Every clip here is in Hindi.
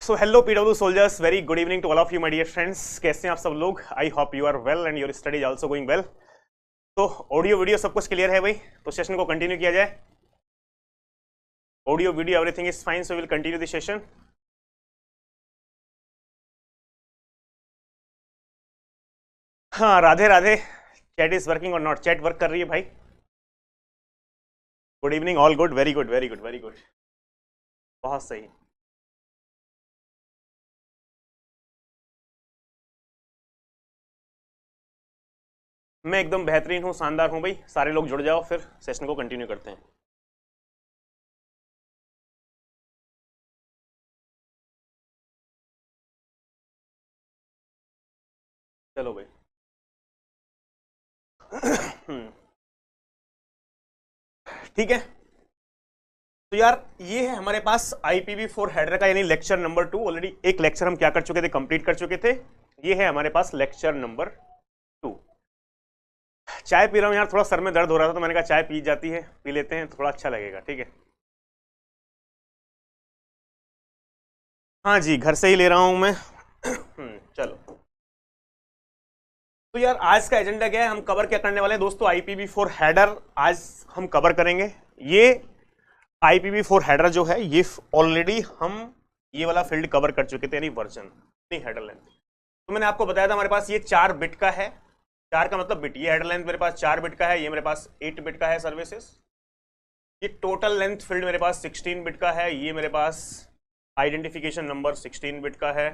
So hello PW soldiers, very good evening to all of you my dear friends. कैसे हैं आप सब लोग? I hope you are well and your study is also going well. तो ऑडियो वीडियो सब कुछ क्लियर है भाई, तो सेशन को कंटिन्यू किया जाए। Audio video everything is fine, so will continue the session. हाँ, Radhe Radhe. Chat is working और नॉट? चैट वर्क कर रही है भाई। Good evening, all good, very good very good very good, बहुत सही। मैं एकदम बेहतरीन हूँ, शानदार हूँ भाई। सारे लोग जुड़ जाओ, फिर सेशन को कंटिन्यू करते हैं। चलो भाई। ठीक है, तो यार ये है हमारे पास IPv4 हेडर का, यानी लेक्चर नंबर 2। ऑलरेडी एक लेक्चर हम क्या कर चुके थे, कंप्लीट कर चुके थे। ये है हमारे पास लेक्चर नंबर 2। चाय पी रहा हूँ यार, थोड़ा सर में दर्द हो रहा था तो मैंने कहा चाय पी जाती है, पी लेते हैं, थोड़ा अच्छा लगेगा। ठीक है, हाँ जी, घर से ही ले रहा हूं मैं। चलो, तो यार आज का एजेंडा क्या है, हम कवर क्या करने वाले हैं दोस्तों? IPv4 हेडर आज हम कवर करेंगे। ये IPv4 हेडर जो है, ये ऑलरेडी हम ये वाला फील्ड कवर कर चुके थे, यानी वर्जन नहीं हेडर लेंथ। तो मैंने आपको बताया था हमारे पास ये 4 बिट का है। 4 का मतलब बिट। ये हेडर लेंथ मेरे पास 4 बिट का है, ये मेरे पास 8 बिट का है सर्विसेज। ये टोटल लेंथ फील्ड मेरे पास 16 बिट का है। ये मेरे पास आइडेंटिफिकेशन नंबर 16 बिट का है।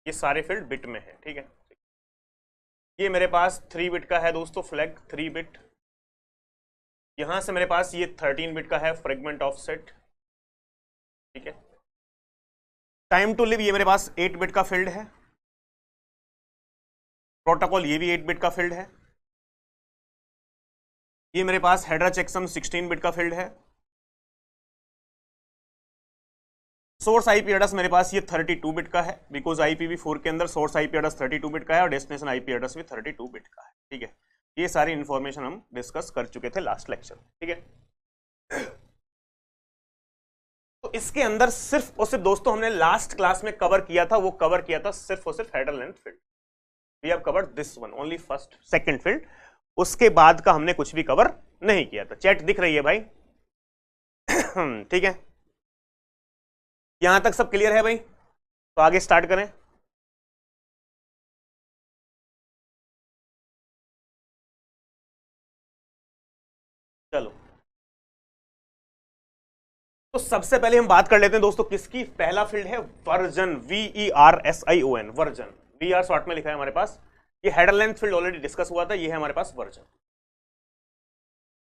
ये सारे फील्ड बिट में है। ठीक है, ये मेरे पास 3 बिट का है दोस्तों, फ्लैग 3 बिट। यहां से मेरे पास ये 13 बिट का है, फ्रेगमेंट ऑफसेट। ठीक है, टाइम टू लिव ये मेरे पास 8 बिट का फील्ड है। प्रोटोकॉल ये भी 8 बिट का फील्ड है। ये मेरे पास हेडर चेकसम 16 बिट का फील्ड है। सोर्स आईपी एड्रेस मेरे पास ये 32 बिट का है, बिकॉज IPv4 के अंदर सोर्स आईपी एड्रेस 32 बिट का है और डेस्टिनेशन आईपी एड्रेस भी 32 बिट का है। ठीक है, ये सारी इंफॉर्मेशन हम डिस्कस कर चुके थे लास्ट लेक्चर। ठीक है, तो इसके अंदर सिर्फ और सिर्फ दोस्तों हमने लास्ट क्लास में कवर किया था, वो कवर किया था सिर्फ और सिर्फ header length field. We have covered this one only, first second field. उसके बाद का हमने कुछ भी कवर नहीं किया था। चैट दिख रही है भाई? ठीक है, यहां तक सब क्लियर है भाई? तो आगे स्टार्ट करें। चलो, तो सबसे पहले हम बात कर लेते हैं दोस्तों किसकी। पहला फील्ड है version, VERSION, version. VR short में लिखा है हमारे पास। ये header length field already discuss हुआ था, ये है हमारे पास वर्जन।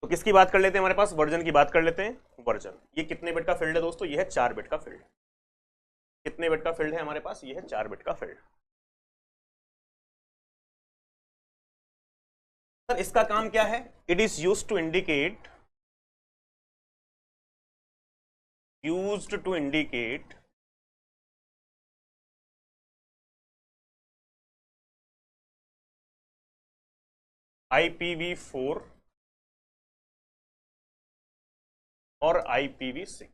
तो किसकी बात कर लेते हैं? हमारे पास वर्जन की बात कर लेते हैं। वर्जन ये कितने बिट का फील्ड है दोस्तों? ये है 4 बिट का फील्ड। कितने बिट का फील्ड है हमारे पास? ये है 4 बिट का फील्ड। सर इसका काम क्या है? It is used to indicate IPv4 और IPv6।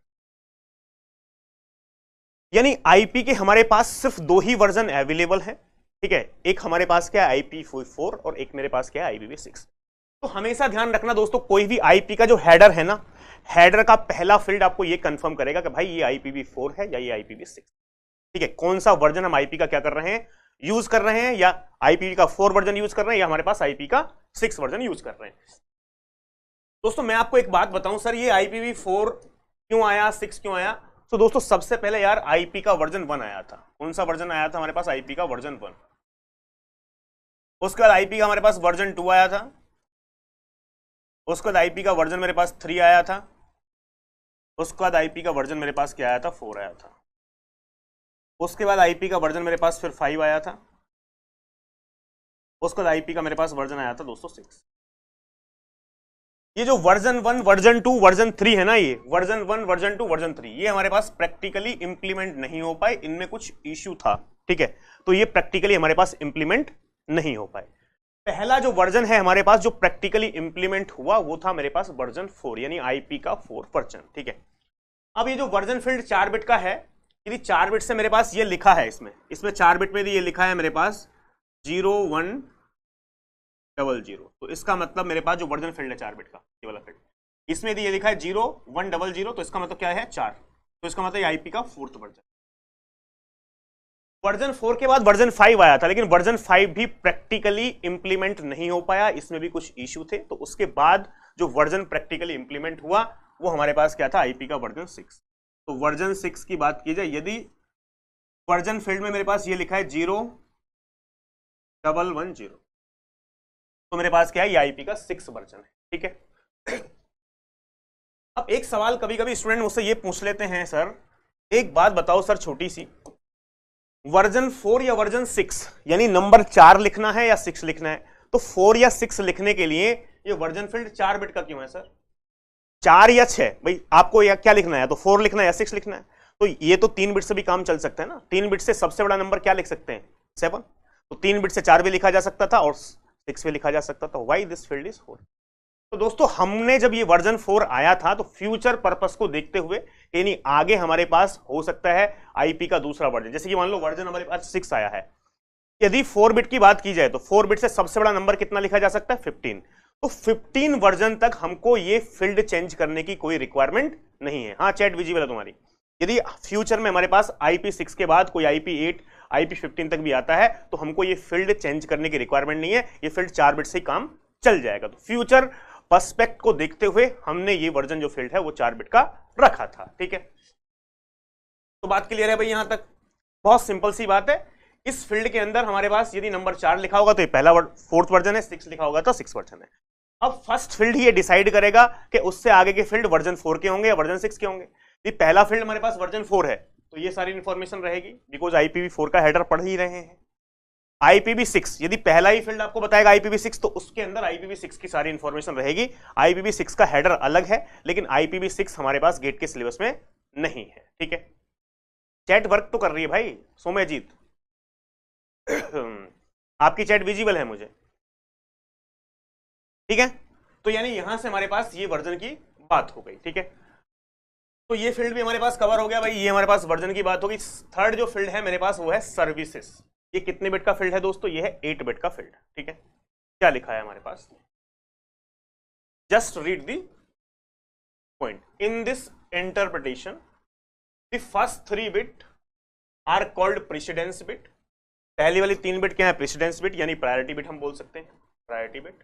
यानी IP के हमारे पास सिर्फ 2 ही वर्जन अवेलेबल है। ठीक है, एक हमारे पास क्या है IPv4 और एक मेरे पास क्या है IPv6। तो हमेशा ध्यान रखना दोस्तों, कोई भी IP का जो हेडर है ना, हेडर का पहला फील्ड आपको ये कंफर्म करेगा कि भाई ये IPv4 है या ये IPv6। ठीक है, कौन सा वर्जन हम IP का क्या कर रहे हैं, यूज कर रहे हैं, या IP का 4 वर्जन यूज कर रहे हैं, या हमारे पास IP का 6 वर्जन यूज कर रहे हैं। दोस्तों मैं आपको एक बात बताऊं, सर ये IPv4 क्यों आया, 6 क्यों आया? तो दोस्तों सबसे पहले यार IP का वर्जन 1 आया था। कौन सा वर्जन आया था हमारे पास? IP का वर्जन 1। उसके बाद IP का हमारे पास वर्जन 2 आया था। उसके बाद IP का वर्जन मेरे पास 3 आया था। उसके बाद IP का वर्जन मेरे पास क्या आया था? 4 आया था। उसके बाद IP का वर्जन मेरे पास फिर 5 आया था। उसके बाद IP का मेरे पास वर्जन आया था दोस्तों 6। ये जो वर्जन 1, वर्जन 2, वर्जन 3 है ना, ये वर्जन 1, वर्जन 2, वर्जन 3, ये हमारे पास प्रैक्टिकली इंप्लीमेंट नहीं हो पाए। इनमें कुछ इश्यू था। ठीक है, तो ये प्रैक्टिकली हमारे पास इंप्लीमेंट नहीं हो पाए। पहला जो वर्जन है हमारे पास जो प्रैक्टिकली इंप्लीमेंट हुआ, वो था मेरे पास वर्जन 4, यानी IP का 4 वर्जन। ठीक है, अब ये जो वर्जन फील्ड 4 बिट का है, यदि 4 बिट से मेरे पास ये लिखा है, इसमें 4 बिट में ये लिखा है मेरे पास 0100, तो इसका मतलब मेरे पास जो वर्जन फील्ड है 4 बिट का, ये वाला फील्ड, इसमें यदि ये लिखा है 0100, तो इसका मतलब क्या है 4, तो इसका मतलब आईपी का 4th वर्जन। वर्जन 4 के बाद वर्जन 5 आया था, लेकिन वर्जन 5 भी प्रैक्टिकली इंप्लीमेंट नहीं हो पाया, इसमें भी कुछ इश्यू थे। तो उसके बाद जो वर्जन प्रैक्टिकली इंप्लीमेंट हुआ वो हमारे पास क्या था, आईपी का वर्जन 6। तो वर्जन 6 की बात की जाए, यदि वर्जन फील्ड में मेरे पास ये लिखा है 0110, तो मेरे पास क्या है, ये आईपी का 6 वर्जन है। ठीक है, अब एक सवाल कभी कभी स्टूडेंट मुझसे ये पूछ लेते हैं, सर एक बात बताओ सर छोटी सी, वर्जन 4 या वर्जन 6, यानी नंबर 4 लिखना है या 6 लिखना है? तो 4 या 6 लिखने के लिए ये वर्जन फील्ड 4 बिट का क्यों है सर? 4 या 6, भाई आपको या क्या लिखना है, तो 4 लिखना है या 6 लिखना है? तो ये तो 3 बिट से भी काम चल सकता है ना। 3 बिट से सबसे बड़ा नंबर क्या लिख सकते हैं, 7। तो 3 बिट से 4 भी लिखा जा सकता था और 6 भी लिखा जा सकता था। Why this field is 4? तो दोस्तों हमने जब ये वर्जन 4 आया था तो फ्यूचर पर्पस को देखते हुए, यानी आगे हमारे पास हो सकता है आईपी का दूसरा वर्जन, जैसे कि मान लो वर्जन हमारे पास 6 आया है, यदि 4 बिट की बात की जाए तो 4 बिट से सबसे बड़ा नंबर कितना लिखा जा सकता है, 15। तो 15 वर्जन तक हमको ये फील्ड चेंज करने की कोई रिक्वायरमेंट नहीं है। हाँ चैट विजिबल है तुम्हारी। यदि फ्यूचर में हमारे पास IP6 के बाद कोई IP8, IP15 तक भी आता है तो हमको ये फील्ड चेंज करने की रिक्वायरमेंट नहीं है, ये फील्ड 4 बिट से ही काम चल जाएगा। तो फ्यूचर पर्सपेक्ट को देखते हुए हमने ये वर्जन जो फील्ड है वो 4 बिट का रखा था। ठीक है, तो बात क्लियर है भाई यहां तक? बहुत सिंपल सी बात है। इस फील्ड के अंदर हमारे पास यदि नंबर 4 लिखा होगा तो ये पहला 4th वर्जन है, 6 लिखा होगा तो 6 वर्जन है। अब फर्स्ट फील्ड ही ये डिसाइड करेगा कि उससे आगे के फील्ड वर्जन 4 के होंगे या वर्जन 6 के होंगे। ये पहला फील्ड हमारे पास वर्जन 4 है तो ये सारी इंफॉर्मेशन रहेगी, बिकॉज IPv4 का हेडर पढ़ ही रहे हैं। IPv6 यदि पहला ही फील्ड आपको बताएगा IPv6, तो उसके अंदर IPv6 की सारी इंफॉर्मेशन रहेगी। IPv6 का हेडर अलग है, लेकिन IPv6 हमारे पास गेट के सिलेबस में नहीं है। ठीक है, चैट वर्क तो कर रही है भाई सोम्यजीत आपकी चैट विजिबल है मुझे। ठीक है, तो यानी यहां से हमारे पास ये वर्जन की बात हो गई। ठीक है, तो ये फील्ड भी हमारे पास कवर हो गया भाई, ये हमारे पास वर्जन की बात होगी। थर्ड जो फील्ड है मेरे पास वो है सर्विसेज। ये कितने बिट का फील्ड है दोस्तों, ये है 8 बिट का फील्ड। ठीक है, क्या लिखा है हमारे पास, just read the point. In this interpretation the first 3 bit are called precedence bit. पहली वाली 3 बिट क्या है, प्रेसिडेंस बिट, यानी प्रायोरिटी बिट हम बोल सकते हैं, priority bit.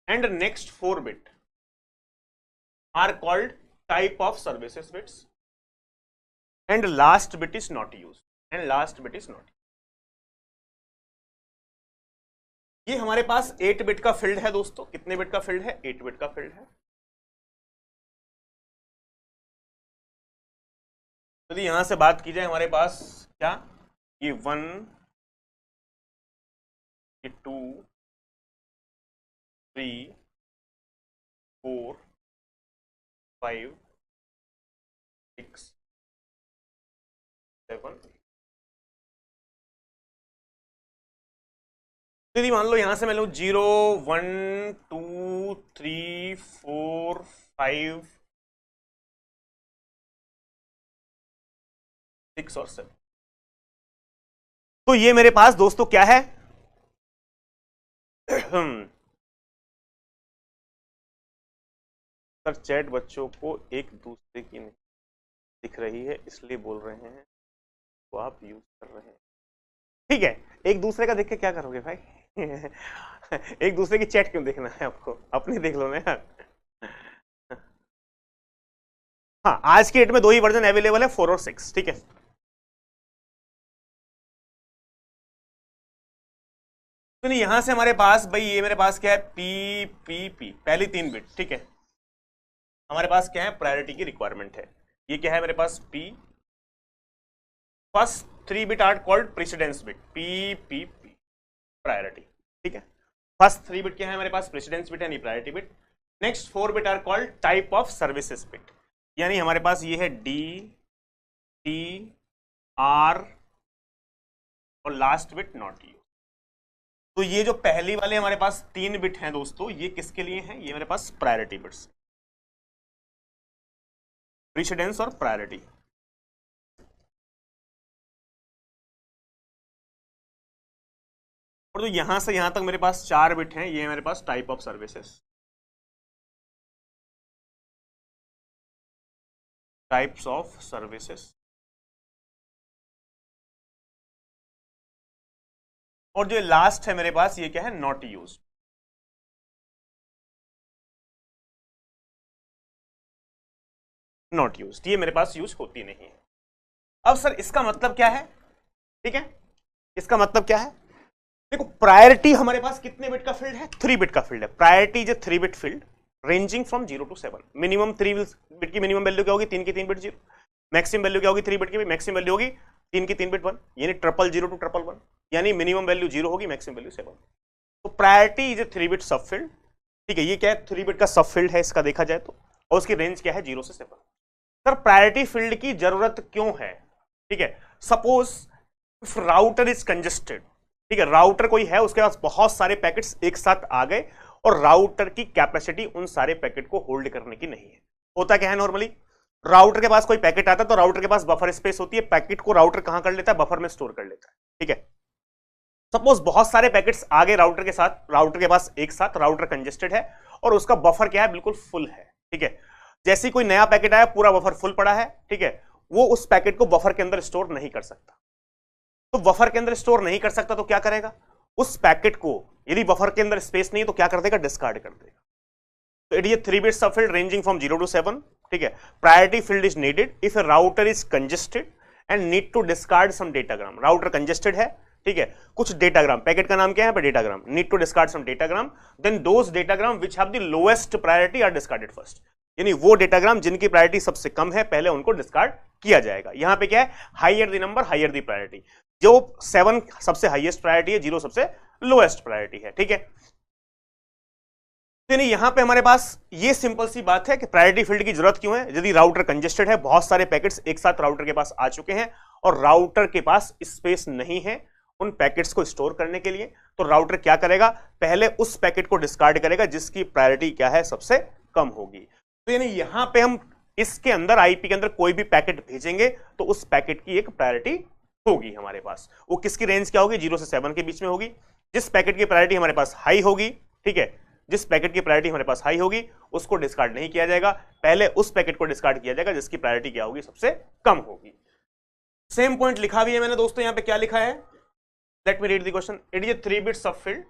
And next 4 bit are called type of services bits, and last bit is not used, and last bit is not. ये हमारे पास 8 बिट का फील्ड है दोस्तों। कितने बिट का फील्ड है, 8 बिट का फील्ड है। तो यहां से बात की जाए हमारे पास क्या, ये 1, ये 2, 3, 4, 5, 6, 7। यदि मान लो यहां से मैं लू 0, 1, 2, 3, 4, 5, 6 और 7, तो ये मेरे पास दोस्तों क्या है सर चैट बच्चों को एक दूसरे की नहीं दिख रही है इसलिए बोल रहे हैं, तो आप यूज कर रहे हैं। ठीक है, एक दूसरे का देख के क्या करोगे भाई एक दूसरे की चैट क्यों देखना है आपको, अपनी देख लो ना यार। हाँ, आज की डेट में 2 ही वर्जन अवेलेबल है, 4 और 6। ठीक है, तो नहीं यहां से हमारे पास भाई ये मेरे पास क्या है, पी पहली 3 बिट। ठीक है, हमारे पास क्या है, प्रायोरिटी की रिक्वायरमेंट है। ये क्या है मेरे पास, P. First 3 bit are called precedence bit, P priority. ठीक है, फर्स्ट 3 बिट क्या है हमारे पास, प्रेसिडेंस बिट यानी priority bit. Next 4 bit are called type of services bit, यानी हमारे पास ये है डी, टी, आर और लास्ट बिट नॉट यू। तो ये जो पहली वाले हमारे पास 3 बिट हैं दोस्तों, ये किसके लिए हैं, ये मेरे पास प्रायोरिटी बिट्स, प्रेसिडेंस और प्रायोरिटी। और तो यहां से यहां तक मेरे पास 4 बिट हैं, ये मेरे पास type of services, types of services. और जो लास्ट है मेरे पास ये क्या है, नॉट यूज। नॉट यूज ये मेरे पास यूज होती नहीं है। अब सर इसका मतलब क्या है, ठीक है, इसका मतलब क्या है, देखो प्रायोरिटी हमारे पास कितने बिट का फील्ड है, 3 बिट का फील्ड है। Priority is 3 bit field ranging from 0 to 7। Minimum 3 bit की मिनिमम वैल्यू क्या होगी, 3 की 3 बिट 0। मैक्सिमम वैल्यू क्या होगी 3 बिट की, मैक्सिमम वैल्यू होगी 3 की 3 बिट 1, यानी 000 to 111, यानी मिनिमम वैल्यू 0 होगी, मैक्सिमम वैल्यू 7। तो प्रायोरिटी इज 3 बिट सब फील्ड, ठीक है, ये क्या है 3 बिट का सब फील्ड है इसका देखा जाए तो, और उसकी रेंज क्या है 0 से 7। सर प्रायोरिटी फील्ड की जरूरत क्यों है, ठीक है, suppose if router is congested, ठीक है, राउटर कोई है उसके पास बहुत सारे पैकेट्स एक साथ आ गए और राउटर की कैपेसिटी उन सारे पैकेट को होल्ड करने की नहीं है। होता क्या है नॉर्मली, राउटर के पास कोई पैकेट आता है तो राउटर के पास बफर स्पेस होती है, पैकेट को राउटर कहां कर लेता है, बफर में स्टोर कर लेता है, ठीक है। सपोज बहुत सारे पैकेट्स आ गए राउटर के साथ, राउटर के पास एक साथ, राउटर कंजेस्टेड है और उसका बफर क्या है, बिल्कुल फुल है, ठीक है। जैसे ही कोई नया पैकेट आया पूरा बफर फुल पड़ा है, ठीक है, वो उस पैकेट को बफर के अंदर स्टोर नहीं कर सकता। तो बफर के अंदर स्टोर नहीं कर सकता तो क्या करेगा, उस पैकेट को यदि बफर के अंदर स्पेस नहीं तो क्या कर देगा, डिस्कार्ड कर देगा। तो it is 3 bit subfield ranging from 0 to 7, ठीक है। Priority field is needed if a router is congested and need to discard some datagram. Router congested है, ठीक है, कुछ डेटाग्राम, पैकेट का नाम क्या है, datagram, need to discard some datagram, then those datagram which have the lowest priority are discarded first. यानी वो डेटाग्राम जिनकी प्रायोरिटी सबसे कम है पहले उनको डिस्कार्ड किया जाएगा। यहां पे क्या है, higher the number higher the priority. जो 7 सबसे हाईएस्ट प्रायोरिटी है, 0 सबसे लोएस्ट प्रायोरिटी है, ठीक है। तो यानी यहां पे हमारे पास ये सिंपल सी बात है कि प्रायोरिटी फील्ड की जरूरत क्यों है, यदि राउटर कंजेस्टेड है, बहुत सारे पैकेट्स एक साथ राउटर के पास आ चुके हैं और राउटर के पास स्पेस नहीं है उन पैकेट्स को स्टोर करने के लिए, तो राउटर क्या करेगा, पहले उस पैकेट को डिस्कार्ड करेगा जिसकी प्रायोरिटी क्या है, सबसे कम होगी। तो यानी यहां पे हम इसके अंदर आईपी के अंदर कोई भी पैकेट भेजेंगे तो उस पैकेट की एक प्रायोरिटी होगी हमारे पास। वो किसकी रेंज क्या होगी, 0 से 7 के बीच में होगी। जिस पैकेट की प्रायोरिटी हमारे पास हाई होगी, ठीक है, जिस पैकेट की प्रायोरिटी हमारे पास हाई होगी उसको डिस्कार्ड नहीं किया जाएगा, पहले उस पैकेट को डिस्कार्ड किया जाएगा जिसकी प्रायोरिटी क्या होगी, सबसे कम होगी। सेम पॉइंट लिखा भी है मैंने दोस्तों, यहां पे क्या लिखा है, let me read the question. It is a 3 bit subfield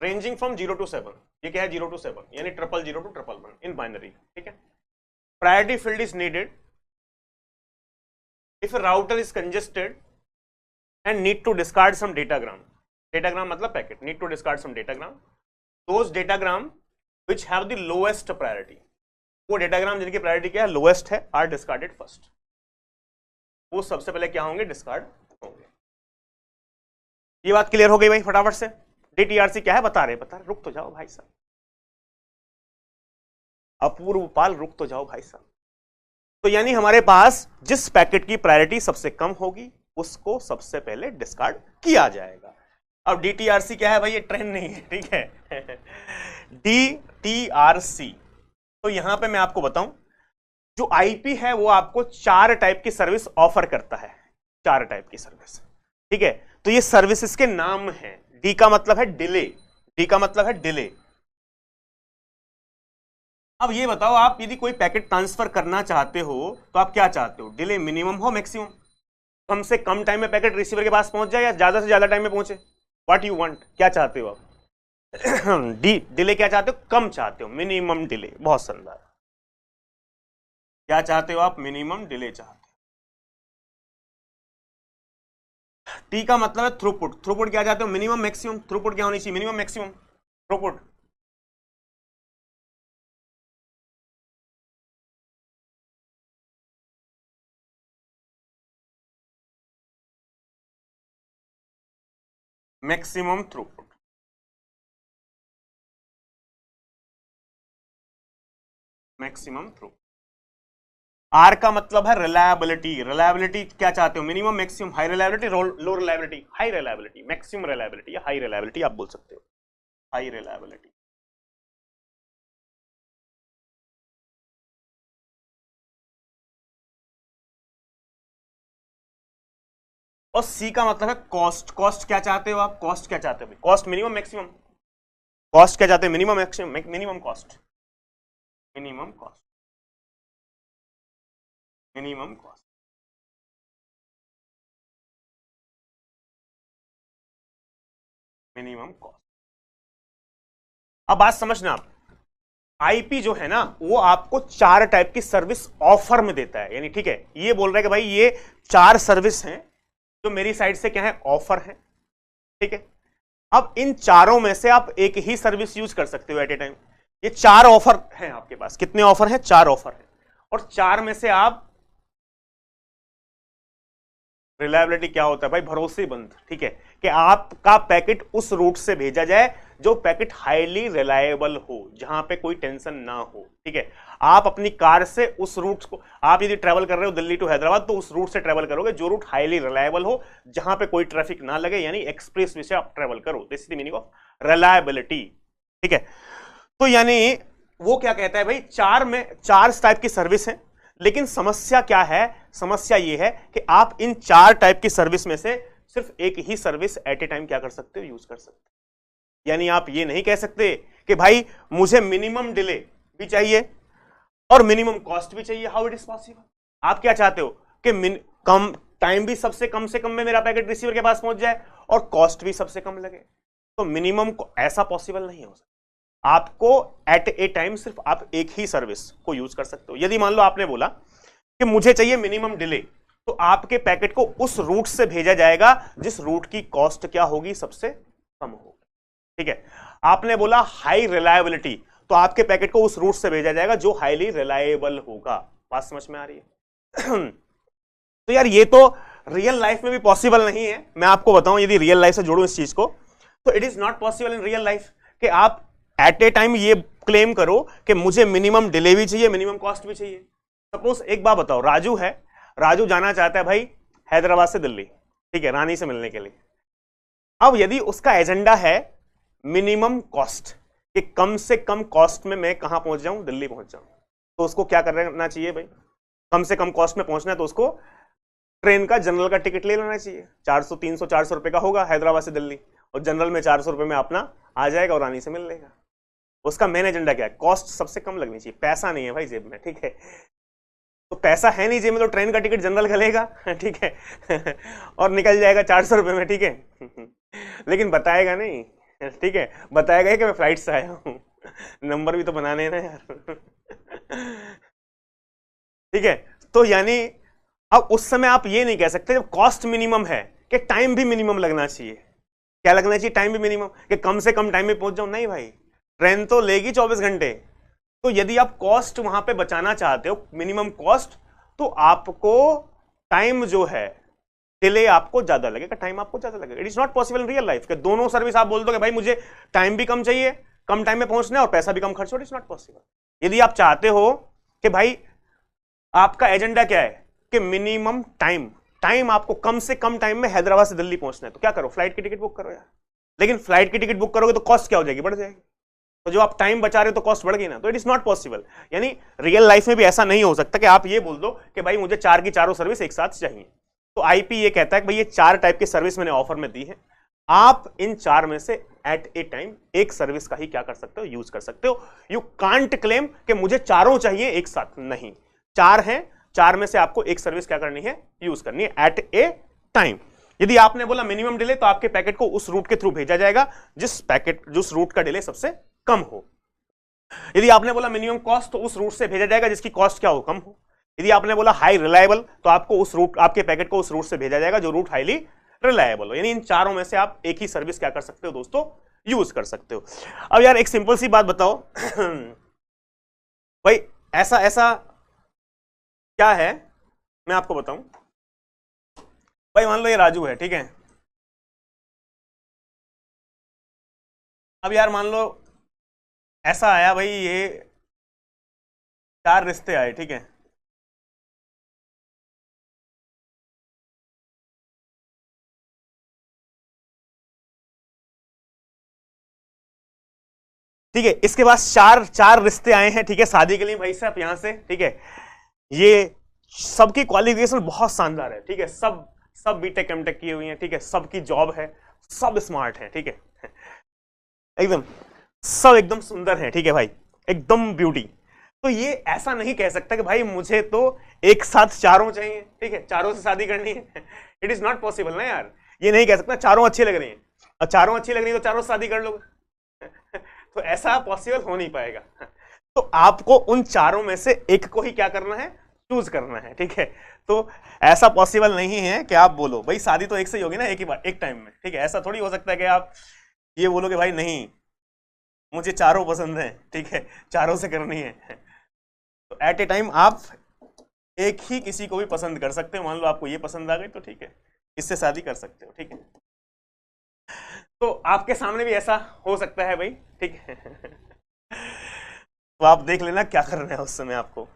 ranging from 0 to 7। ये क्या है, 0 to 7 यानी 000 to 111 इन बाइनरी, ठीक है। Priority field is needed if a router is congested and need to discard some datagram, datagram मतलब packet, need to discard some datagram, those datagram which have the lowest priority, वो datagram जिनकी प्रायोरिटी क्या है, लोएस्ट है, are discarded first, वो सबसे पहले क्या होंगे, डिस्कार्ड होंगे। ये बात क्लियर हो गई भाई फटाफट से। DTRC क्या है बता रहे, रुक तो जाओ भाई साहब, अपूर्व पाल रुक तो जाओ भाई साहब। तो यानी हमारे पास जिस पैकेट की प्रायोरिटी सबसे कम होगी उसको सबसे पहले डिस्कार्ड किया जाएगा। अब DTRC क्या है भाई, ये ट्रेन नहीं है, ठीक है। DTRC, तो यहां पे मैं आपको बताऊं, जो आईपी है वो आपको 4 टाइप की सर्विस ऑफर करता है, 4 टाइप की सर्विस, ठीक है। तो ये सर्विसेज के नाम है। डी का मतलब है डिले, डी का मतलब है डिले। अब ये बताओ, आप यदि कोई पैकेट ट्रांसफर करना चाहते हो तो आप क्या चाहते हो, डिले मिनिमम हो मैक्सिमम, कम से कम टाइम में पैकेट रिसीवर के पास पहुंच जाए या ज्यादा से ज्यादा टाइम में पहुंचे, व्हाट यू वांट, क्या चाहते हो आप? डिले क्या चाहते हो, कम चाहते हो, मिनिमम डिले, बहुत शानदार। क्या चाहते हो आप, मिनिमम डिले चाहते हो। टी का मतलब है थ्रूपुट, थ्रूपुट क्या चाहते हो, मिनिमम मैक्सिमम, थ्रूपुट क्या होनी चाहिए, minimum maximum, throughput. Maximum throughput, maximum throughput. R का मतलब है रिलायबिलिटी, रिलायबिलिटी क्या चाहते हो, minimum maximum, high reliability, low reliability, high reliability, maximum reliability या हाई रिलायबिलिटी आप बोल सकते हो, हाई रिलायबिलिटी। और सी का मतलब है कॉस्ट। कॉस्ट क्या चाहते हो आप? कॉस्ट क्या चाहते हो? Cost minimum maximum? कॉस्ट क्या चाहते हैं? Minimum maximum? Minimum cost, minimum cost, minimum cost. Minimum cost. अब बात समझना आप, आईपी जो है ना वो आपको 4 टाइप की सर्विस ऑफर में देता है। यानी ठीक है, ये बोल रहा है कि भाई ये 4 सर्विस हैं जो मेरी साइड से क्या है, ऑफर है। ठीक है, अब इन चारों में से आप एक ही सर्विस यूज कर सकते हो एट ए टाइम। ये 4 ऑफर हैं आपके पास। कितने ऑफर हैं? 4 ऑफर हैं। और 4 में से आप, रिलायबिलिटी क्या होता है भाई? भरोसेमंद। ठीक है, कि आपका पैकेट उस रूट से भेजा जाए जो पैकेट हाईली रिलायबल हो, जहां पे कोई टेंशन ना हो। ठीक है, आप अपनी कार से उस रूट को, आप यदि ट्रेवल कर रहे हो दिल्ली टू हैदराबाद, तो उस रूट से ट्रेवल करोगे जो रूट हाईली रिलायबल हो, जहां पे कोई ट्रैफिक ना लगे, यानी एक्सप्रेस वे से आप ट्रेवल करो। This is the meaning of reliability. ठीक है, तो यानी वो क्या कहता है भाई, 4 टाइप की सर्विस है, लेकिन समस्या क्या है? समस्या ये है कि आप इन 4 टाइप की सर्विस में से सिर्फ एक ही सर्विस एट ए टाइम क्या कर सकते हो, यूज कर सकते हो। यानी आप ये नहीं कह सकते कि भाई मुझे मिनिमम डिले भी चाहिए और मिनिमम कॉस्ट भी चाहिए। How it is possible? आप क्या चाहते हो कि कम टाइम भी सबसे कम से कम में मेरा पैकेट रिसीवर के पास पहुंच जाए और कॉस्ट भी सबसे कम लगे। तो मिनिमम ऐसा पॉसिबल नहीं हो सकता। आपको एट ए टाइम सिर्फ आप एक ही सर्विस को यूज कर सकते हो। यदि मान लो आपने बोला कि मुझे चाहिए मिनिमम डिले, तो आपके पैकेट को उस रूट से भेजा जाएगा जिस रूट की कॉस्ट क्या होगी, सबसे कम होगी। ठीक है, आपने बोला हाई रिलायबिलिटी, तो आपके पैकेट को उस रूट से भेजा जाएगा जो हाईली रिलायबल होगा। बात समझ में आ रही है? तो यार ये तो रियल लाइफ में भी पॉसिबल नहीं है। मैं आपको बताऊं, यदि रियल लाइफ से जोड़ूं इस चीज को, तो it is not possible in real life कि आप एट ए टाइम ये क्लेम करो कि मुझे मिनिमम डिले भी चाहिए, मिनिमम कॉस्ट भी चाहिए। सपोज एक बात बताओ, राजू है, राजू जाना चाहता है भाई हैदराबाद से दिल्ली, ठीक है, रानी से मिलने के लिए। अब यदि उसका एजेंडा है मिनिमम कॉस्ट, कि कम से कम कॉस्ट में मैं कहां पहुंच जाऊं, दिल्ली पहुंच जाऊं, तो उसको क्या करना चाहिए भाई? कम से कम कॉस्ट में पहुंचना है तो उसको ट्रेन का जनरल का टिकट ले लेना चाहिए। 400 300 400 रुपए का होगा हैदराबाद से दिल्ली, और जनरल में 400 रुपए में अपना आ जाएगा और रानी से मिल लेगा। उसका मेन एजेंडा क्या है? कॉस्ट सबसे कम लगनी चाहिए। पैसा नहीं है भाई जेब में, ठीक है, तो पैसा है नहीं जेब में, तो ट्रेन का टिकट जनरल का लेगा, ठीक है, और निकल जाएगा 400 रुपए में, ठीक है, लेकिन बताएगा नहीं, ठीक है, बताएगा कि मैं फ्लाइट से आया हूं। नंबर भी तो बनाने हैं ना यार। ठीक है, तो यानी अब उस समय आप ये नहीं कह सकते जब कॉस्ट मिनिमम है कि टाइम भी मिनिमम लगना चाहिए। क्या लगना चाहिए? टाइम भी मिनिमम, कि कम से कम टाइम में पहुंच जाऊं। नहीं भाई, ट्रेन तो लेगी 24 घंटे। तो यदि आप कॉस्ट वहां पे बचाना चाहते हो, मिनिमम कॉस्ट, तो आपको टाइम जो है, डिले आपको ज्यादा लगेगा, टाइम आपको ज्यादा लगेगा। It is not possible in real life कि दोनों सर्विस आप बोल दो कि भाई मुझे टाइम भी कम चाहिए, कम टाइम में पहुंचना है, और पैसा भी कम खर्च हो। It is not possible. यदि आप चाहते हो कि भाई आपका एजेंडा क्या है कि मिनिमम टाइम आपको कम से कम टाइम में हैदराबाद से दिल्ली पहुंचना है, तो क्या करो? फ्लाइट की टिकट बुक करो यार। लेकिन फ्लाइट की टिकट बुक करोगे तो कॉस्ट क्या हो जाएगी? बढ़ जाएगी। तो जो आप टाइम बचा रहे हो तो कॉस्ट बढ़ गई ना। तो इट इज नॉट पॉसिबल। यानी रियल लाइफ में भी ऐसा नहीं हो सकता कि आप ये बोल दो कि भाई मुझे 4 की चारों सर्विस एक साथ चाहिए। तो आईपी ये कहता है कि भाई ये 4 टाइप की सर्विस मैंने ऑफर में दी है, आप इन 4 में से एट ए टाइम एक सर्विस का ही क्या कर सकते हो? यूज कर सकते हो। यू कांट क्लेम कि मुझे चारों चाहिए एक साथ। नहीं, 4 हैं, 4 में से आपको एक सर्विस क्या करनी है? यूज करनी है एट ए टाइम। यदि आपने बोला मिनिमम डिले, तो आपके पैकेट को उस रूट के थ्रू भेजा जाएगा जिस रूट का डिले सबसे कम हो। यदि आपने बोला मिनिमम कॉस्ट, तो उस रूट से भेजा जाएगा जिसकी कॉस्ट क्या हो? कम हो। यदि आपने बोला हाई रिलायबल, तो आपको उस रूट, आपके पैकेट को उस रूट से भेजा जाएगा जो रूट हाईली रिलायबल हो। यानी इन चारों में से आप एक ही सर्विस क्या कर सकते हो दोस्तों? यूज कर सकते हो। अब यार एक सिंपल सी बात बताओ, भाई ऐसा क्या है, मैं आपको बताऊं। भाई मान लो ये राजू है, ठीक है। अब यार मान लो ऐसा आया भाई, ये 4 रिश्ते आए, ठीक है। ठीक है, इसके बाद चार रिश्ते आए हैं, ठीक है, शादी के लिए भाई साहब यहां से, ठीक है। ये सबकी क्वालिफिकेशन बहुत शानदार है, ठीक है, सब बीटेक एमटेक किए हुई हैं, ठीक है, सबकी जॉब है, सब स्मार्ट है, ठीक है, एकदम सब एकदम सुंदर है, ठीक है भाई, एकदम ब्यूटी। तो ये ऐसा नहीं कह सकता कि भाई मुझे तो एक साथ चारों चाहिए, ठीक है, चारों से शादी करनी है, इट इज नॉट पॉसिबल ना यार, ये नहीं कह सकता चारों अच्छी लग रही हैं और चारों अच्छी लग रही है तो चारों से शादी कर लोगे तो ऐसा पॉसिबल हो नहीं पाएगा। तो आपको उन चारों में से एक को ही क्या करना है, चूज करना है, ठीक है। तो ऐसा पॉसिबल नहीं है कि आप बोलो भाई शादी तो एक से ही होगी ना, एक ही बार एक टाइम में, ठीक है, ऐसा थोड़ी हो सकता है कि आप ये बोलो कि भाई नहीं मुझे चारों पसंद है, ठीक है, चारों से करनी है। तो एट ए टाइम आप एक ही किसी को भी पसंद कर सकते हो, मान लो आपको ये पसंद आ गई तो ठीक है, इससे शादी कर सकते हो, ठीक है। तो आपके सामने भी ऐसा हो सकता है भाई, ठीक है तो आप देख लेना क्या करना है उस समय आपको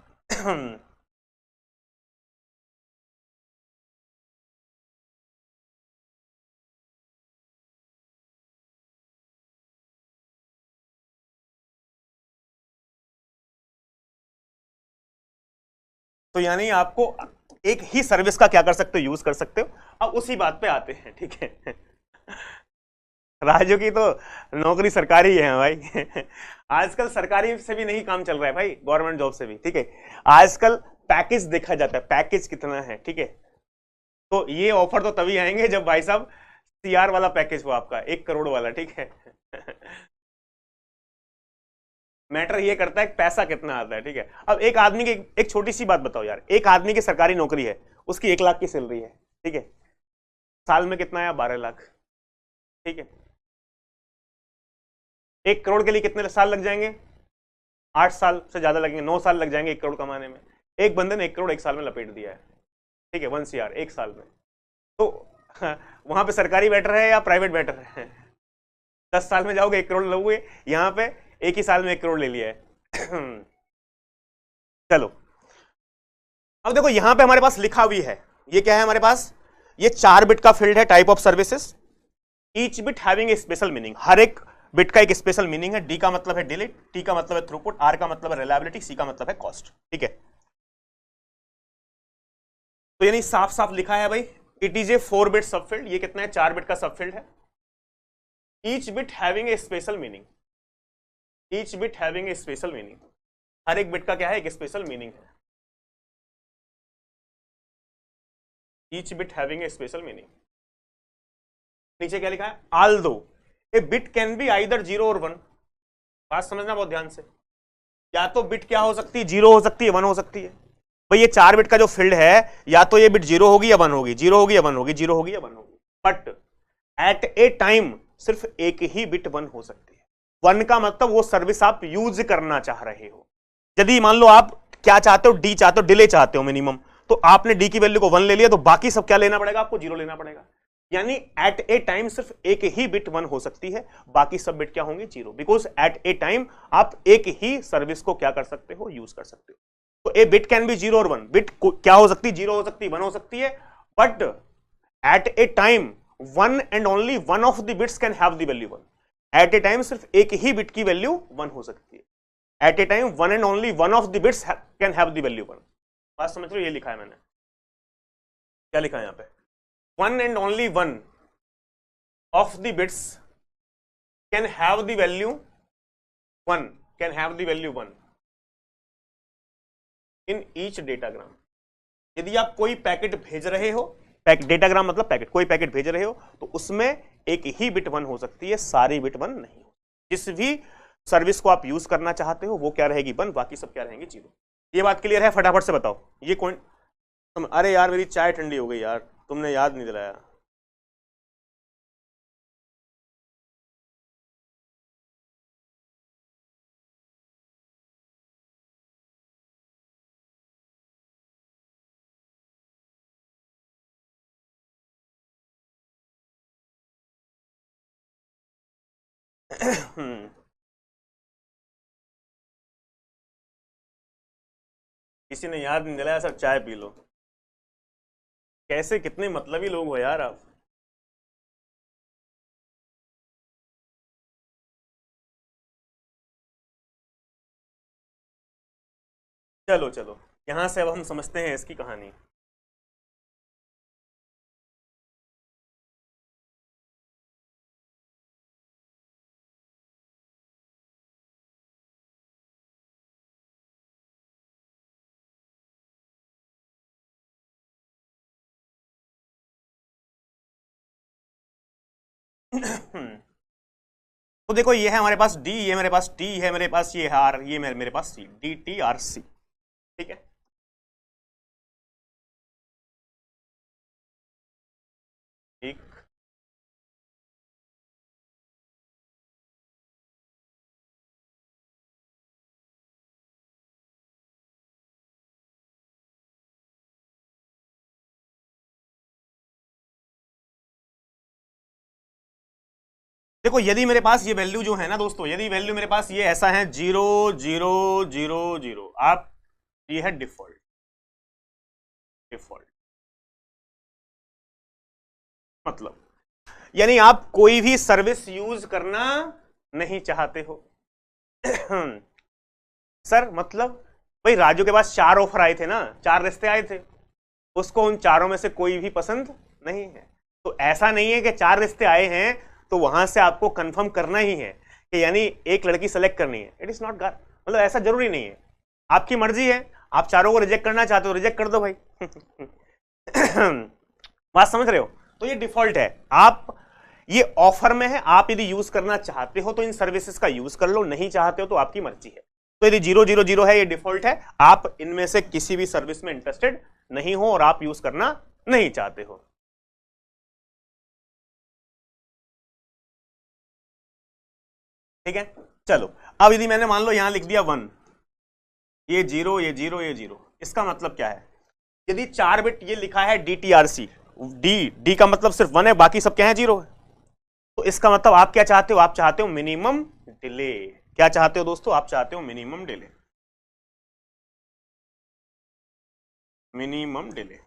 तो यानी आपको एक ही सर्विस का क्या कर सकते हो, यूज कर सकते हो। अब उसी बात पे आते हैं, ठीक है राजू की तो नौकरी सरकारी है भाई आजकल सरकारी से भी नहीं काम चल रहा है भाई, गवर्नमेंट जॉब से भी, ठीक है। आजकल पैकेज देखा जाता है, पैकेज कितना है, ठीक है। तो ये ऑफर तो तभी आएंगे जब भाई साहब सीआर वाला पैकेज हो आपका, 1 करोड़ वाला, ठीक है मैटर ये करता है पैसा कितना आता है, ठीक है। अब एक आदमी की एक छोटी सी बात बताओ यार, एक आदमी की सरकारी नौकरी है, उसकी 1 लाख की सैलरी है, ठीक है, साल में कितना है, 12 लाख, ठीक है। 1 करोड़ के लिए कितने साल लग जाएंगे, 8 साल से ज्यादा लगेंगे, 9 साल लग जाएंगे 1 करोड़ कमाने में। एक बंदे ने 1 करोड़ एक साल में लपेट दिया है, ठीक है, 1 CR एक साल में। तो वहां पे सरकारी बेटर है या प्राइवेट बेटर है 10 साल में जाओगे 1 करोड़ लोगे, यहां पे एक ही साल में 1 करोड़ ले लिया है चलो अब देखो यहां पे हमारे पास लिखा हुई है, ये क्या है हमारे पास, ये 4 बिट का फील्ड है, type of services, each bit having a special meaning, हर एक बिट का एक स्पेशल मीनिंग है। डी का मतलब है डिलीट, टी का मतलब है थ्रूपुट, आर का मतलब है रिलायबिलिटी, सी का मतलब है कॉस्ट, ठीक है। तो यानी साफ साफ लिखा है भाई, it is a 4 bit subfield, ये कितना है, 4 बिट का सबफील्ड है। Each bit having a special meaning, each bit having a special meaning, हर एक बिट का क्या है, एक स्पेशल मीनिंग है। Each bit having a special meaning. नीचे क्या लिखा है, although a bit can be either 0 और 1, बात समझना बहुत ध्यान से, या तो बिट क्या हो सकती है, 0 हो सकती है, 1 हो सकती है। भाई ये 4 बिट का जो फील्ड है, या तो ये बिट 0 होगी या 1 होगी, 0 होगी या 1 होगी, 0 होगी या 1 होगी, बट एट ए टाइम सिर्फ एक ही बिट 1 हो सकती है। 1 का मतलब वो सर्विस आप यूज करना चाह रहे हो। यदि मान लो आप क्या चाहते हो, डी चाहते हो, डिले चाहते हो मिनिमम, तो आपने डी की वैल्यू को 1 ले लिया, तो बाकी सब क्या लेना पड़ेगा आपको, 0 लेना पड़ेगा। यानी एट ए टाइम सिर्फ एक ही बिट 1 हो सकती है, बाकी सब बिट क्या होंगे, 0, बिकॉज एट ए टाइम आप एक ही सर्विस को क्या कर सकते हो, यूज कर सकते हो। तो ए बिट कैन बी 0 और 1, बिट क्या हो सकती है, 0 हो सकती है, 1 हो सकती है, but at a time 1 and only 1 of the bits can have the value 1। At a time सिर्फ एक ही बिट की वैल्यू 1 हो सकती है, at a time 1 and only 1 of the bits can have the value 1। बात समझ रहे हो, ये लिखा है मैंने, क्या लिखा है यहां पे, 1 and only 1 of the bits can have the value 1, can have the value 1 in each datagram। यदि आप कोई पैकेट भेज रहे हो, डेटाग्राम मतलब पैकेट, कोई पैकेट भेज रहे हो, तो उसमें एक ही बिट 1 हो सकती है, सारी बिट 1 नहीं हो। जिस भी सर्विस को आप यूज करना चाहते हो वो क्या रहेगी 1, बाकी सब क्या रहेंगे 0। ये बात क्लियर है, फटाफट से बताओ ये कौन, अरे यार मेरी चाय ठंडी हो गई यार, तुमने याद नहीं दिलाया। किसी ने याद नहीं दिलाया, सब चाय पी लो। कैसे कितने मतलबी लोग हो यार आप। चलो चलो, यहां से अब हम समझते हैं इसकी कहानी। तो देखो ये है हमारे पास डी, ये मेरे पास टी है, मेरे पास ये आर, ये मेरे पास सी, डी टी आर सी, ठीक है। ठीक, देखो यदि मेरे पास ये वैल्यू जो है ना दोस्तों, यदि वैल्यू मेरे पास ये ऐसा है 0 0 0 0, आप ये है डिफॉल्ट, डिफॉल्ट मतलब यानी आप कोई भी सर्विस यूज करना नहीं चाहते हो। सर मतलब भाई राजू के पास 4 ऑफर आए थे ना, 4 रिश्ते आए थे, उसको उन चारों में से कोई भी पसंद नहीं है। तो ऐसा नहीं है कि 4 रिश्ते आए हैं तो वहां से आपको कंफर्म करना ही है कि यानी एक लड़की सेलेक्ट करनी है। इट इज नॉट गार, मतलब ऐसा जरूरी नहीं है, आपकी मर्जी है, आप चारों को रिजेक्ट करना चाहते हो रिजेक्ट कर दो भाई। बात समझ रहे हो? तो ये डिफॉल्ट है, आप ये ऑफर में है, आप यदि यूज करना चाहते हो तो इन सर्विसेज का यूज कर लो, नहीं चाहते हो तो आपकी मर्जी है। तो यदि 0 0 0 है, ये डिफॉल्ट है, आप इनमें से किसी भी सर्विस में इंटरेस्टेड नहीं हो और आप यूज करना नहीं चाहते हो। ठीक है, चलो अब यदि मैंने मान लो यहां लिख दिया 1, ये 0 ये 0 ये 0, इसका मतलब क्या है? यदि 4 बिट ये लिखा है DTRC, डी का मतलब सिर्फ 1 है, बाकी सब क्या है 0 है, तो इसका मतलब आप क्या चाहते हो? आप चाहते हो मिनिमम डिले। क्या चाहते हो दोस्तों? आप चाहते हो minimum delay, minimum delay.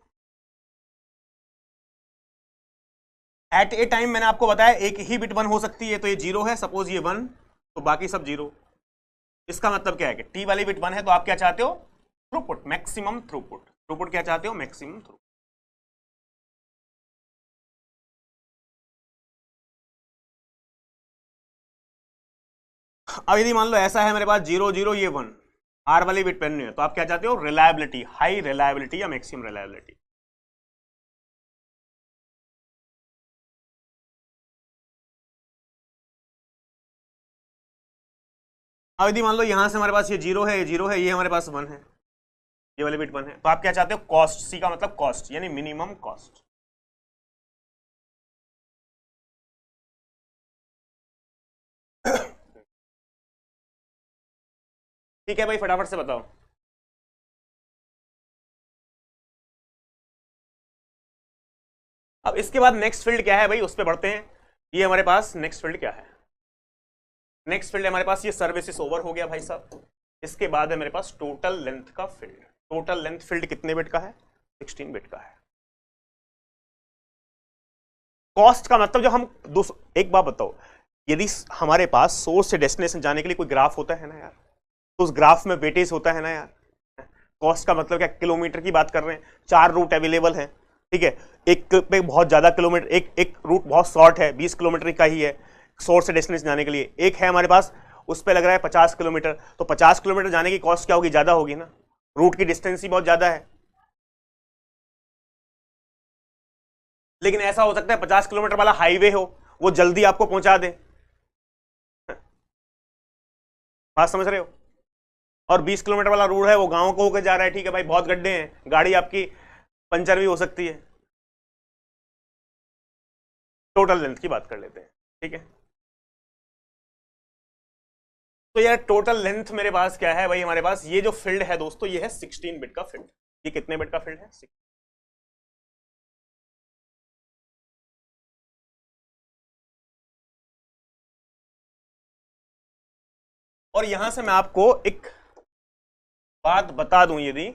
At a time मैंने आपको बताया एक ही बिट 1 हो सकती है, तो ये 0 है, सपोज ये 1, तो बाकी सब 0। इसका मतलब क्या है कि टी वाली बिट 1 है, तो आप क्या चाहते हो? Throughput, maximum throughput. थ्रूपुट क्या चाहते हो? Maximum throughput. अब यदि मान लो ऐसा है मेरे पास 0 0 ये 1, आर वाली बिट पेन नहीं है, तो आप क्या चाहते हो? रिलायबिलिटी, हाई रिलायबिलिटी या मैक्सिमम रिलायबिलिटी। अब यदि मान लो यहां से हमारे पास ये 0 है, ये 0 है, ये हमारे पास 1 है, ये वाली बिट 1 है, तो आप क्या चाहते हो? कॉस्ट, सी का मतलब कॉस्ट, यानी मिनिमम कॉस्ट। ठीक है भाई, फटाफट से बताओ। अब इसके बाद नेक्स्ट फील्ड क्या है भाई, उस पर बढ़ते हैं। ये हमारे पास नेक्स्ट फील्ड क्या है? नेक्स्ट फील्ड हमारे पास ये सर्विसेस ओवर हो गया भाई साहब। इसके बाद है मेरे पास टोटल लेंथ का फील्ड। टोटल लेंथ फील्ड कितने बिट का है? 16 बिट का है। कॉस्ट का मतलब, जो हम एक बात बताओ, यदि हमारे पास सोर्स से डेस्टिनेशन जाने के लिए कोई ग्राफ होता है ना यार, तो उस ग्राफ में वेटेज होता है ना यार। कॉस्ट का मतलब क्या? किलोमीटर की बात कर रहे हैं, 4 रूट अवेलेबल है, ठीक है, एक पे बहुत ज्यादा किलोमीटर, एक रूट बहुत शॉर्ट है, 20 किलोमीटर का ही है सोर्स से डेस्टिनेशन जाने के लिए, एक है हमारे पास उस पर लग रहा है 50 किलोमीटर, तो 50 किलोमीटर जाने की कॉस्ट क्या होगी? ज्यादा होगी ना, रूट की डिस्टेंस ही बहुत ज्यादा है। लेकिन ऐसा हो सकता है 50 किलोमीटर वाला हाईवे हो, वो जल्दी आपको पहुंचा दे, बात समझ रहे हो? और 20 किलोमीटर वाला रोड है, वो गांव को होकर जा रहा है, ठीक है भाई, बहुत गड्ढे हैं, गाड़ी आपकी पंचर भी हो सकती है। टोटल लेंथ की बात कर लेते हैं, ठीक है। तो यार टोटल लेंथ मेरे पास क्या है भाई? हमारे पास ये जो फील्ड है दोस्तों, ये है 16 बिट का फील्ड। ये कितने बिट का फील्ड है? और यहां से मैं आपको एक बात बता दूं, यदि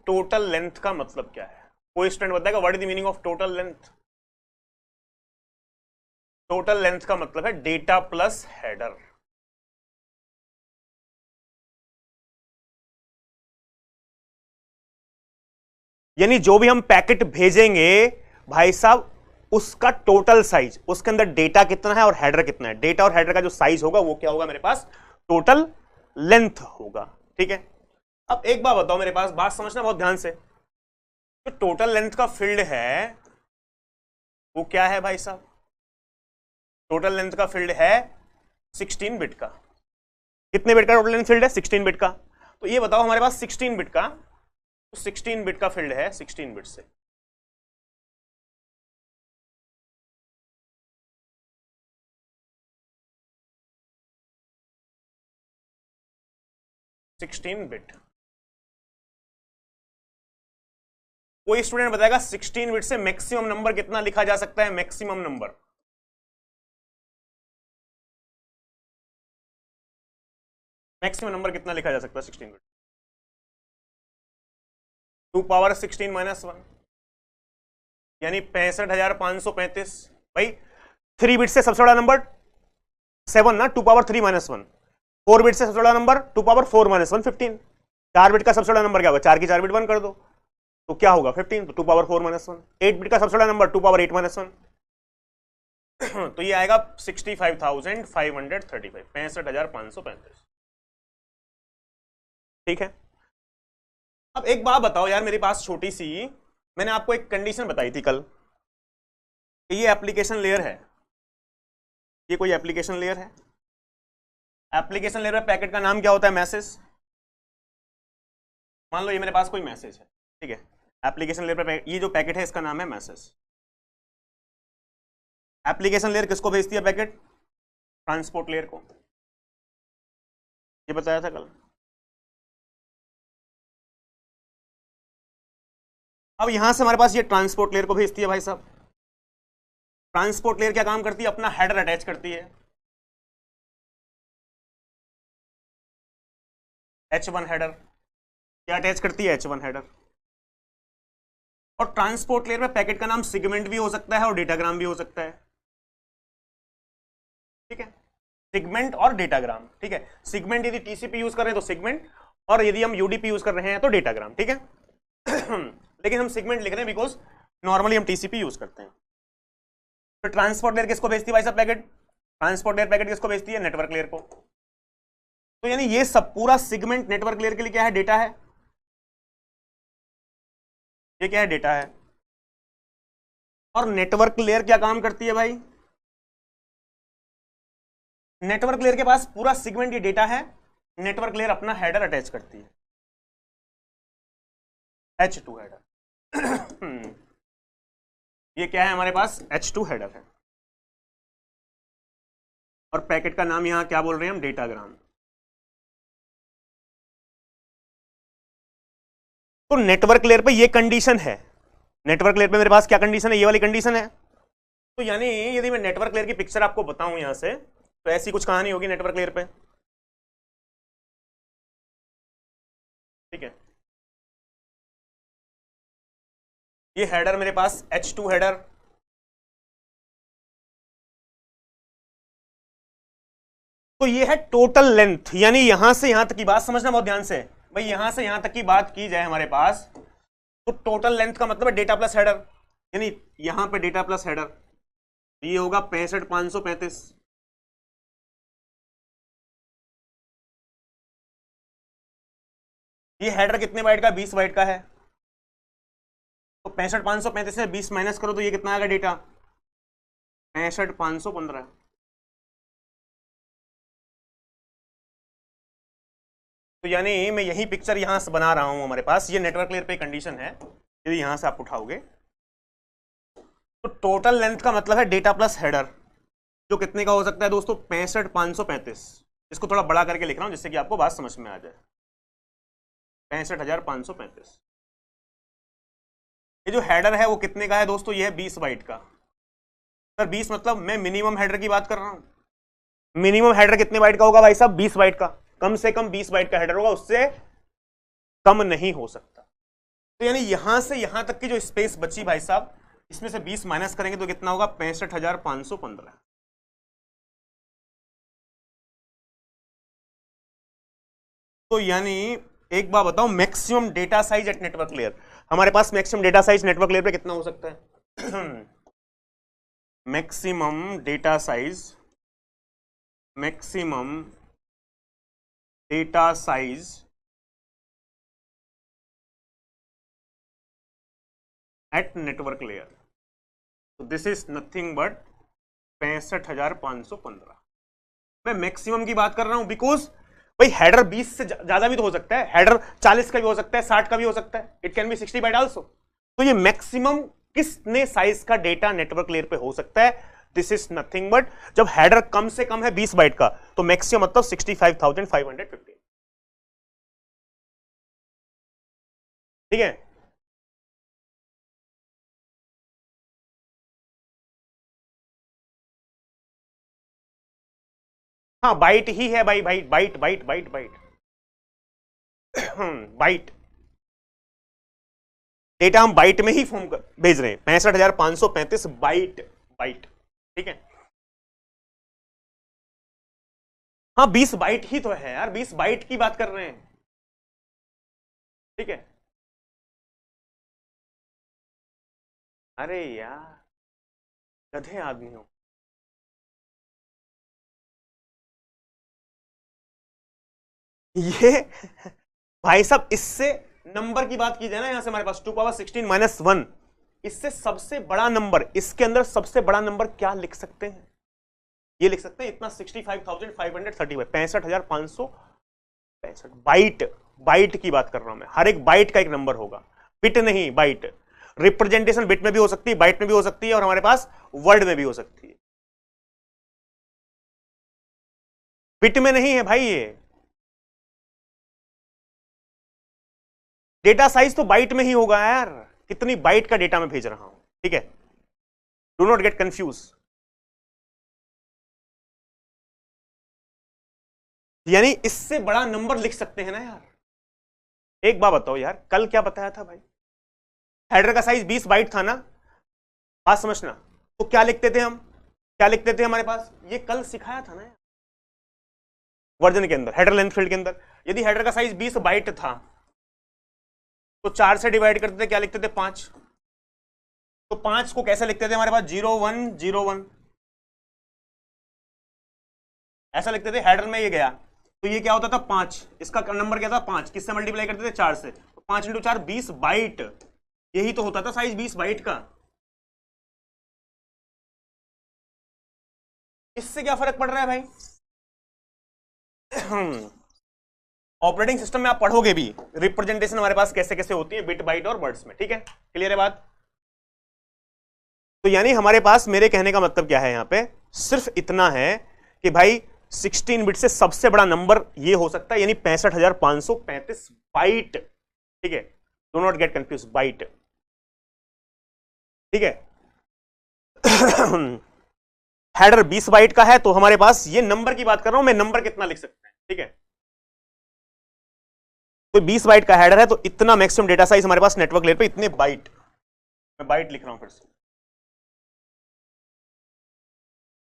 टोटल लेंथ का मतलब क्या है, कोई स्टूडेंट बताएगा what is the meaning of total length? Total length का मतलब है डेटा प्लस हेडर। यानी जो भी हम पैकेट भेजेंगे भाई साहब, उसका टोटल साइज, उसके अंदर डेटा कितना है और हेडर कितना है, डेटा और हेडर का जो साइज होगा वो क्या होगा? मेरे पास टोटल लेंथ होगा, ठीक है। अब एक बात बताओ मेरे पास, बात समझना बहुत ध्यान से, तो टोटल लेंथ का फील्ड है वो क्या है भाई साहब? टोटल लेंथ का फील्ड है 16 बिट का। कितने बिट का टोटल लेंथ फील्ड है? 16 बिट का। तो ये बताओ हमारे पास 16 बिट का, तो 16 बिट का फील्ड है 16 बिट से। बिट। कोई स्टूडेंट बताएगा 16 बिट से मैक्सिमम नंबर कितना लिखा जा सकता है? मैक्सिमम नंबर कितना लिखा जा सकता है 16 बिट? 2 पावर 16 माइनस 1 यानी 65,535। भाई 3 बिट से सबसे बड़ा नंबर 7 ना, 2 पावर 3 माइनस 1। 4 बिट से सबसे बड़ा नंबर 2 पावर 4 माइनस 1 15। 4 बिट का सबसे बड़ा नंबर क्या होगा? 4 की 4 बिट 1 कर दो तो क्या होगा? 15। तो 2 पावर 4 माइनस 1। 8 बिट का सबसे बड़ा नंबर 2 पावर 8 माइनस 1 तो ये आएगा 65,535, 65,535। ठीक है। अब एक बात बताओ यार, मेरे पास छोटी सी, मैंने आपको एक कंडीशन बताई थी कल कि ये एप्लीकेशन लेयर है, ये कोई एप्लीकेशन लेयर है। एप्लीकेशन लेयर में पैकेट का नाम क्या होता है? मैसेज। मान लो ये मेरे पास कोई मैसेज है, ठीक है। एप्लीकेशन लेयर पे ये जो पैकेट है इसका नाम है मैसेज। एप्लीकेशन लेयर किसको भेजती है पैकेट? ट्रांसपोर्ट लेयर को। ये बताया था कल। अब यहां से हमारे पास ये ट्रांसपोर्ट लेयर को भेजती है भाई साहब। ट्रांसपोर्ट लेयर क्या काम करती है? अपना हेडर अटैच करती है, H1 हेडर। क्या अटैच करती है? H1 header. और ट्रांसपोर्ट लेयर में पैकेट का नाम सिगमेंट भी हो सकता है और डेटाग्राम भी हो सकता है, ठीक है। सिगमेंट और डेटाग्राम, ठीक है। सिगमेंट यदि टीसीपी यूज कर रहे हैं तो सिगमेंट, और यदि हम यूडीपी यूज कर रहे हैं तो डेटाग्राम, ठीक है। लेकिन हम सिगमेंट लिख रहे हैं बिकॉज नॉर्मली हम टीसीपी यूज करते हैं। तो ट्रांसपोर्ट लेयर किसको भेजती है भाई साहब? पैकेट। ट्रांसपोर्ट लेयर पैकेट किसको भेजती है? नेटवर्क लेयर को। तो यानी ये सब पूरा सिगमेंट नेटवर्क लेयर के लिए क्या है? डेटा है। ये क्या है? डेटा है। और नेटवर्क लेयर क्या काम करती है भाई? नेटवर्क लेयर के पास पूरा सिगमेंट ये डेटा है, नेटवर्क लेयर अपना हेडर अटैच करती है, H2 हेडर। ये क्या है हमारे पास? H2 हेडर है। और पैकेट का नाम यहां क्या बोल रहे हैं हम? डेटाग्राम। तो नेटवर्क लेयर पे ये कंडीशन है। नेटवर्क लेयर पे मेरे पास क्या कंडीशन है? ये वाली कंडीशन है। तो यानी यदि मैं नेटवर्क लेयर की पिक्चर आपको बताऊं यहां से, तो ऐसी कुछ कहानी होगी नेटवर्क लेयर पे, ठीक है। ये हेडर मेरे पास H2 हेडर, तो ये है टोटल लेंथ। यानी यहां से यहां तक की बात समझना बहुत ध्यान से भाई, यहां से यहां तक की बात की जाए हमारे पास, तो टोटल लेंथ का मतलब है डेटा प्लस हेडर। यानी यहां पे डेटा प्लस हेडर, ये होगा 65,535। ये हेडर कितने बाइट का? 20 बाइट का है। तो 65,535 से 20 माइनस करो तो ये कितना आएगा डेटा? 65,515। तो यानी मैं यही पिक्चर यहां से बना रहा हूं हमारे पास, ये नेटवर्क लेयर पे कंडीशन है। यदि यहां से आप उठाओगे तो टोटल लेंथ का मतलब है डेटा प्लस हेडर, जो कितने का हो सकता है दोस्तों? 65,535। इसको थोड़ा बड़ा करके लिख रहा हूं जिससे कि आपको बात समझ में आ जाए। 65,535। ये जो हेडर है वो कितने का है दोस्तों? ये है 20 बाइट का। सर 20 मतलब मैं मिनिमम हेडर की बात कर रहा हूं। मिनिमम हेडर कितने बाइट का होगा भाई साहब? 20 बाइट का। कम से कम 20 बाइट का हेडर होगा, उससे कम नहीं हो सकता। तो यानी यहां से यहां तक की जो स्पेस बची भाई साहब, इसमें से 20 माइनस करेंगे तो कितना होगा? 65,515। तो यानी एक बात बताओ, maximum data size at network layer, हमारे पास maximum data size network layer पे कितना हो सकता है? Maximum data size, maximum data size at network layer, so this is nothing but 65,515। मैं मैक्सिमम की बात कर रहा हूं बिकॉज भाई हेडर 20 से ज्यादा भी तो हो सकता है, हेडर 40 का भी हो सकता है, 60 का भी हो सकता है, it can be 60 byte also. तो ये मैक्सिमम किसने साइज का डेटा नेटवर्क लेयर पे हो सकता है? दिस इज नथिंग बट जब हेडर कम से कम है 20 बाइट का तो मैक्सिमम मतलब 65,515। ठीक है, हाँ बाइट ही है भाई, byte byte byte byte byte byte data हम बाइट में ही फॉर्म कर भेज रहे हैं, 65,535 बाइट बाइट। ठीक है, हाँ 20 बाइट ही तो है यार, 20 बाइट की बात कर रहे हैं। ठीक है, अरे यार गधे आदमी हो। ये भाई साहब इससे नंबर की बात की जाए ना, यहां से हमारे पास 2^16 - 1, इससे सबसे बड़ा नंबर, इसके अंदर सबसे बड़ा नंबर क्या लिख सकते हैं? ये लिख सकते हैं इतना 65,535, 65,565 बाइट। बाइट की बात कर रहा हूं मैं, हर एक बाइट का एक नंबर होगा, बिट नहीं बाइट। रिप्रेजेंटेशन बिट में भी हो सकती है, बाइट में भी हो सकती है, और हमारे पास वर्ड में भी हो सकती है, बिट में नहीं है भाई। ये डेटा साइज तो बाइट में ही होगा यार, कितनी बाइट का डेटा मैं भेज रहा हूं। ठीक है, डू नॉट गेट कंफ्यूज। यानी इससे बड़ा नंबर लिख सकते हैं ना यार। एक बात बताओ यार, कल क्या बताया था भाई? हेडर का साइज 20 बाइट था ना, बात समझना। तो क्या लिखते थे हम, क्या लिखते थे हमारे पास? ये कल सिखाया था ना यार, वर्जन के अंदर, हेडर लेंथ फील्ड के अंदर। यदि हेडर का साइज 20 बाइट था तो 4 से डिवाइड करते थे, क्या लिखते थे? 5। तो 5 को कैसे लिखते थे हमारे पास? 0101 ऐसा लिखते थे। हेडर में ये गया तो ये क्या होता था? 5। इसका नंबर क्या था? 5। किससे मल्टीप्लाई करते थे? 4 से। तो 5 × 4 20 बाइट, यही तो होता था साइज 20 बाइट का। इससे क्या फर्क पड़ रहा है भाई? ऑपरेटिंग सिस्टम में आप पढ़ोगे भी रिप्रेजेंटेशन हमारे पास कैसे कैसे होती है, बिट बाइट और वर्ड्स में। ठीक है, क्लियर है बात? तो यानी हमारे पास, मेरे कहने का मतलब क्या है यहां पे, सिर्फ इतना है कि भाई 16 बिट से सबसे बड़ा नंबर ये हो सकता है, यानी 65,535 बाइट। ठीक है, do not get confuse, byte. ठीक है, हेडर 20 बाइट का है तो हमारे पास, ये नंबर की बात कर रहा हूं मैं, नंबर कितना लिख सकते हैं। ठीक है, तो 20 बाइट का हेडर है तो इतना मैक्सिमम डेटा साइज हमारे पास नेटवर्क लेयर पे, इतने बाइट। मैं बाइट लिख रहा हूं फिर से।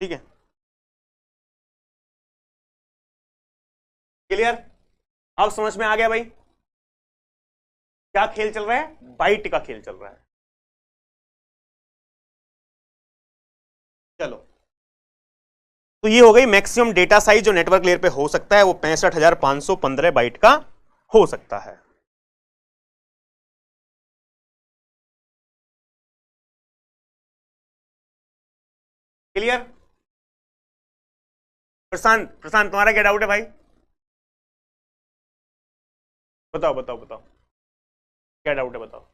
ठीक है, क्लियर? अब समझ में आ गया भाई क्या खेल चल रहा है? बाइट का खेल चल रहा है। चलो, तो ये हो गई मैक्सिमम डेटा साइज जो नेटवर्क लेयर पे हो सकता है, वो 65,515 बाइट का हो सकता है। क्लियर? प्रशांत, प्रशांत तुम्हारा क्या डाउट है भाई? बताओ बताओ बताओ, क्या डाउट है बताओ।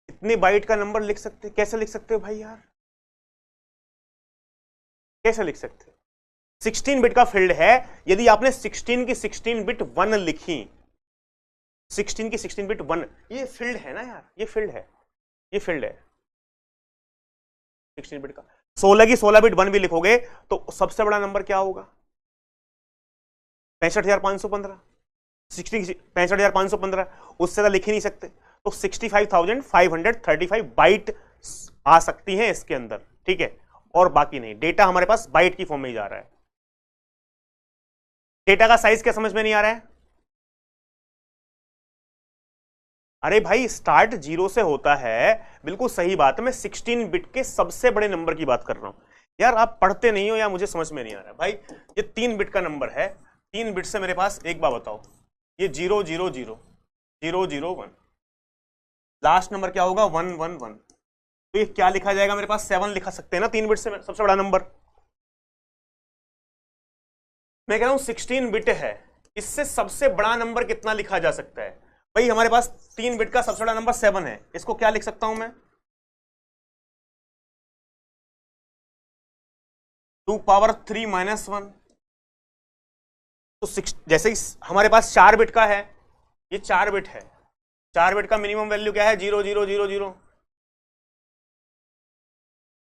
इतने बाइट का नंबर लिख सकते, कैसे लिख सकते हो भाई यार? कैसे लिख सकते हो? 16 बिट का फील्ड है, यदि आपने 16 की 16 बिट 1 लिखी, 16 की 16 बिट 1, ये फील्ड है ना यार, ये फील्ड है, ये फील्ड है 16 बिट का। 16 की 16 बिट 1 भी लिखोगे तो सबसे बड़ा नंबर क्या होगा? 65,515। 65,515, उससे ज्यादा लिख ही नहीं सकते। तो 65,535 बाइट आ सकती हैं इसके अंदर। ठीक है, और बाकी नहीं। डेटा हमारे पास बाइट की फॉर्म में ही जा रहा है। डेटा का साइज क्या समझ में नहीं आ रहा है? अरे भाई स्टार्ट 0 से होता है, बिल्कुल सही बात है। मैं 16 बिट के सबसे बड़े नंबर की बात कर रहा हूं। यार आप पढ़ते नहीं हो या मुझे समझ में नहीं आ रहा भाई। ये 3 बिट का नंबर है, 3 बिट से मेरे पास, एक बार बताओ, ये 0000001, लास्ट नंबर क्या होगा 111, तो ये क्या लिखा जाएगा मेरे पास 7 लिखा सकते हैं ना 3 बिट से सबसे बड़ा नंबर। मैं कह रहा हूं 16 बिट है, इससे सबसे बड़ा नंबर कितना लिखा जा सकता है भाई। हमारे पास 3 बिट का सबसे बड़ा नंबर 7 है, इसको क्या लिख सकता हूं मैं 2 पावर 3 माइनस 1। तो जैसे ही हमारे पास 4 बिट का है, ये 4 बिट है, 4 बिट का मिनिमम वैल्यू क्या है 0000,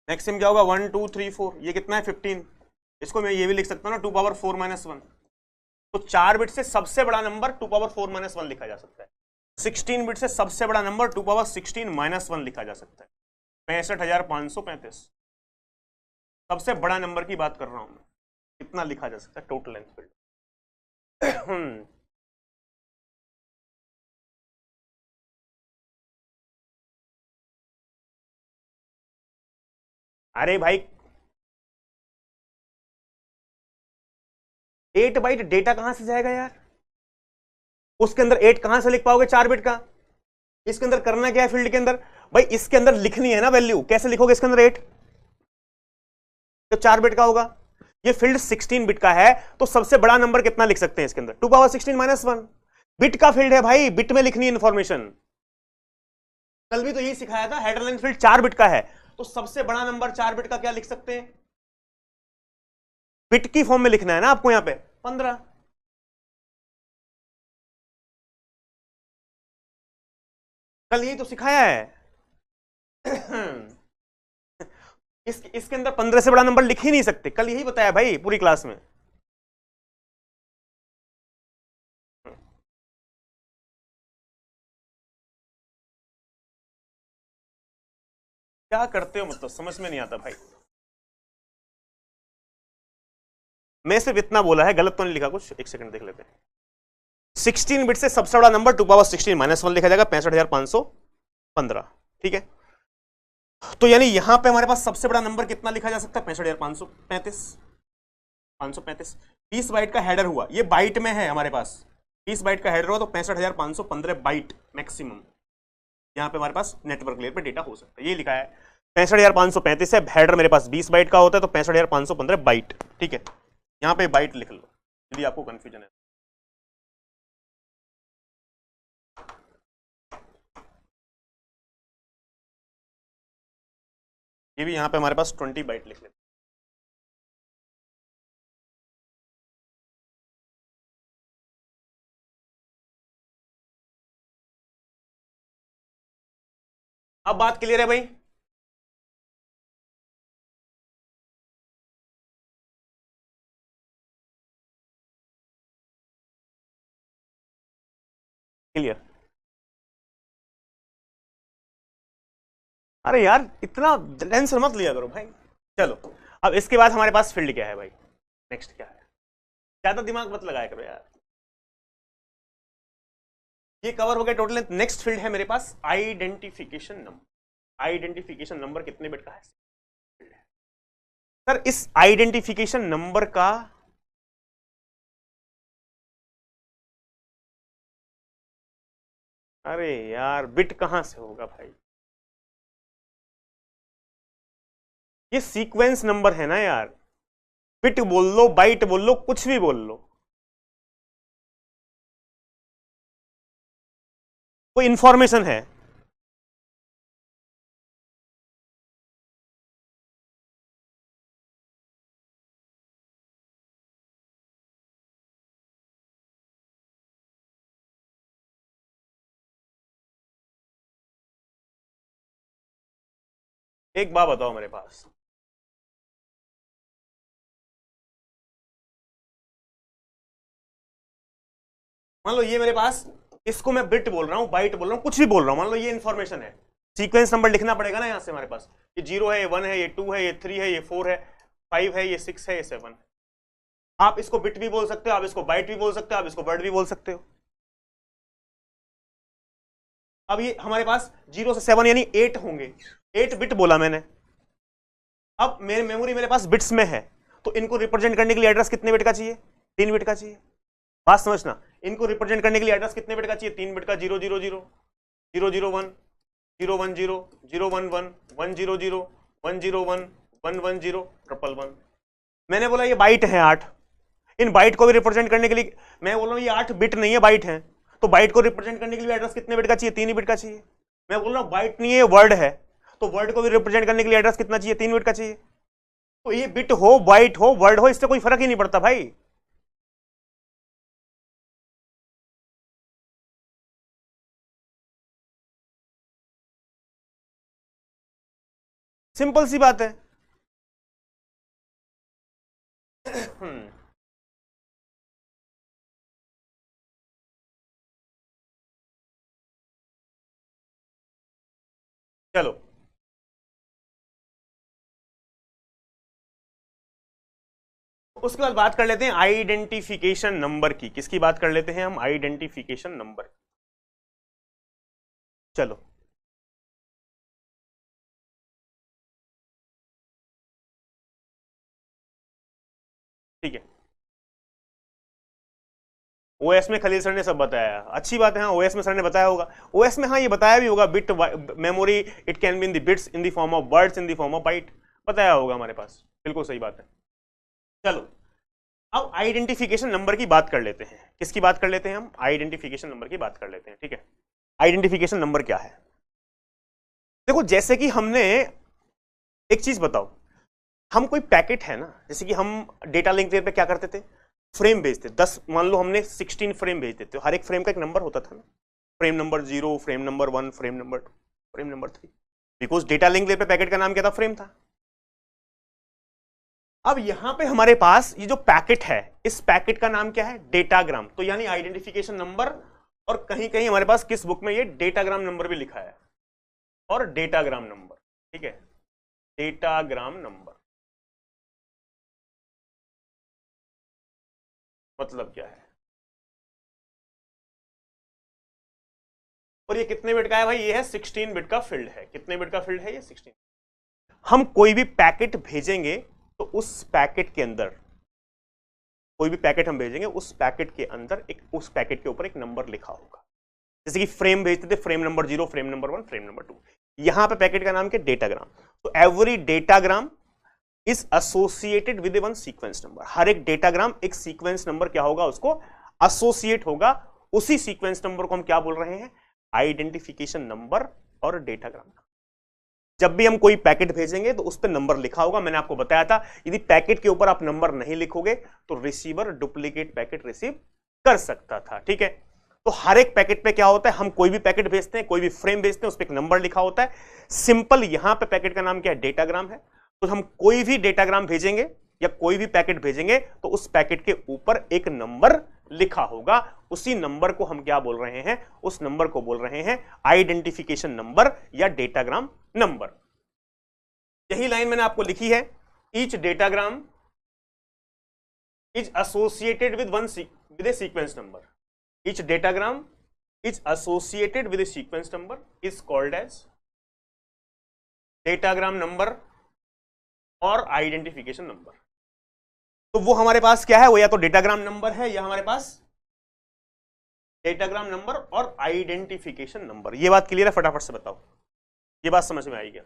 मैक्सिमम क्या होगा 1 2 3 4, ये कितना है 15। इसको मैं ये भी लिख सकता हूँ ना 2 पावर 4 माइनस 1। तो 4 बिट से सबसे बड़ा नंबर 2 पावर 4 माइनस 1 लिखा जा सकता है। 16 बिट से सबसे बड़ा नंबर 2 पावर 16 माइनस 1 लिखा जा सकता है, 65,535। सबसे बड़ा नंबर की बात कर रहा हूं मैं, कितना लिखा जा सकता है टोटल लेंथ फील्ड। अरे भाई 8 बाइट डेटा कहां से जाएगा यार, उसके अंदर 8 कहां से लिख पाओगे 4 बिट का। इसके अंदर करना क्या है फील्ड के अंदर भाई, इसके अंदर लिखनी है ना वैल्यू, कैसे लिखोगे इसके अंदर 8, तो 4 बिट का होगा। ये फील्ड 16 बिट का है, तो सबसे बड़ा नंबर कितना लिख सकते हैं इसके अंदर 2 पावर 16 माइनस 1। बिट का फील्ड है भाई, बिट में लिखनी है इंफॉर्मेशन। कल भी तो यही सिखाया था, हेडर लेंथ फील्ड 4 बिट का है, तो सबसे बड़ा नंबर 4 बिट का क्या लिख सकते हैं, बिट की फॉर्म में लिखना है ना आपको, यहां पे 15। कल यही तो सिखाया है। इसके अंदर 15 से बड़ा नंबर लिख ही नहीं सकते, कल यही बताया भाई पूरी क्लास में। क्या करते हो मतलब, समझ में नहीं आता भाई। मैं सिर्फ इतना बोला है, गलत तो नहीं लिखा कुछ, एक सेकंड देख लेते हैं। 16 बिट से सबसे बड़ा नंबर 2 पावर 16 माइनस 1 लिखा जाएगा, 65,515। ठीक है, तो यानी यहां पे हमारे पास सबसे बड़ा नंबर कितना लिखा जा सकता है 65,535, 535। 20 बाइट का हेडर हुआ, ये बाइट में है हमारे पास, 20 बाइट का हेडर हुआ तो 65,515 बाइट मैक्सिमम यहां पे हमारे पास नेटवर्क लेयर पे डेटा हो सकता है, ये लिखा है। 65,535 है, हेडर मेरे पास 20 बाइट का होता है, तो 65,515 बाइट। ठीक है, यहां पे बाइट लिख लो यदि आपको कंफ्यूजन है। ये भी यहां पे हमारे पास 20 बाइट लिख लेते। अब बात क्लियर है भाई। क्लियर। अरे यार इतना टेंशन मत लिया करो भाई। चलो अब इसके बाद हमारे पास फील्ड क्या है भाई, नेक्स्ट क्या है, ज्यादा दिमाग मत लगाया करो यार। ये कवर हो गया टोटल लेंथ। नेक्स्ट फील्ड है मेरे पास आइडेंटिफिकेशन नंबर। आइडेंटिफिकेशन नंबर कितने बिट का है सर, इस आइडेंटिफिकेशन नंबर का अरे यार बिट कहां से होगा भाई, ये सीक्वेंस नंबर है ना यार, बिट बोल लो बाइट बोल लो कुछ भी बोल लो, कोई इंफॉर्मेशन है। एक बात बताओ मेरे पास, मान लो ये मेरे पास, इसको मैं बिट बोल रहा हूं बाइट बोल रहा हूं कुछ भी बोल रहा हूं, मान लो ये इंफॉर्मेशन है, सीक्वेंस नंबर लिखना पड़ेगा ना यहां से हमारे पास, ये 0 है, ये 1 है, ये 2 है, ये 3 है, ये 4 है, 5 है, ये 6 है, ये 7 है। आप इसको बिट भी बोल सकते हो, आप इसको बाइट भी बोल सकते हो, आप इसको वर्ड भी बोल सकते हो। अब ये हमारे पास 0 से 7 यानी 8 होंगे, 8 बिट बोला मैंने, अब मेरे मेमोरी मेरे पास बिट्स में है, तो इनको रिप्रेजेंट करने के लिए एड्रेस कितने बिट का चाहिए? 3 बिट का चाहिए। बात समझना, इनको रिप्रेजेंट करने के लिए एड्रेस कितने बिट का चाहिए? 3 बिट का। 0 0 0 0 0 1 0 1 0 0 1 1 1 0 0 1 0 1 1 1 0 1 1 1। मैंने बोला ये बाइट है 8, इन बाइट को भी रिप्रेजेंट करने के लिए मैं बोल रहा हूँ ये 8 बिट नहीं है, बाइट है, तो बाइट को रिप्रेजेंट करने के लिए एड्रेस कितने बिट का चाहिए? 3 ही बिट का चाहिए। मैं बोल रहा हूँ बाइट नहीं है, वर्ड है, तो वर्ड को भी रिप्रेजेंट करने के लिए एड्रेस कितना चाहिए? 3 बिट का चाहिए। तो ये बिट हो, बाइट हो, वर्ड हो, इससे कोई फर्क ही नहीं पड़ता भाई। सिंपल सी बात है। चलो उसके बाद बात कर लेते हैं आइडेंटिफिकेशन नंबर की। किसकी बात कर लेते हैं हम? Identification number. चलो ठीक है, ओएस में खलील सर ने सब बताया, अच्छी बात है। हाँ ओएस में सर ने बताया होगा, ओएस में हाँ ये बताया भी होगा, bit memory it can be in the bits in the form of words in the form of bite, बताया होगा हमारे पास, बिल्कुल सही बात है। चलो अब आइडेंटिफिकेशन नंबर की बात कर लेते हैं। किसकी बात कर लेते हैं हम? आइडेंटिफिकेशन नंबर की बात कर लेते हैं, ठीक है। आइडेंटिफिकेशन नंबर क्या है? देखो जैसे कि हमने, एक चीज बताओ, हम कोई पैकेट है ना, जैसे कि हम डेटा लिंक पे क्या करते थे? फ्रेम भेजते, 10 मान लो हमने 16 फ्रेम भेज देते, हर एक फ्रेम का एक नंबर होता था ना, frame number 0, frame number 1, frame number 2, frame number 3, because data link पे पैकेट का नाम क्या था? फ्रेम था। अब यहां पे हमारे पास ये जो पैकेट है, इस पैकेट का नाम क्या है? डेटाग्राम। तो यानी आइडेंटिफिकेशन नंबर, और कहीं कहीं हमारे पास किस बुक में ये डेटाग्राम नंबर भी लिखा है, और डेटाग्राम नंबर, ठीक है, डेटाग्राम नंबर मतलब क्या है? और ये कितने बिट का है भाई? ये है 16 बिट का फील्ड है। कितने बिट का फील्ड है ये? 16। हम कोई भी पैकेट भेजेंगे तो उस पैकेट के अंदर, कोई भी पैकेट हम भेजेंगे उस पैकेट के अंदर एक, उस पैकेट के ऊपर एक नंबर लिखा होगा। जैसे कि फ्रेम भेजते थे, frame number 0, frame number 1, frame number 2, यहां पे पैकेट का नाम क्या? डेटाग्राम। तो every datagram is associated with one sequence number. हर एक डेटाग्राम एक सीक्वेंस नंबर क्या होगा? उसको एसोसिएट होगा। उसी सीक्वेंस नंबर को हम क्या बोल रहे हैं? आइडेंटिफिकेशन नंबर और डेटाग्राम। जब भी हम कोई पैकेट भेजेंगे तो उस पर नंबर लिखा होगा। मैंने आपको बताया था, यदि पैकेट के ऊपर आप नंबर नहीं लिखोगे तो रिसीवर डुप्लीकेट पैकेट रिसीव कर सकता था, ठीक है। तो हर एक पैकेट पे क्या होता है? हम कोई भी पैकेट भेजते हैं, कोई भी फ्रेम भेजते हैं, उस पर एक नंबर लिखा होता है। सिंपल, यहां पे पैकेट का नाम क्या है? डेटाग्राम है। तो हम कोई भी डेटाग्राम भेजेंगे या कोई भी पैकेट भेजेंगे तो उस पैकेट के ऊपर एक नंबर लिखा होगा। उसी नंबर को हम क्या बोल रहे हैं? उस नंबर को बोल रहे हैं आइडेंटिफिकेशन नंबर या डेटाग्राम नंबर। यही लाइन मैंने आपको लिखी है, each datagram is associated with with a sequence number. Each datagram is associated with a sequence number is called as datagram number और आइडेंटिफिकेशन नंबर। तो वो हमारे पास क्या है? वो या तो डेटाग्राम नंबर है या हमारे पास डेटाग्राम नंबर और आइडेंटिफिकेशन नंबर। ये बात क्लियर है? फटाफट से बताओ, ये बात समझ में आई क्या?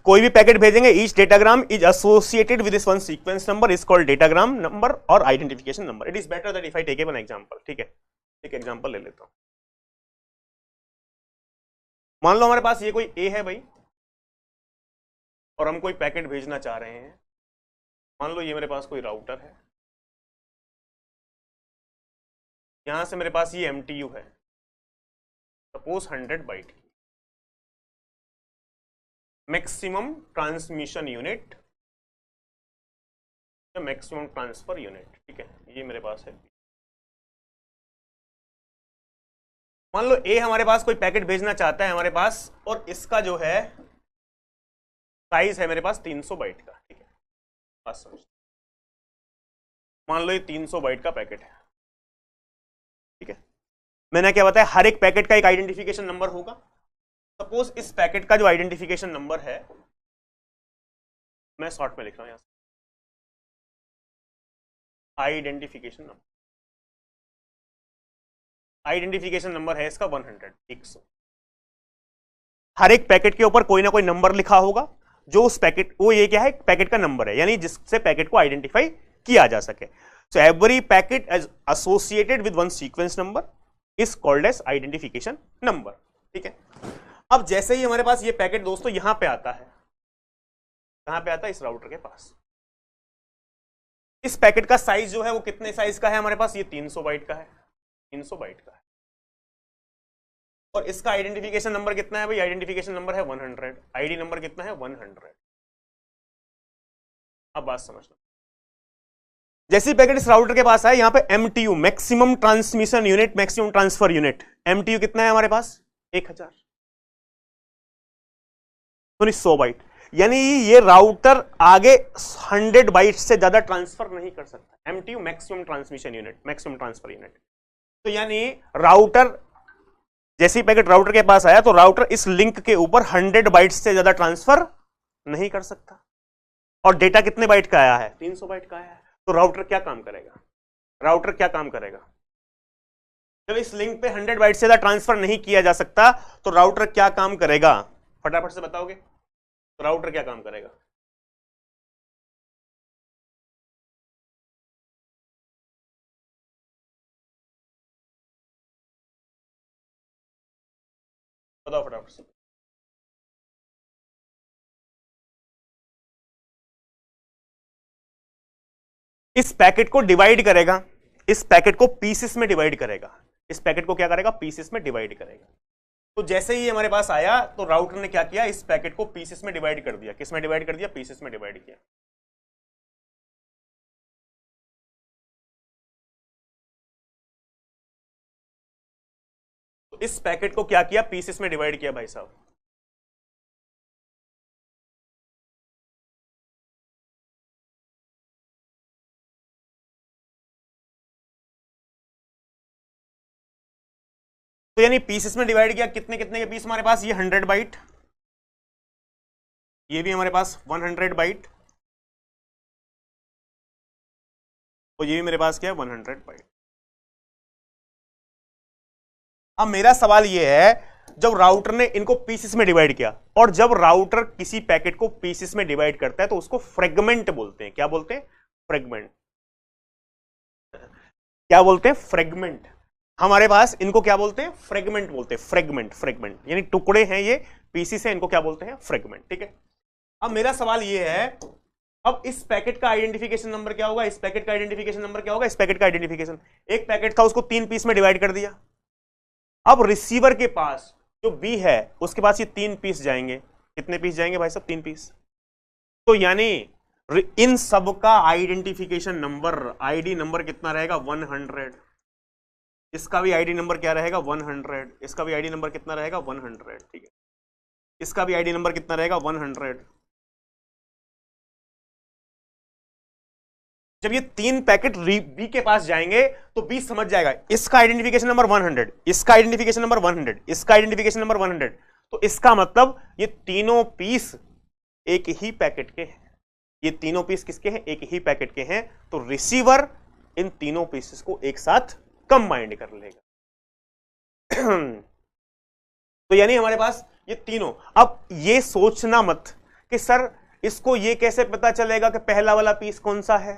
कोई भी पैकेट भेजेंगे, each datagram is associated with this one sequence number is called datagram number और identification number. It is better that if I take one example, ठीक है। एक एग्जांपल ले लेता हूं। मान लो हमारे पास ये कोई ए है भाई, और हम कोई पैकेट भेजना चाह रहे हैं। मान लो ये मेरे पास कोई राउटर है, यहां से मेरे पास ये MTU है, सपोज 100 बाइट की, मैक्सिमम ट्रांसमिशन यूनिट या मैक्सिमम ट्रांसफर यूनिट, ठीक है। ये मेरे पास है। मान लो ए हमारे पास कोई पैकेट भेजना चाहता है हमारे पास, और इसका जो है साइज है मेरे पास 300 बाइट का, ठीक है। बात समझ, मान लो ये 300 बाइट का पैकेट है, ठीक है। मैंने क्या बताया, हर एक पैकेट का एक आइडेंटिफिकेशन नंबर होगा। सपोज इस पैकेट का जो आइडेंटिफिकेशन नंबर है, मैं शॉर्ट में लिख रहा हूं यहां, आइडेंटिफिकेशन नंबर है इसका 100। हर एक पैकेट के ऊपर कोई ना कोई नंबर लिखा होगा, जो उस पैकेट, वो ये क्या है, पैकेट का नंबर है, यानी जिससे पैकेट को आइडेंटिफाई किया जा सके। So every packet as associated with one sequence number is called as identification number, ठीक है। अब जैसे ही हमारे पास ये पैकेट दोस्तों यहां पे आता है, कहां पे आता है, इस राउटर के पास। इस पैकेट का साइज जो है वो कितने साइज का है हमारे पास, ये 300 बाइट का है, 300 बाइट का है। और इसका आइडेंटिफिकेशन नंबर कितना है भाई, आइडेंटिफिकेशन नंबर है 100, आईडी नंबर कितना है 100। अब बात समझना, जैसे पैकेट इस राउटर के पास है, यहां पे MTU maximum transmission unit, maximum transfer unit, MTU कितना है हमारे पास 1000, 100 बाइट, यानी ये राउटर आगे 100 बाइट से ज्यादा ट्रांसफर नहीं कर सकता। MTU maximum transmission unit, maximum transfer unit. तो यानी राउटर, जैसे ही पैकेट राउटर के पास आया तो राउटर इस लिंक के ऊपर 100 बाइट से ज्यादा ट्रांसफर नहीं कर सकता। और डेटा कितने बाइट का आया है, 300 बाइट का आया है। तो राउटर क्या काम करेगा, राउटर क्या काम करेगा, जब इस लिंक पे 100 बाइट से ज्यादा ट्रांसफर नहीं किया जा सकता तो राउटर क्या काम करेगा, फटाफट से बताओगे, तो राउटर क्या काम करेगा। बताओ फटाफट से। इस पैकेट को डिवाइड करेगा, इस पैकेट को पीसेस में डिवाइड करेगा, इस पैकेट को क्या करेगा, पीसेस में डिवाइड करेगा। तो जैसे ही हमारे पास आया तो राउटर ने क्या किया, इस पैकेट को पीसेस में डिवाइड कर दिया। किस में डिवाइड कर दिया, पीसेस में डिवाइड किया। तो इस पैकेट को क्या किया, पीसेस में डिवाइड किया भाई साहब। तो यानी पीसेस में डिवाइड किया, कितने कितने के पीस हमारे पास, ये 100 बाइट, ये भी हमारे पास 100 बाइट, और ये भी मेरे पास क्या है 100 बाइट। अब मेरा सवाल ये है, जब राउटर ने इनको पीसेस में डिवाइड किया, और जब राउटर किसी पैकेट को पीसेस में डिवाइड करता है तो उसको फ्रेगमेंट बोलते हैं। क्या बोलते हैं, फ्रेगमेंट। क्या बोलते हैं, फ्रेगमेंट। हमारे पास इनको क्या बोलते हैं, फ्रेगमेंट बोलते हैं, फ्रेगमेंट, फ्रेगमेंट यानी टुकड़े हैं, ये पीसीस है, इनको क्या बोलते हैं, फ्रेगमेंट, ठीक है। अब मेरा सवाल ये है, अब इस पैकेट का आइडेंटिफिकेशन नंबर क्या होगा, इस पैकेट का आइडेंटिफिकेशन नंबर क्या होगा, इस पैकेट का आइडेंटिफिकेशन, एक पैकेट था उसको 3 पीस में डिवाइड कर दिया। अब रिसीवर के पास जो बी है उसके पास ये 3 पीस जाएंगे। कितने पीस जाएंगे भाई साहब, 3 पीस। तो यानी इन सब का आइडेंटिफिकेशन नंबर, आईडी नंबर कितना रहेगा, 100। इसका भी आईडी नंबर क्या रहेगा, 100। इसका भी आईडी नंबर कितना रहेगा, 100, ठीक है। इसका भी आईडी नंबर कितना रहेगा, 100। जब ये 3 पैकेट बी के पास जाएंगे तो बी समझ जाएगा इसका आइडेंटिफिकेशन नंबर 100, इसका आइडेंटिफिकेशन नंबर 100, इसका आइडेंटिफिकेशन नंबर 100। तो इसका मतलब ये तीनों पीस एक ही पैकेट के हैं। ये तीनों पीस किसके हैं, एक ही पैकेट के हैं। तो रिसीवर इन तीनों पीसेस को एक साथ कंबाइंड कर लेगा। तो यानी हमारे पास ये तीनों, अब ये सोचना मत कि सर इसको ये कैसे पता चलेगा कि पहला वाला पीस कौन सा है,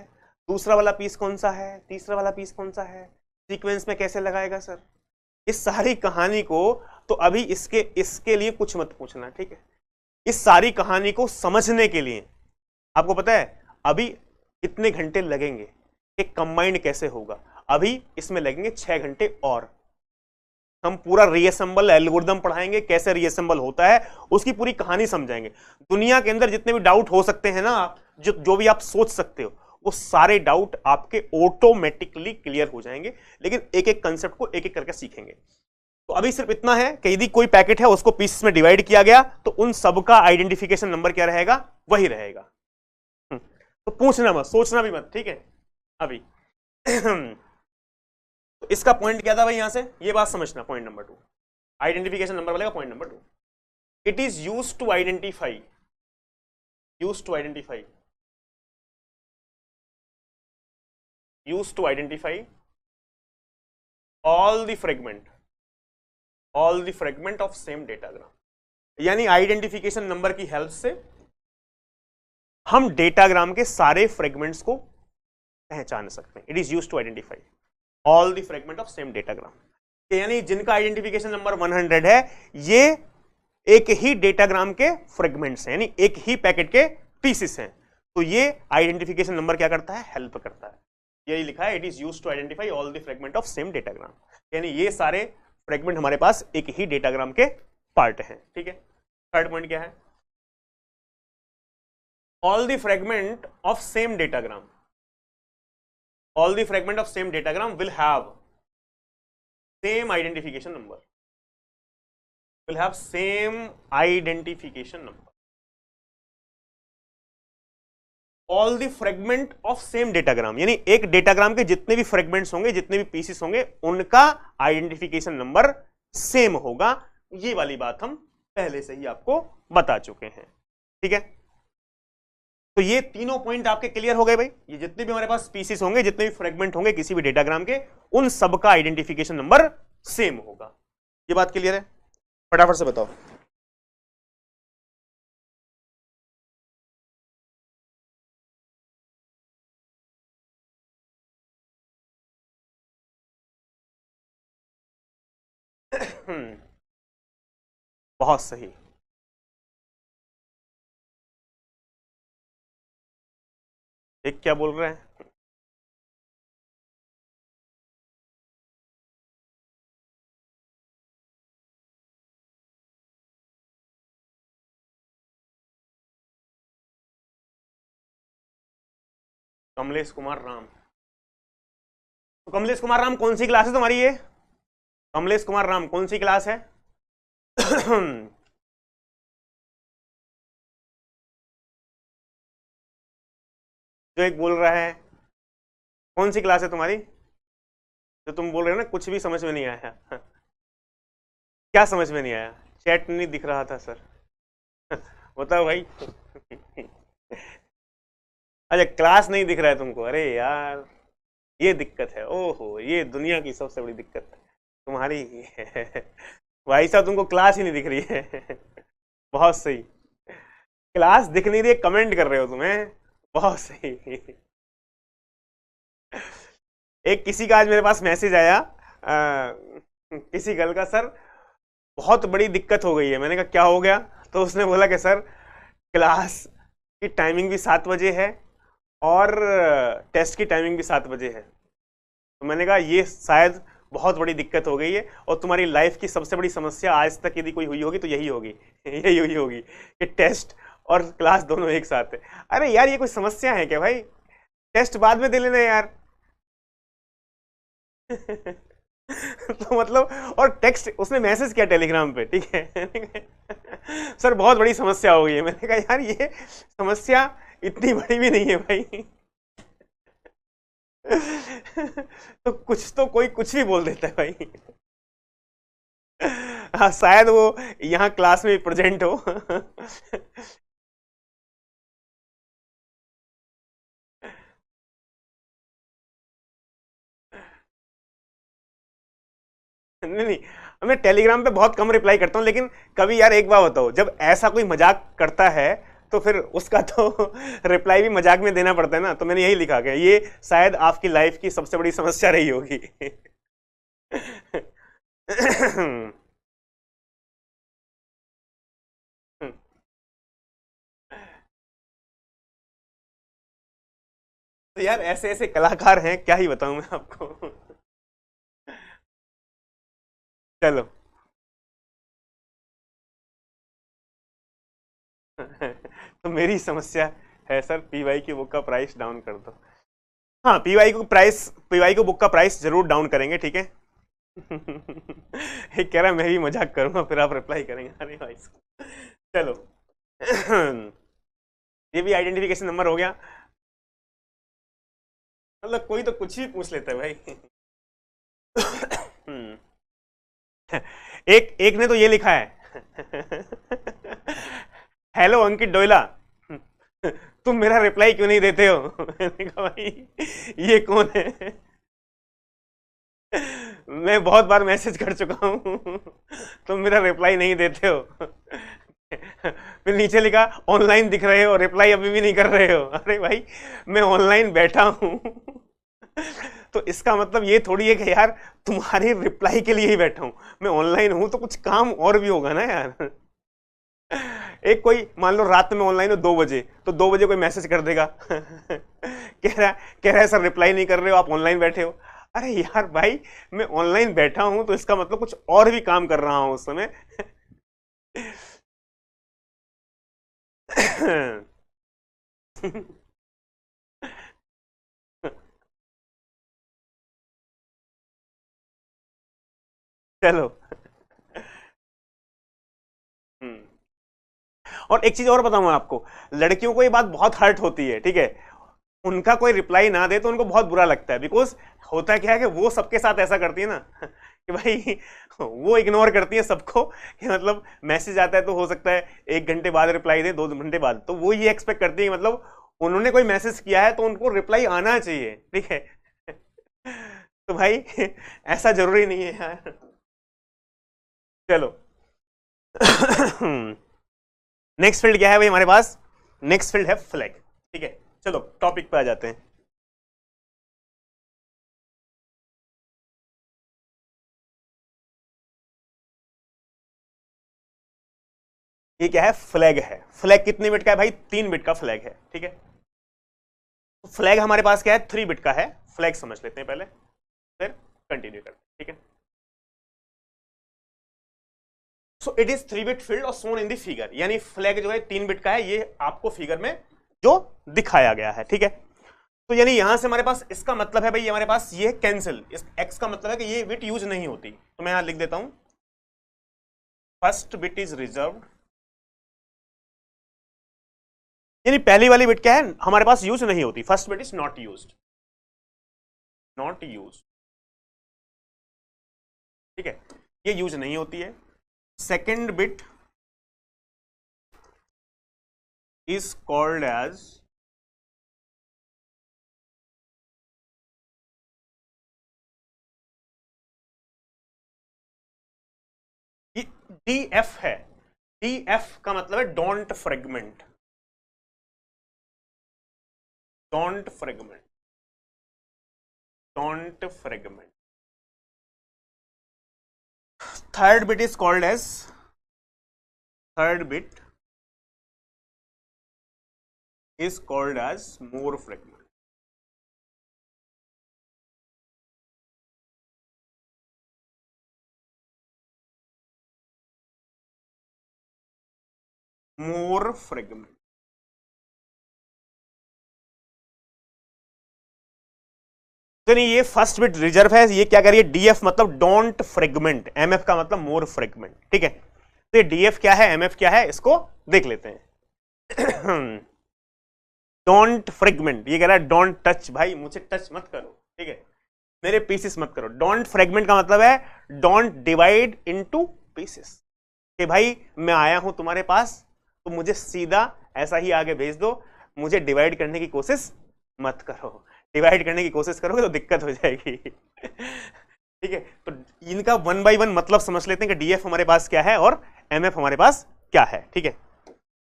दूसरा वाला पीस कौन सा है, तीसरा वाला पीस कौन सा है, सीक्वेंस में कैसे लगाएगा सर। इस सारी कहानी को तो अभी इसके लिए कुछ मत पूछना, ठीक है। इस सारी कहानी को समझने के लिए आपको पता है अभी कितने घंटे लगेंगे कि कंबाइंड कैसे होगा। अभी इसमें लगेंगे 6 घंटे और। हम पूरा रीअसेंबल एल्गोरिथम पढ़ाएंगे, कैसे रीअसेंबल होता है उसकी पूरी कहानी समझाएंगे। दुनिया के अंदर जितने भी डाउट हो सकते हैं ना, जो भी आप सोच सकते हो, वो सारे डाउट आपके ऑटोमेटिकली क्लियर हो जाएंगे। लेकिन एक एक कंसेप्ट को एक एक करके सीखेंगे। तो अभी सिर्फ इतना है कि यदि कोई पैकेट है उसको पीसेस में डिवाइड किया गया तो उन सबका आइडेंटिफिकेशन नंबर क्या रहेगा, वही रहेगा। तो पूछना मत, सोचना भी मत, ठीक है। अभी तो इसका पॉइंट क्या था भाई, यहां से ये बात समझना, पॉइंट नंबर 2, आइडेंटिफिकेशन नंबर वाले का point number 2, it is use to identify, use to identify, use to identify all the fragment, all the fragment of same datagram. यानी आइडेंटिफिकेशन नंबर की हेल्प से हम डेटाग्राम के सारे फ्रेगमेंट्स को पहचान सकते हैं। It is use to identify all the fragment of same datagram, यानी जिनका आइडेंटिफिकेशन नंबर 100 है, ये एक ही डेटाग्राम के फ्रेगमेंट्स हैं, यानी एक ही पैकेट के पीसेस हैं। तो ये आइडेंटिफिकेशन नंबर क्या करता है, हेल्प करता है। यही लिखा है, it is use to identify all the fragment of same datagram, यानी ये सारे फ्रेगमेंट हमारे पास एक ही डेटाग्राम के पार्ट हैं। ठीक है, थर्ड पॉइंट क्या है, all the fragment of same datagram, all the fragment of same datagram will have same identification number, will have same identification number, all the fragment of same datagram, यानी एक डेटाग्राम के जितने भी फ्रेगमेंट्स होंगे, जितने भी पीसेस होंगे, उनका आइडेंटिफिकेशन नंबर सेम होगा। ये वाली बात हम पहले से ही आपको बता चुके हैं। ठीक है, तो ये तीनों पॉइंट आपके क्लियर हो गए भाई। ये जितने भी हमारे पास स्पीसीज होंगे, जितने भी फ्रेगमेंट होंगे किसी भी डेटाग्राम के, उन सबका आइडेंटिफिकेशन नंबर सेम होगा। ये बात क्लियर है, फटाफट से बताओ। बहुत सही, एक क्या बोल रहे हैं, कमलेश कुमार राम। तो कमलेश कुमार राम कौन सी क्लास है तुम्हारी ये, कमलेश कुमार राम कौन सी क्लास है? जो एक बोल रहा है, कौन सी क्लास है तुम्हारी? जो तुम बोल रहे हो ना कुछ भी समझ में नहीं आया। क्या समझ में नहीं आया? चैट नहीं दिख रहा था सर। बताओ भाई। अच्छा, क्लास नहीं दिख रहा है तुमको? अरे यार, ये दिक्कत है। ओहो, ये दुनिया की सबसे बड़ी दिक्कत तुम्हारी है। भाई साहब, तुमको क्लास ही नहीं दिख रही है। बहुत सही, क्लास दिख नहीं रही है, कमेंट कर रहे हो तुम्हें। बहुत सही। एक किसी का आज मेरे पास मैसेज आया, किसी गर्ल का, सर बहुत बड़ी दिक्कत हो गई है। मैंने कहा क्या हो गया? तो उसने बोला कि सर क्लास की टाइमिंग भी 7 बजे है और टेस्ट की टाइमिंग भी 7 बजे है। तो मैंने कहा ये शायद बहुत बड़ी दिक्कत हो गई है, और तुम्हारी लाइफ की सबसे बड़ी समस्या आज तक यदि कोई हुई होगी तो यही होगी। यही हुई होगी कि टेस्ट और क्लास दोनों एक साथ है। अरे यार, ये कोई समस्या है क्या भाई? टेस्ट बाद में दे लेना यार। तो मतलब, और टेक्स्ट उसने मैसेज किया टेलीग्राम पे, ठीक है। सर बहुत बड़ी समस्या हो गई है। मैंने कहा यार, ये समस्या इतनी बड़ी भी नहीं है भाई। तो कुछ तो कोई कुछ भी बोल देता है भाई। हाँ, शायद वो यहाँ क्लास में प्रेजेंट हो। नहीं नहीं, मैं टेलीग्राम पे बहुत कम रिप्लाई करता हूँ, लेकिन कभी यार एक बात बताओ, जब ऐसा कोई मजाक करता है तो फिर उसका तो रिप्लाई भी मजाक में देना पड़ता है ना। तो मैंने यही लिखा कि ये शायद आपकी लाइफ की सबसे बड़ी समस्या रही होगी। तो यार ऐसे ऐसे कलाकार हैं, क्या ही बताऊं मैं आपको। चलो। तो मेरी समस्या है सर, पीवाई की बुक का प्राइस डाउन कर दो। हाँ, पीवाई को बुक का प्राइस जरूर डाउन करेंगे, ठीक है। एक कह रहा मैं भी मजाक करूंगा, फिर आप रिप्लाई करेंगे। अरे भाई, चलो। ये भी आइडेंटिफिकेशन नंबर हो गया। मतलब कोई तो कुछ भी पूछ लेता है भाई। एक एक ने तो ये लिखा है, हेलो अंकित डोयला, तुम मेरा रिप्लाई क्यों नहीं देते हो? मैंने कहा भाई ये कौन है? मैं बहुत बार मैसेज कर चुका हूं, तुम मेरा रिप्लाई नहीं देते हो। फिर नीचे लिखा ऑनलाइन दिख रहे हो, रिप्लाई अभी भी नहीं कर रहे हो। अरे भाई मैं ऑनलाइन बैठा हूं, तो इसका मतलब ये थोड़ी है कि यार तुम्हारे रिप्लाई के लिए ही बैठा हूं। मैं ऑनलाइन हूं तो कुछ काम और भी होगा ना यार। एक कोई मान लो रात में ऑनलाइन हो 2 बजे, तो 2 बजे कोई मैसेज कर देगा, कह रहा है सर रिप्लाई नहीं कर रहे हो, आप ऑनलाइन बैठे हो। अरे यार भाई मैं ऑनलाइन बैठा हूं तो इसका मतलब कुछ और भी काम कर रहा हूं उस समय। चलो। और एक चीज और बताऊं आपको, लड़कियों को ये बात बहुत हर्ट होती है, ठीक है, उनका कोई रिप्लाई ना दे तो उनको बहुत बुरा लगता है। बिकॉज होता क्या है कि वो सबके साथ ऐसा करती है ना, कि भाई वो इग्नोर करती है सबको, कि मतलब मैसेज आता है तो हो सकता है 1 घंटे बाद रिप्लाई दे, 2 घंटे बाद, तो वो ये एक्सपेक्ट करती है कि मतलब उन्होंने कोई मैसेज किया है तो उनको रिप्लाई आना चाहिए, ठीक है। तो भाई ऐसा जरूरी नहीं है यार। चलो। नेक्स्ट फील्ड क्या है भाई हमारे पास? नेक्स्ट फील्ड है फ्लैग, ठीक है। चलो टॉपिक पे आ जाते हैं। ये क्या है? फ्लैग है। फ्लैग कितने बिट का है भाई? 3 बिट का फ्लैग है, ठीक है। तो फ्लैग हमारे पास क्या है? 3 बिट का है। फ्लैग समझ लेते हैं पहले, फिर कंटिन्यू करते हैं, ठीक है। So it is 3 bit field और सोन इन द फिगर, यानी फ्लैग जो है 3 बिट का है, ये आपको फिगर में जो दिखाया गया है, ठीक है। तो यानी यहां से हमारे पास इसका मतलब है भाई हमारे पास ये कैंसिल, इस एक्स का मतलब है कि ये बिट यूज नहीं होती, तो मैं यहां लिख देता हूं फर्स्ट बिट इज रिजर्व्ड, यानी पहली वाली बिट क्या है हमारे पास यूज नहीं होती, first bit is not used, not use, ठीक है, ये यूज नहीं होती है। Second bit is called as D F है। डी एफ का मतलब है don't fragment, don't fragment, don't fragment. Third bit is called as, third bit is called as more fragment. more fragment, तो नहीं ये फर्स्ट बिट रिजर्व है, ये क्या करिए डीएफ मतलब डोंट फ्रेगमेंट, एमएफ का मतलब मोर फ्रेगमेंट, ठीक है। तो ये डीएफ क्या है, एमएफ क्या है, इसको देख लेते हैं। डोंट फ्रेगमेंट, ये कह रहा है डोंट टच, भाई मुझे टच मत करो, ठीक है, मेरे पीसेस मत करो। डोंट फ्रेगमेंट का मतलब है डोंट डिवाइड इनटू पीसेस, कि भाई मैं आया हूं तुम्हारे पास तो मुझे सीधा ऐसा ही आगे भेज दो, मुझे डिवाइड करने की कोशिश मत करो, डिवाइड करने की कोशिश करोगे तो दिक्कत हो जाएगी। ठीक है, तो इनका 1 बाय 1 मतलब समझ लेते हैं कि डीएफ हमारे पास क्या है और एमएफ हमारे पास क्या है, ठीक है।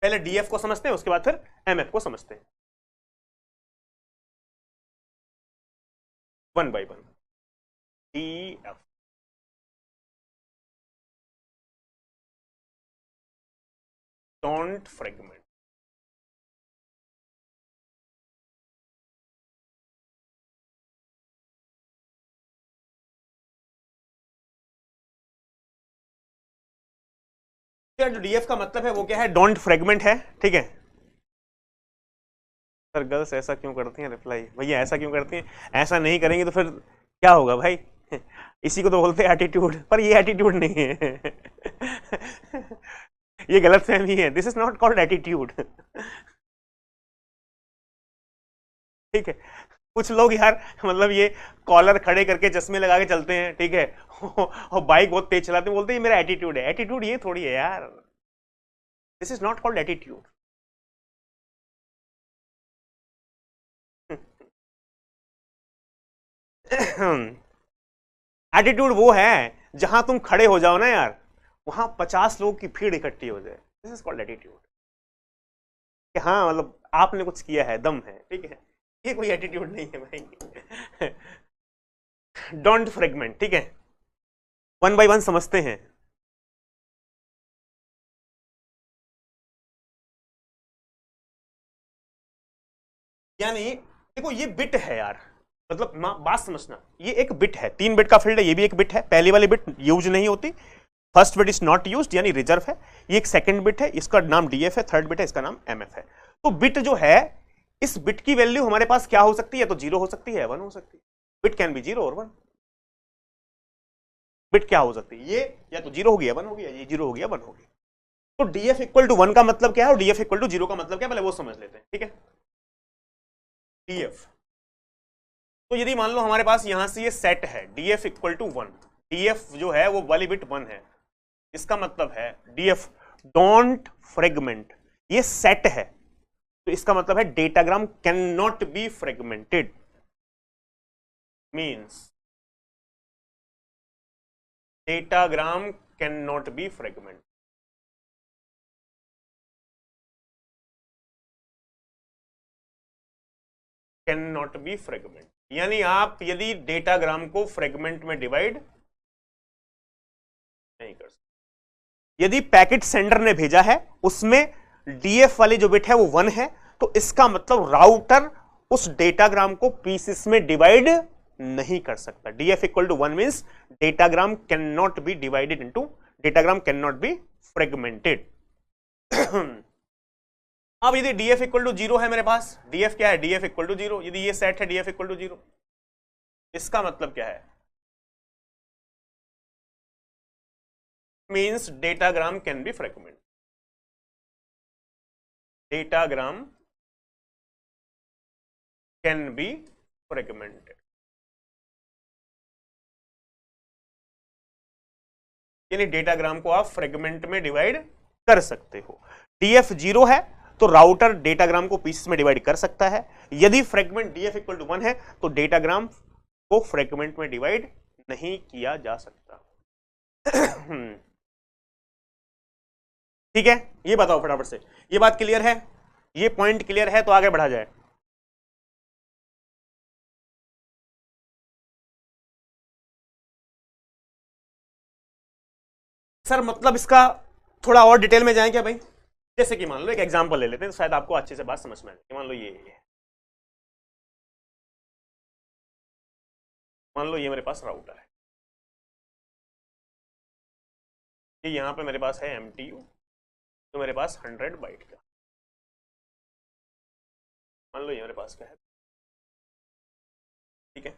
पहले डीएफ को समझते हैं, उसके बाद फिर एमएफ को समझते हैं। 1 बाय 1 डीएफ, डोंट फ्रेगमेंट, जो डीएफ का मतलब है वो क्या है, डोंट फ्रेगमेंट है, ठीक है। सर गर्ल्स ऐसा क्यों करती हैं? रिप्लाई भैया ऐसा क्यों करती हैं? ऐसा नहीं करेंगे तो फिर क्या होगा भाई? इसी को तो बोलते हैं एटीट्यूड, पर ये एटीट्यूड नहीं है। ये गलत फहमी है, this is not called attitude, ठीक है। कुछ लोग यार मतलब ये कॉलर खड़े करके चश्मे लगा के चलते हैं, ठीक है, और बाइक बहुत तेज चलाते हैं, बोलते हैं ये मेरा एटीट्यूड है। एटीट्यूड ये थोड़ी है यार, this is not called attitude. Attitude वो है जहां तुम खड़े हो जाओ ना यार, वहां 50 लोगों की भीड़ इकट्ठी हो जाए, दिस इज कॉल्ड एटीट्यूड। कि हाँ मतलब आपने कुछ किया है, दम है, ठीक है, ये कोई एटीट्यूड नहीं है भाई। डोंट फ्रेगमेंट, ठीक है, वन बाय वन समझते हैं। यानी देखो ये बिट है यार, मतलब बात समझना, ये एक बिट है, 3 बिट का फील्ड है, ये भी एक बिट है। पहली वाली बिट यूज नहीं होती, first bit is not used यानी रिजर्व है। ये एक सेकंड बिट है, इसका नाम डीएफ है, थर्ड बिट है, इसका नाम एमएफ है। तो बिट जो है, इस बिट की वैल्यू हमारे पास क्या हो सकती है, तो 0 हो सकती है, 1 हो सकती है। बिट कैन बी 0 और 1। बिट क्या हो सकती है, ये या तो 0 हो गया 1 हो गया, ये 0 हो गया 1 हो गया। तो डीएफ इक्वल टू 1 का मतलब क्या है और डीएफ इक्वल टू 0 का मतलब क्या है, पहले वो समझ लेते हैं, ठीक है। डीएफ, तो यदि मान लो हमारे पास यहां से ये सेट है डीएफ इक्वल टू 1, डीएफ जो है वो वाली बिट 1 है, इसका मतलब है डीएफ डोंट फ्रेगमेंट, ये सेट है, तो इसका मतलब है datagram can not be fragmented, means datagram can not be fragmented. Can not B fragment, यानी आप यदि डेटाग्राम को फ्रेगमेंट में डिवाइड नहीं कर सकते। यदि पैकेट सेंडर ने भेजा है उसमें डीएफ वाली जो बिट है वो 1 है, तो इसका मतलब राउटर उस डेटाग्राम को पीसेस में डिवाइड नहीं कर सकता। DF equal to 1 means datagram can not be divided into, datagram can not be fragmented. अब यदि डीएफ इक्वल टू 0 है मेरे पास, डीएफ क्या है, डीएफ इक्वल टू 0, यदि ये सेट है डीएफ इक्वल टू 0, इसका मतलब क्या है, means datagram can be fragmented, datagram can be fragmented, यानी डेटाग्राम को आप फ्रेगमेंट में डिवाइड कर सकते हो। डीएफ 0 है तो राउटर डेटाग्राम को पीसेस में डिवाइड कर सकता है। यदि फ्रेगमेंट डीएफ इक्वल टू 1 है तो डेटाग्राम को फ्रेगमेंट में डिवाइड नहीं किया जा सकता। ठीक है, ये बताओ फटाफट से, ये बात क्लियर है, ये पॉइंट क्लियर है तो आगे बढ़ा जाए। सर मतलब इसका थोड़ा और डिटेल में जाएं क्या भाई? जैसे कि मान लो एक एग्जांपल ले लेते हैं तो शायद आपको अच्छे से बात समझ में आए। मान लो ये मान लो ये मेरे पास राउटर है, ये यहां पे मेरे पास है एमटीयू, तो मेरे पास 100 बाइट का, मान लो ये मेरे पास क्या है, ठीक है।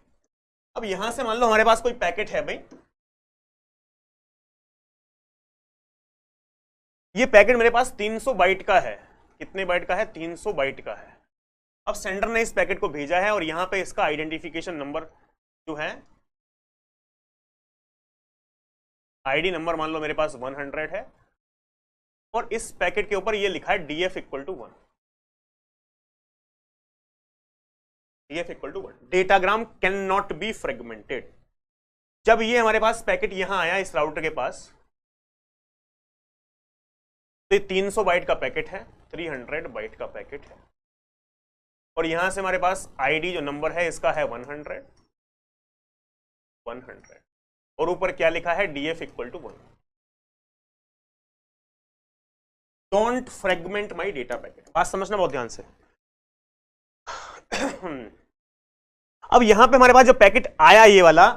अब यहां से मान लो हमारे पास कोई पैकेट है भाई, ये पैकेट मेरे पास 300 बाइट का है। कितने बाइट का है? 300 बाइट का है। अब सेंडर ने इस पैकेट को भेजा है और यहां पे इसका आइडेंटिफिकेशन नंबर जो है, आईडी नंबर मान लो मेरे पास 100 है और इस पैकेट के ऊपर ये लिखा है DF equal to 1, DF equal to 1, datagram can not be fragmented. जब ये हमारे पास पैकेट यहां आया इस राउटर के पास, तो 300 बाइट का पैकेट है, 300 बाइट का पैकेट है, और यहां से हमारे पास आईडी जो नंबर है इसका है 100 और ऊपर क्या लिखा है, DF equal to 1। Don't fragment my data packet. बात समझना बहुत ध्यान से। अब यहां पे हमारे पास जो पैकेट आया ये वाला,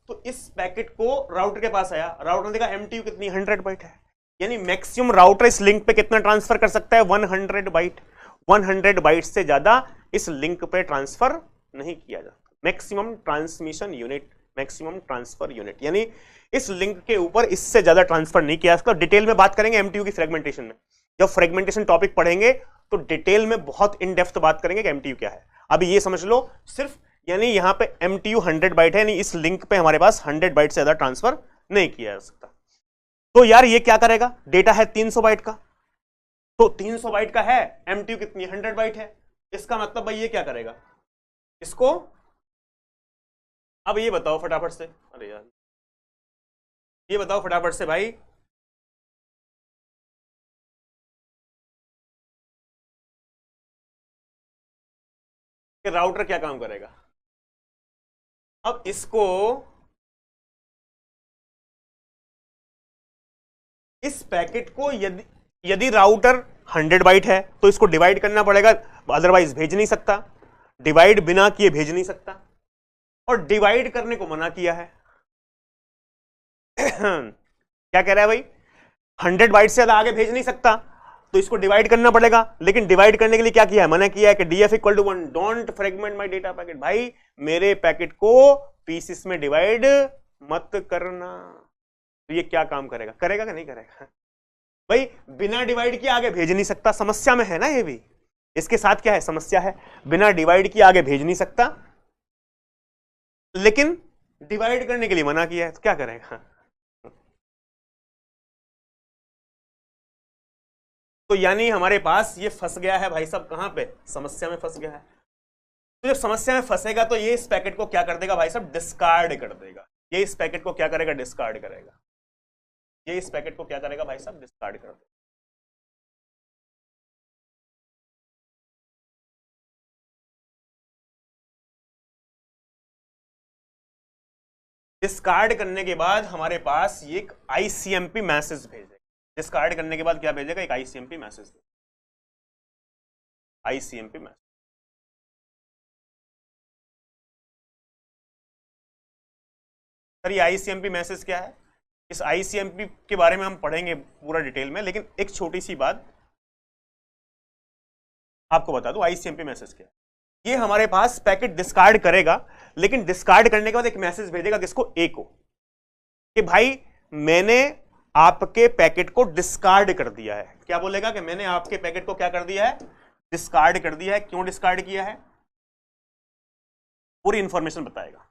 तो इस पैकेट को राउटर के पास आया, राउटर ने देखा एमटीयू कितनी 100 बाइट है, यानी मैक्सिमम राउटर इस लिंक पे कितना ट्रांसफर कर सकता है, 100 बाइट। 100 बाइट से ज्यादा इस लिंक पे ट्रांसफर नहीं किया जाता। Maximum transmission unit, maximum transfer unit, यानी इस लिंक के ऊपर इससे ज्यादा ट्रांसफर नहीं किया। इसका डिटेल में बात करेंगे एमटीयू की फ्रेगमेंटेशन में, जब फ्रेगमेंटेशन टॉपिक पढ़ेंगे तो डिटेल में बहुत इन डेप्थ बात करेंगे कि एमटीयू क्या है। अभी ये समझ लो सिर्फ, यानी यहां पे एमटीयू 100 बाइट है, यानी इस लिंक पे हमारे पास 100 बाइट से ज्यादा ट्रांसफर नहीं किया जा सकता। तो यार ये क्या करेगा, डेटा है 300 बाइट का, तो 300 बाइट का है, एमटीयू कितनी 100 बाइट है, इसका मतलब भाई ये क्या करेगा इसको। अब ये बताओ फटाफट से, अरे यार ये बताओ फटाफट से भाई, कि राउटर क्या काम करेगा। अब इसको, इस पैकेट को यदि यदि राउटर 100 बाइट है तो इसको डिवाइड करना पड़ेगा, अदरवाइज भेज नहीं सकता, डिवाइड बिना किए भेज नहीं सकता, और डिवाइड करने को मना किया है। क्या कह रहा है भाई, 100 बाइट से ज्यादा आगे भेज नहीं सकता, तो इसको डिवाइड करना पड़ेगा, लेकिन डिवाइड करने के लिए क्या किया है, मना किया है कि DF equal to 1, don't fragment my data packet. भाई मेरे पैकेट को पीसेस में डिवाइड मत करना। तो ये क्या काम करेगा, करेगा कि नहीं करेगा भाई, बिना डिवाइड किए आगे भेज नहीं सकता, समस्या में है ना ये भी, इसके साथ क्या है समस्या है, बिना डिवाइड किए आगे भेज नहीं सकता, लेकिन डिवाइड करने के लिए मना किया है, तो क्या करेगा। तो यानी हमारे पास ये फंस गया है भाई साहब, कहां पे, समस्या में फंस गया है। तो जब समस्या में फंसेगा तो ये इस पैकेट को क्या कर देगा भाई साहब, डिस्कार्ड कर देगा। ये इस पैकेट को क्या करेगा, डिस्कार्ड करेगा। ये इस पैकेट को क्या करेगा भाई साहब, डिस्कार्ड कर देगा। डिस्कार्ड करने के बाद हमारे पास ये एक आईसीएमपी मैसेज भेजेगा। डिस्कार्ड करने के बाद क्या भेजेगा, एक ICMP message, ICMP message. Sir ये आईसीएमपी मैसेज क्या है, इस आईसीएमपी के बारे में हम पढ़ेंगे पूरा डिटेल में, लेकिन एक छोटी सी बात आपको बता दूं, आईसीएमपी मैसेज क्या है। ये हमारे पास पैकेट डिस्कार्ड करेगा, लेकिन डिस्कार्ड करने के बाद एक मैसेज भेजेगा किसको, ए को, कि भाई मैंने आपके पैकेट को डिस्कार्ड कर दिया है। क्या बोलेगा कि मैंने आपके पैकेट को क्या कर दिया है, डिस्कार्ड कर दिया है। क्यों डिस्कार्ड किया है, पूरी इंफॉर्मेशन बताएगा।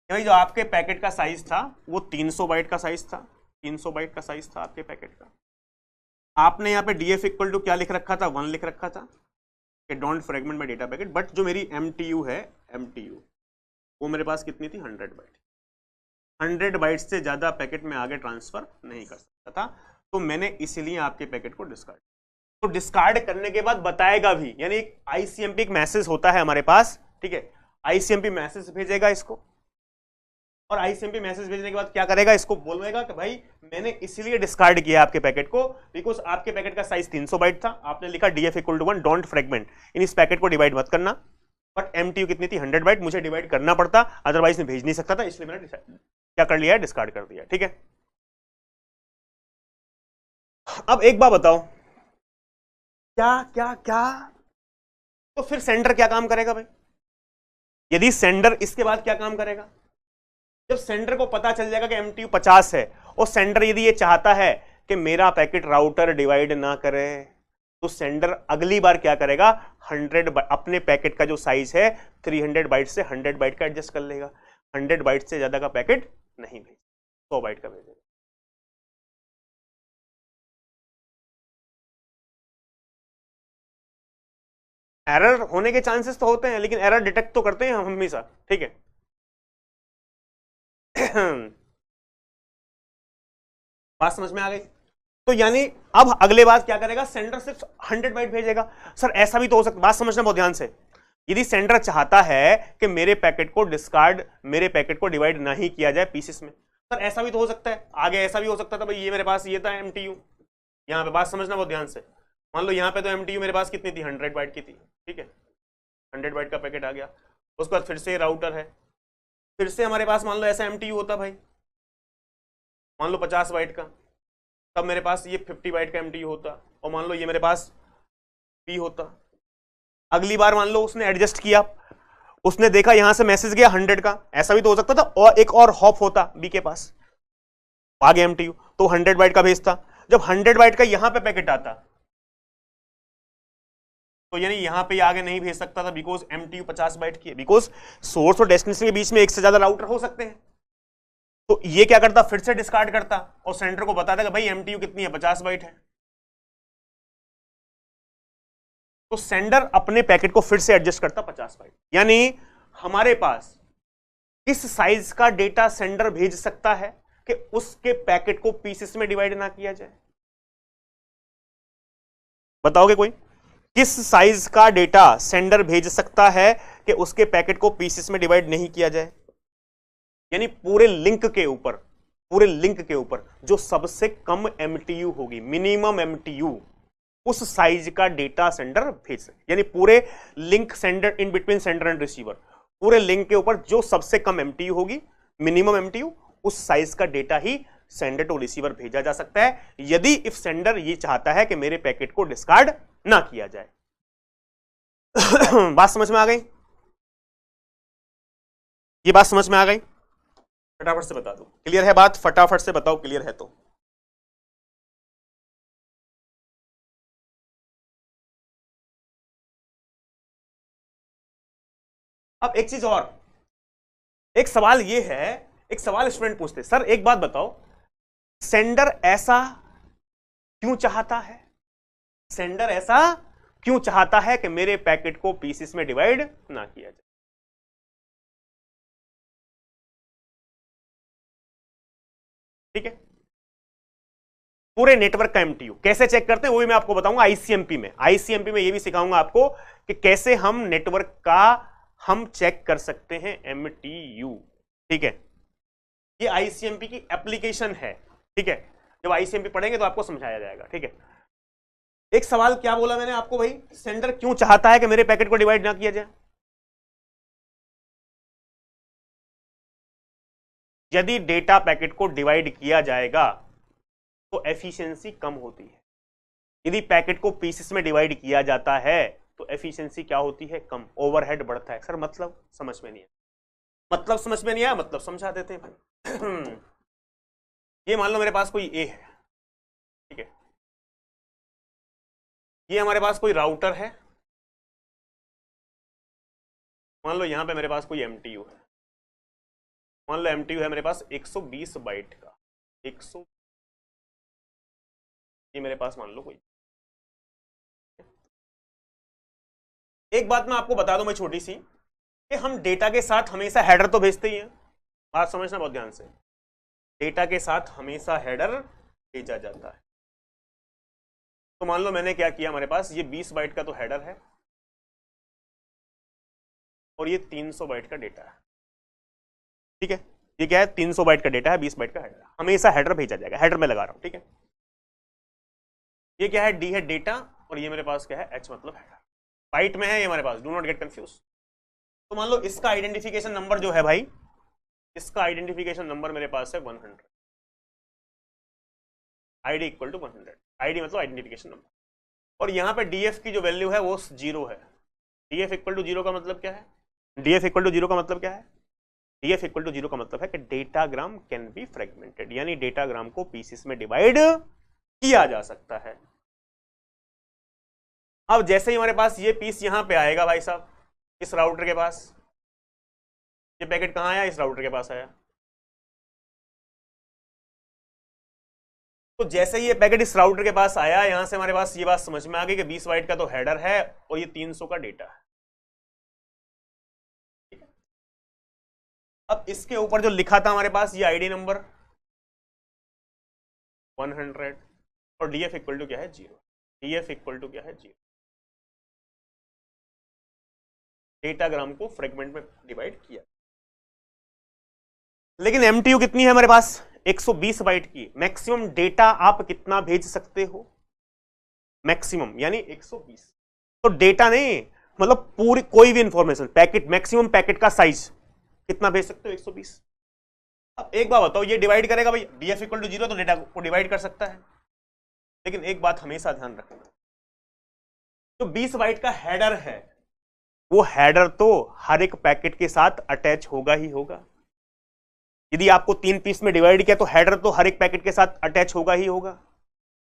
भाई जो आपके पैकेट का साइज था वो 300 बाइट का साइज था, 300 बाइट का साइज था आपके पैकेट का। आपने यहाँ पे डीएफ इक्वल टू क्या लिख रखा था, 1 लिख रखा था कि don't fragment my data packet, but जो मेरी एमटीयू है, एमटीयू वो मेरे पास कितनी थी, 100 बाइट। 100 बाइट से ज्यादा पैकेट में आगे ट्रांसफर नहीं कर सकता था, तो मैंने इसीलिए आपके पैकेट को डिस्कार्ड। तो डिस्कार्ड करने के बाद बताएगा भी, यानी एक आईसीएमपी एक मैसेज होता है हमारे पास, ठीक है, आईसीएमपी मैसेज भेजेगा इसको, और आईसीएमपी मैसेज भेजने के बाद क्या करेगा, इसको बोलेगा कि भाई मैंने इसीलिए डिस्कार्ड किया आपके पैकेट को, बिकॉज आपके पैकेट का साइज 300 बाइट था, आपने लिखा DF equal to 1, don't fragment, इन इस पैकेट को डिवाइड मत करना, बट एमटीयू कितनी थी, 100 बाइट, मुझे डिवाइड करना पड़ता, अदरवाइज मैं भेज नहीं सकता था, इसलिए मैंने क्या कर लिया है, डिस्कार्ड कर दिया। ठीक है, अब एक बात बताओ, क्या क्या क्या, तो फिर सेंडर क्या काम करेगा भाई, यदि सेंडर इसके बाद क्या काम करेगा, जब सेंडर को पता चल जाएगा कि एमटीयू 50 है, और सेंडर यदि ये चाहता है कि मेरा पैकेट राउटर डिवाइड ना करे, तो सेंडर अगली बार क्या करेगा, 100 अपने पैकेट का जो साइज है 300 बाइट से 100 बाइट का एडजस्ट कर लेगा, 100 बाइट से ज्यादा का पैकेट नहीं भेज, 100 बाइट का भेजेगा। एरर होने के चांसेस तो होते हैं, लेकिन एरर डिटेक्ट तो करते हैं हम हमेशा। ठीक है, बात समझ में आ गई। तो यानी अब अगले बार क्या करेगा, सेंडर सिर्फ 100 बाइट भेजेगा। सर ऐसा भी तो हो सकता, बात समझना बहुत ध्यान से, यदि सेंडर चाहता है कि मेरे पैकेट को डिस्कार्ड, मेरे पैकेट को डिवाइड नहीं किया जाए पीसेस में, सर ऐसा भी तो हो सकता है, आगे ऐसा भी हो सकता था भाई, ये मेरे पास ये था एमटीयू, यहाँ पे बात समझना बहुत ध्यान से, मान लो यहाँ पे तो एमटीयू मेरे पास कितनी थी, 100 बाइट की थी, ठीक है, 100 बाइट का पैकेट आ गया, उसके बाद फिर से राउटर है, फिर से हमारे पास मान लो ऐसा एमटीयू होता भाई, मान लो 50 बाइट का, तब मेरे पास ये 50 बाइट का एमटीयू होता, और मान लो ये मेरे पास पी होता। अगली बार मान लो उसने एडजस्ट किया, उसने देखा यहां से मैसेज गया 100 का, ऐसा भी तो हो सकता था, और एक और हॉप होता बी के पास, आगे एमटीयू तो 100 बाइट का भेजता। जब 100 बाइट का यहां पे पैकेट आता, तो यानी यहां पे आगे नहीं भेज सकता था बिकॉज MTU 50 बाइट की है, बिकॉज सोर्स और डेस्टिनेशन के बीच में एक से ज्यादा राउटर हो सकते हैं। तो ये क्या करता, फिर से डिस्कार्ड करता और सेंडर को बताता कि भाई MTU कितनी है, 50 बाइट है। तो सेंडर अपने पैकेट को फिर से एडजस्ट करता 50 बाइट। यानी हमारे पास किस साइज का डेटा सेंडर भेज सकता है कि उसके पैकेट को पीसेस में डिवाइड ना किया जाए? बताओगे कोई? किस साइज का डेटा सेंडर भेज सकता है कि उसके पैकेट को पीसेस में डिवाइड नहीं किया जाए? यानी पूरे लिंक के ऊपर जो सबसे कम MTU होगी, मिनिमम MTU, उस साइज का डेटा सेंडर भेज सकते। यानी पूरे link sender in between sender and receiver, पूरे लिंक के ऊपर जो सबसे कम MTU होगी, मिनिमम MTU, उस साइज का डेटा ही सेंडर टू रिसीवर भेजा जा सकता है, यदि इफ सेंडर ये चाहता है कि मेरे पैकेट को डिस्कार्ड ना किया जाए। बात समझ में आ गई? ये बात समझ में आ गई? फटाफट से बता दो, क्लियर है बात? फटाफट से बताओ क्लियर है तो। अब एक चीज और, एक सवाल ये है, एक सवाल स्टूडेंट पूछते, सर एक बात बताओ, सेंडर ऐसा क्यों चाहता है, सेंडर ऐसा क्यों चाहता है कि मेरे पैकेट को पीसेस में डिवाइड ना किया जाए? ठीक है, पूरे नेटवर्क का MTU कैसे चेक करते हैं वो भी मैं आपको बताऊंगा ICMP में। ICMP में ये भी सिखाऊंगा आपको कि कैसे हम नेटवर्क का हम चेक कर सकते हैं MTU। ठीक है, ये ICMP की एप्लीकेशन है। ठीक है, जब ICMP पढ़ेंगे तो आपको समझाया जाएगा। ठीक है, एक सवाल क्या बोला मैंने आपको भाई, सेंडर क्यों चाहता है कि मेरे पैकेट को डिवाइड ना किया जाए? यदि डेटा पैकेट को डिवाइड किया जाएगा तो एफिशिएंसी कम होती है, यदि पैकेट को पीसेस में डिवाइड किया जाता है तो एफिशिएंसी क्या होती है, कम, ओवरहेड बढ़ता है। सर मतलब समझ में नहीं आया, मतलब समझ में नहीं आया, मतलब समझा देते हैं भाई। ये मान लो मेरे पास कोई A है, ठीक है, ये हमारे पास कोई राउटर है, मान लो यहां पे मेरे पास कोई MTU है, मान लो MTU है मेरे पास 120 बाइट का, 100, ये मेरे पास मान लो कोई। एक बात मैं आपको बता दूं मैं छोटी सी, कि हम डेटा के साथ हमेशा हेडर तो भेजते ही हैं, बात समझना बहुत ध्यान से, डेटा के साथ हमेशा हेडर भेजा जाता है। तो मान लो मैंने क्या किया, हमारे पास ये 20 बाइट का तो हेडर है और ये 300 बाइट का डेटा है। ठीक है, ये क्या है, 300 बाइट का डेटा है, 20 बाइट का हेडर, हमेशा हेडर भेजा जाएगा, हेडर में लगा रहा हूं। ठीक है, ये क्या है, D है डेटा, और ये मेरे पास क्या है, H मतलब हेडर, बाइट में है ये हमारे पास, डू नॉट गेट कंफ्यूज। तो मान लो इसका आइडेंटिफिकेशन नंबर जो है भाई, इसका आइडेंटिफिकेशन नंबर मेरे पास है 100, ID इक्वल टू 100, ID मतलब आइडेंटिफिकेशन नंबर, और यहाँ पे DF की जो वैल्यू है वो 0 है। DF इक्वल टू 0 का मतलब क्या है, DF इक्वल टू 0 का मतलब क्या है, DF इक्वल टू 0 का मतलब है कि डेटाग्राम कैन बी फ्रेगमेंटेड, यानी डेटाग्राम को पीसेस में डिवाइड किया जा सकता है। अब जैसे ही हमारे पास ये पीस यहां पे आएगा भाई साहब, इस राउटर के पास, ये पैकेट कहां आया, इस राउटर के पास आया, तो जैसे ही ये पैकेट इस राउटर के पास आया, यहां से हमारे पास ये बात समझ में आ गई कि 20 बाइट का तो हेडर है और ये 300 का डेटा है। अब इसके ऊपर जो लिखा था हमारे पास, ये आईडी नंबर 100 और DF इक्वल टू क्या है, 0, DF इक्वल टू क्या है, 0, डेटाग्राम को फ्रेगमेंट में डिवाइड किया। लेकिन MTU कितनी है हमारे पास, 120 बाइट की, मैक्सिमम डेटा आप कितना भेज सकते हो, मैक्सिमम यानी 120। तो डेटा नहीं मतलब पूरी कोई भी इंफॉर्मेशन, पैकेट, मैक्सिमम पैकेट का साइज कितना भेज सकते हो, 120। अब एक बात बताओ, ये डिवाइड करेगा भाई, DF इक्वल टू 0 तो डेटा को डिवाइड कर सकता है, लेकिन एक बात हमेशा ध्यान रखना, तो 20 बाइट का हेडर है, वो हेडर तो हर एक पैकेट के साथ अटैच होगा ही होगा। यदि आपको 3 पीस में डिवाइड किया तो हेडर तो हर एक पैकेट के साथ अटैच होगा ही होगा।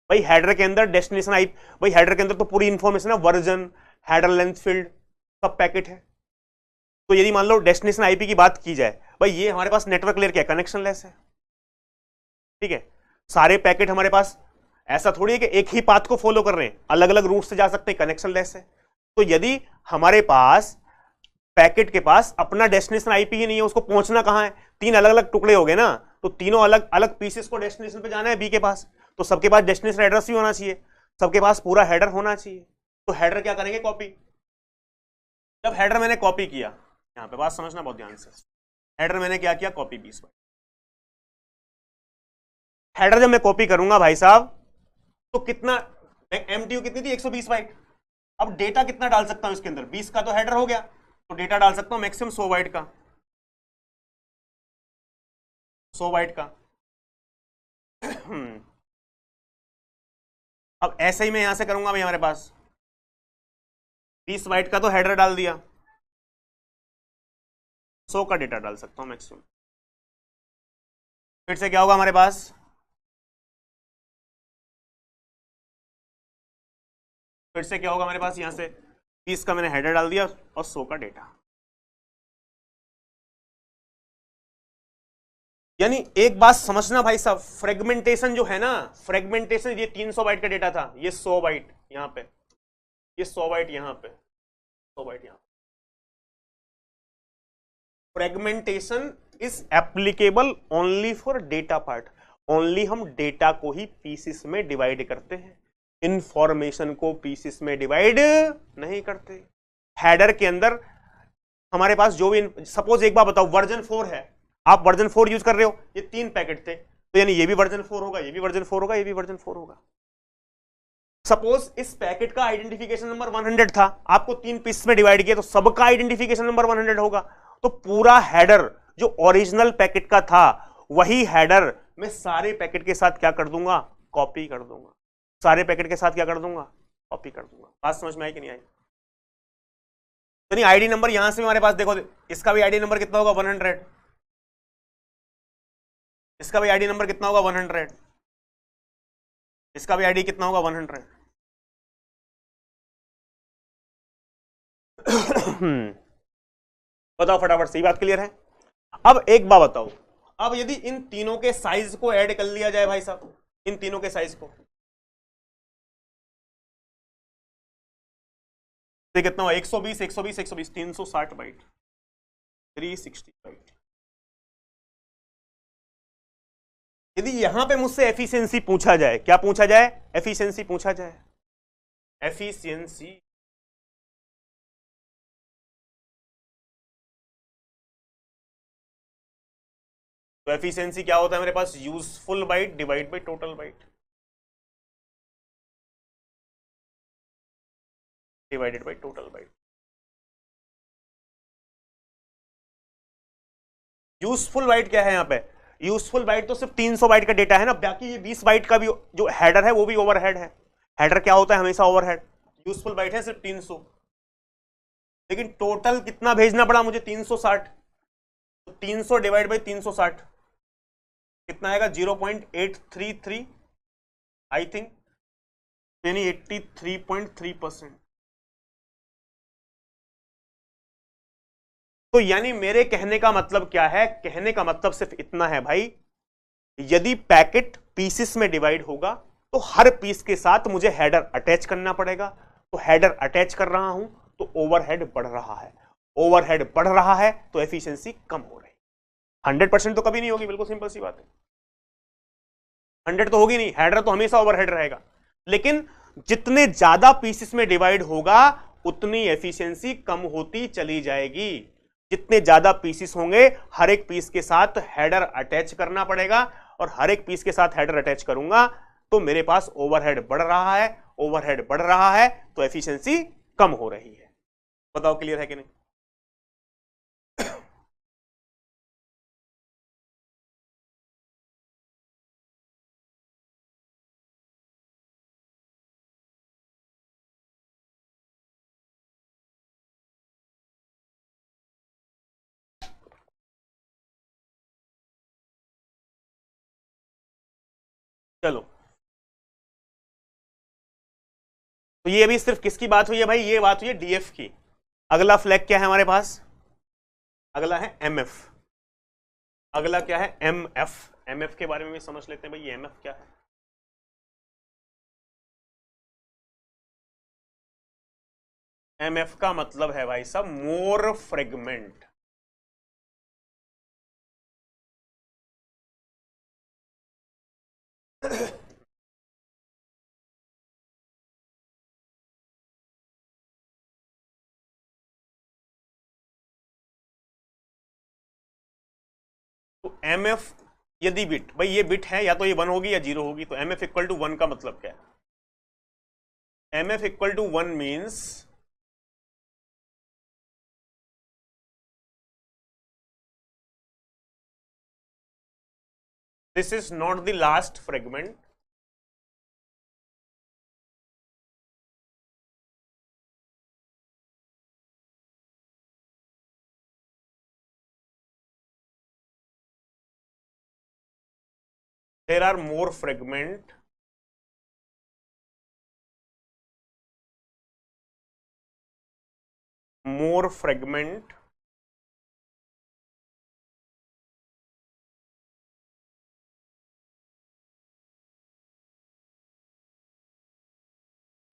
भाई हेडर के अंदर डेस्टिनेशन आई, भाई हेडर के अंदर तो पूरी इंफॉर्मेशन है, वर्जन, हेडर लेंथ फील्ड सब पैकेट है। तो यदि मान लो डेस्टिनेशन आईपी की बात की जाए, भाई ये हमारे पास नेटवर्क लेयर क्या कनेक्शन लेस है, ठीक है, सारे पैकेट हमारे पास ऐसा थोड़ी है कि एक ही पाथ को फॉलो कर रहे हैं, अलग अलग रूट से जा सकते हैं, कनेक्शन लेस है। तो यदि हमारे पास पैकेट के पास अपना डेस्टिनेशन आईपी ही नहीं है, उसको पहुंचना कहां है, तीन अलग अलग टुकड़े हो गए ना, तो तीनों अलग अलग पीसेस को डेस्टिनेशन पे जाना है बी के पास, तो सबके पास डेस्टिनेशन एड्रेस भी होना चाहिए, सबके पास पूरा हेडर होना चाहिए। तो हेडर क्या करेंगे, कॉपी। जब हेडर मैंने कॉपी किया, यहां पे बात समझना बहुत ध्यान से, हेडर मैंने क्या किया, कॉपी 20 बाइट। हेडर जब मैं कॉपी करूंगा भाई साहब, तो कितना एमटीयू कितनी थी, 120 बाइट। अब डेटा कितना डाल सकता हूं इसके अंदर, 20 का तो हेडर हो गया, तो डेटा डाल सकता हूं मैक्सिमम 100 बाइट का, 100 बाइट का। अब ऐसे ही मैं यहां से करूंगा भाई, हमारे पास 20 बाइट का तो हेडर डाल दिया, 100 का डेटा डाल सकता हूं मैक्सिमम। फिर से क्या होगा हमारे पास, फिर से क्या होगा हमारे पास, यहां से 20 का मैंने हेडर डाल दिया और 100 का डेटा। यानी एक बात समझना भाई साहब, फ्रेगमेंटेशन जो है ना, फ्रेगमेंटेशन, ये 300 बाइट का डेटा था, ये 100 बाइट यहां पे, ये 100 बाइट यहां पे, 100 बाइट यहां। Fragmentation is applicable only for data part, only हम डेटा को ही पीसेस में डिवाइड करते हैं, इंफॉर्मेशन को पीसेस में डिवाइड नहीं करते। हेडर के अंदर हमारे पास जो भी, सपोज एक बार बताओ, वर्जन 4 है, आप वर्जन 4 यूज कर रहे हो, ये 3 पैकेट थे, तो यानी ये भी वर्जन 4 होगा, ये भी वर्जन 4 होगा, ये भी वर्जन 4 होगा। सपोज इस पैकेट का आइडेंटिफिकेशन नंबर 100 था, आपको 3 पीस में डिवाइड किया, तो सबका आइडेंटिफिकेशन नंबर 100 होगा। तो पूरा हेडर जो ओरिजिनल पैकेट का था, वही हेडर मैं सारे पैकेट के साथ क्या कर दूंगा, कॉपी कर दूंगा, सारे पैकेट के साथ क्या कर दूंगा, कॉपी कर दूंगा। बात समझ में आई कि नहीं आई? तो नहीं, आईडी नंबर यहां से भी हमारे पास देखो, इसका भी आईडी नंबर कितना होगा, 100, इसका भी आईडी नंबर कितना होगा, 100, इसका भी आईडी कितना होगा, 100। बताओ फटाफट से, बात क्लियर है? अब एक बात बताओ, अब यदि इन तीनों के साइज को ऐड कर लिया जाए भाई साहब, इन तीनों के साइज को, तो कितना हुआ, 120 120 120, 360 बाइट, 360 बाइट। यदि यहां पे मुझसे एफिशिएंसी पूछा जाए, क्या पूछा जाए, एफिशिएंसी पूछा जाए, एफिशिएंसी, तो एफिशिएंसी क्या होता है मेरे पास, useful byte divide by total byte, divided by total byte. Useful byte क्या है यहां पे, यूजफुल बाइट तो सिर्फ 300 बाइट का डेटा है ना, बाकी ये 20 बाइट का भी जो हेडर है वो भी ओवरहेड है। हेडर क्या होता है, हमेशा ओवरहेड। यूजफुल बाइट है सिर्फ 300, लेकिन टोटल कितना भेजना पड़ा मुझे, 360, तो 300 डिवाइड बाई 360 कितना आएगा, 0.833 आई थिंक, यानी 83.3%। तो यानी मेरे कहने का मतलब क्या है, कहने का मतलब सिर्फ इतना है भाई, यदि पैकेट पीसेस में डिवाइड होगा तो हर पीस के साथ मुझे हेडर अटैच करना पड़ेगा, तो हेडर अटैच कर रहा हूं तो ओवरहेड बढ़ रहा है, ओवरहेड बढ़ रहा है तो एफिशिएंसी कम हो रही है। 100% तो कभी नहीं होगी, बिल्कुल सिंपल सी बात है, 100 तो होगी नहीं, हेडर तो हमेशा ओवरहेड रहेगा। लेकिन जितने ज्यादा पीसेस में डिवाइड होगा उतनी एफिशिएंसी कम होती चली जाएगी। जितने ज्यादा पीसेस होंगे, हर एक पीस के साथ हेडर अटैच करना पड़ेगा, और हर एक पीस के साथ हेडर अटैच करूंगा तो मेरे पास ओवरहेड बढ़ रहा है, ओवरहेड बढ़ रहा है तो एफिशिएंसी कम हो रही है। बताओ क्लियर है कि नहीं? चलो, तो ये अभी सिर्फ किसकी बात हुई है भाई, ये बात हुई है डीएफ की। अगला फ्लैग क्या है हमारे पास, अगला है एमएफ। अगला क्या है, एमएफ। एमएफ के बारे में भी समझ लेते हैं भाई, ये एमएफ क्या है। एमएफ का मतलब है भाई साहब मोर फ्रेगमेंट। तो एम एफ यदि बिट, भाई ये बिट है या तो ये 1 होगी या 0 होगी, तो एम एफ इक्वल टू 1 का मतलब क्या है, M F equal to 1 means this is not the last fragment, there are more fragment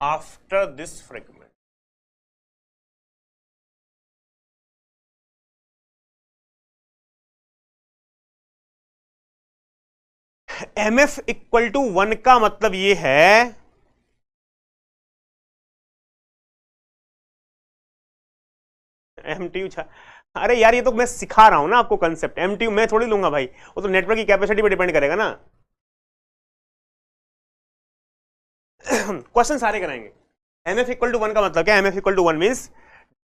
after this fragment. M F equal to 1 का मतलब ये है एमटीयू। अरे यार ये तो मैं सिखा रहा हूं ना आपको कंसेप्ट, एमटीयू मैं थोड़ी लूंगा भाई, वो तो नेटवर्क की कैपेसिटी पे डिपेंड करेगा ना। क्वेश्चन सारे कराएंगे। एम एफ इक्वल टू 1 का मतलब क्या, M F equal to 1 means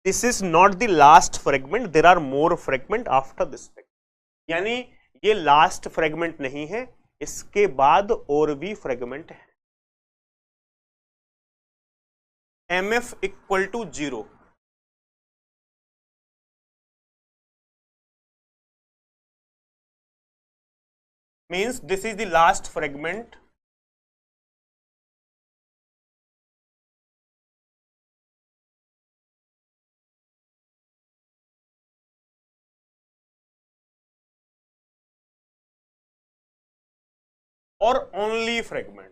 this is not the last fragment, there are more fragment after this fragment, यानी ये लास्ट फ्रेगमेंट नहीं है, इसके बाद और भी फ्रेगमेंट है। M F equal to 0 means this is the last fragment और ओनली फ्रेगमेंट,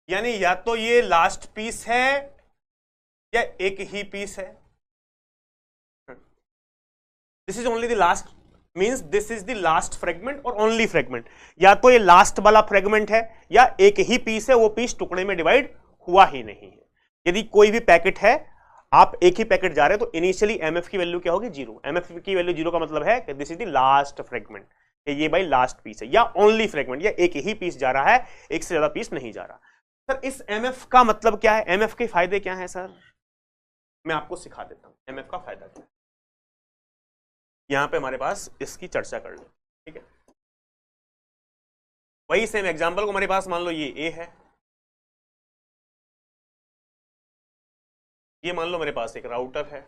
यानी या तो ये लास्ट पीस है या एक ही पीस है। This is only the last means this is the last fragment और ओनली फ्रेगमेंट, या तो ये लास्ट वाला फ्रेगमेंट है या एक ही पीस है, वो पीस टुकड़े में डिवाइड हुआ ही नहीं है। यदि कोई भी पैकेट है, आप एक ही पैकेट जा रहे हैं, तो इनिशियली एमएफ की वैल्यू क्या होगी, 0। एमएफ की वैल्यू 0 का मतलब है कि this is the last fragment, ये भाई लास्ट पीस है, या ओनली फ्रेगमेंट, या एक ही पीस जा रहा है, एक से ज्यादा पीस नहीं जा रहा। सर इस एमएफ का मतलब क्या है, एमएफ के फायदे क्या है सर, मैं आपको सिखा देता हूं एमएफ का फायदा क्या है। यहां पे हमारे पास इसकी चर्चा कर ले, ठीक है। वही सेम एग्जांपल को हमारे पास मान लो ये ए है, ये मान लो मेरे पास एक राउटर है,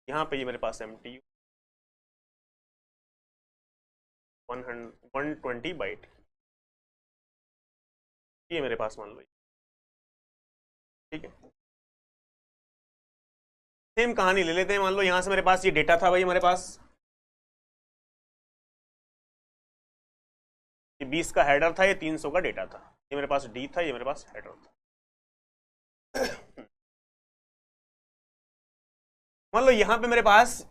यहां पे ये मेरे पास एमटीयू 120 बाइट, ये मेरे पास मान लो, ठीक है। सेम कहानी ले लेते हैं, मान लो यहां से मेरे पास ये डेटा था भाई, हमारे पास ये 20 का हेडर था, ये 300 का डेटा था, ये मेरे पास डी था, ये मेरे पास हेडर था। मान लो यहां पे मेरे पास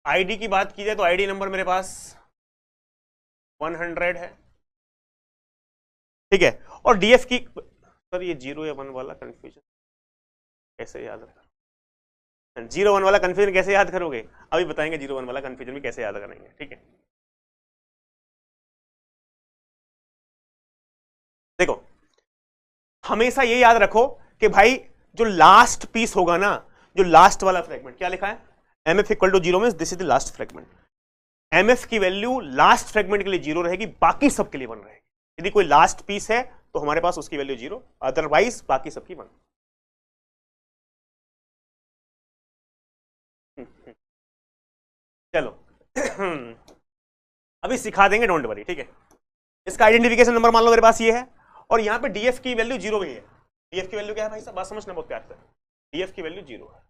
आईडी की बात की जाए तो आईडी नंबर मेरे पास 100 है, ठीक है। और डीएफ की, सर ये 0 या 1 वाला कंफ्यूजन कैसे याद रखा, 0 1 वाला कंफ्यूजन कैसे याद करोगे, अभी बताएंगे 0 1 वाला कंफ्यूजन भी कैसे याद करेंगे, ठीक है। देखो हमेशा ये याद रखो कि भाई जो लास्ट पीस होगा ना, जो लास्ट वाला फ्रेगमेंट, क्या लिखा है, MF equal to 0 means this is the last fragment. MF की वैल्यू लास्ट फ्रेगमेंट के लिए 0 रहेगी, बाकी सब के लिए 1 रहेगी। यदि कोई लास्ट पीस है तो हमारे पास उसकी वैल्यू 0, अदरवाइज बाकी सबकी 1। चलो अभी सिखा देंगे, डोंट वरी, ठीक है। इसका आइडेंटिफिकेशन नंबर मान लो मेरे पास ये है, और यहां पे डीएफ की वैल्यू 0 भी है, डीएफ की वैल्यू क्या है भाई साहब, बात समझना बहुत प्यार से, डीएफ की वैल्यू 0 है।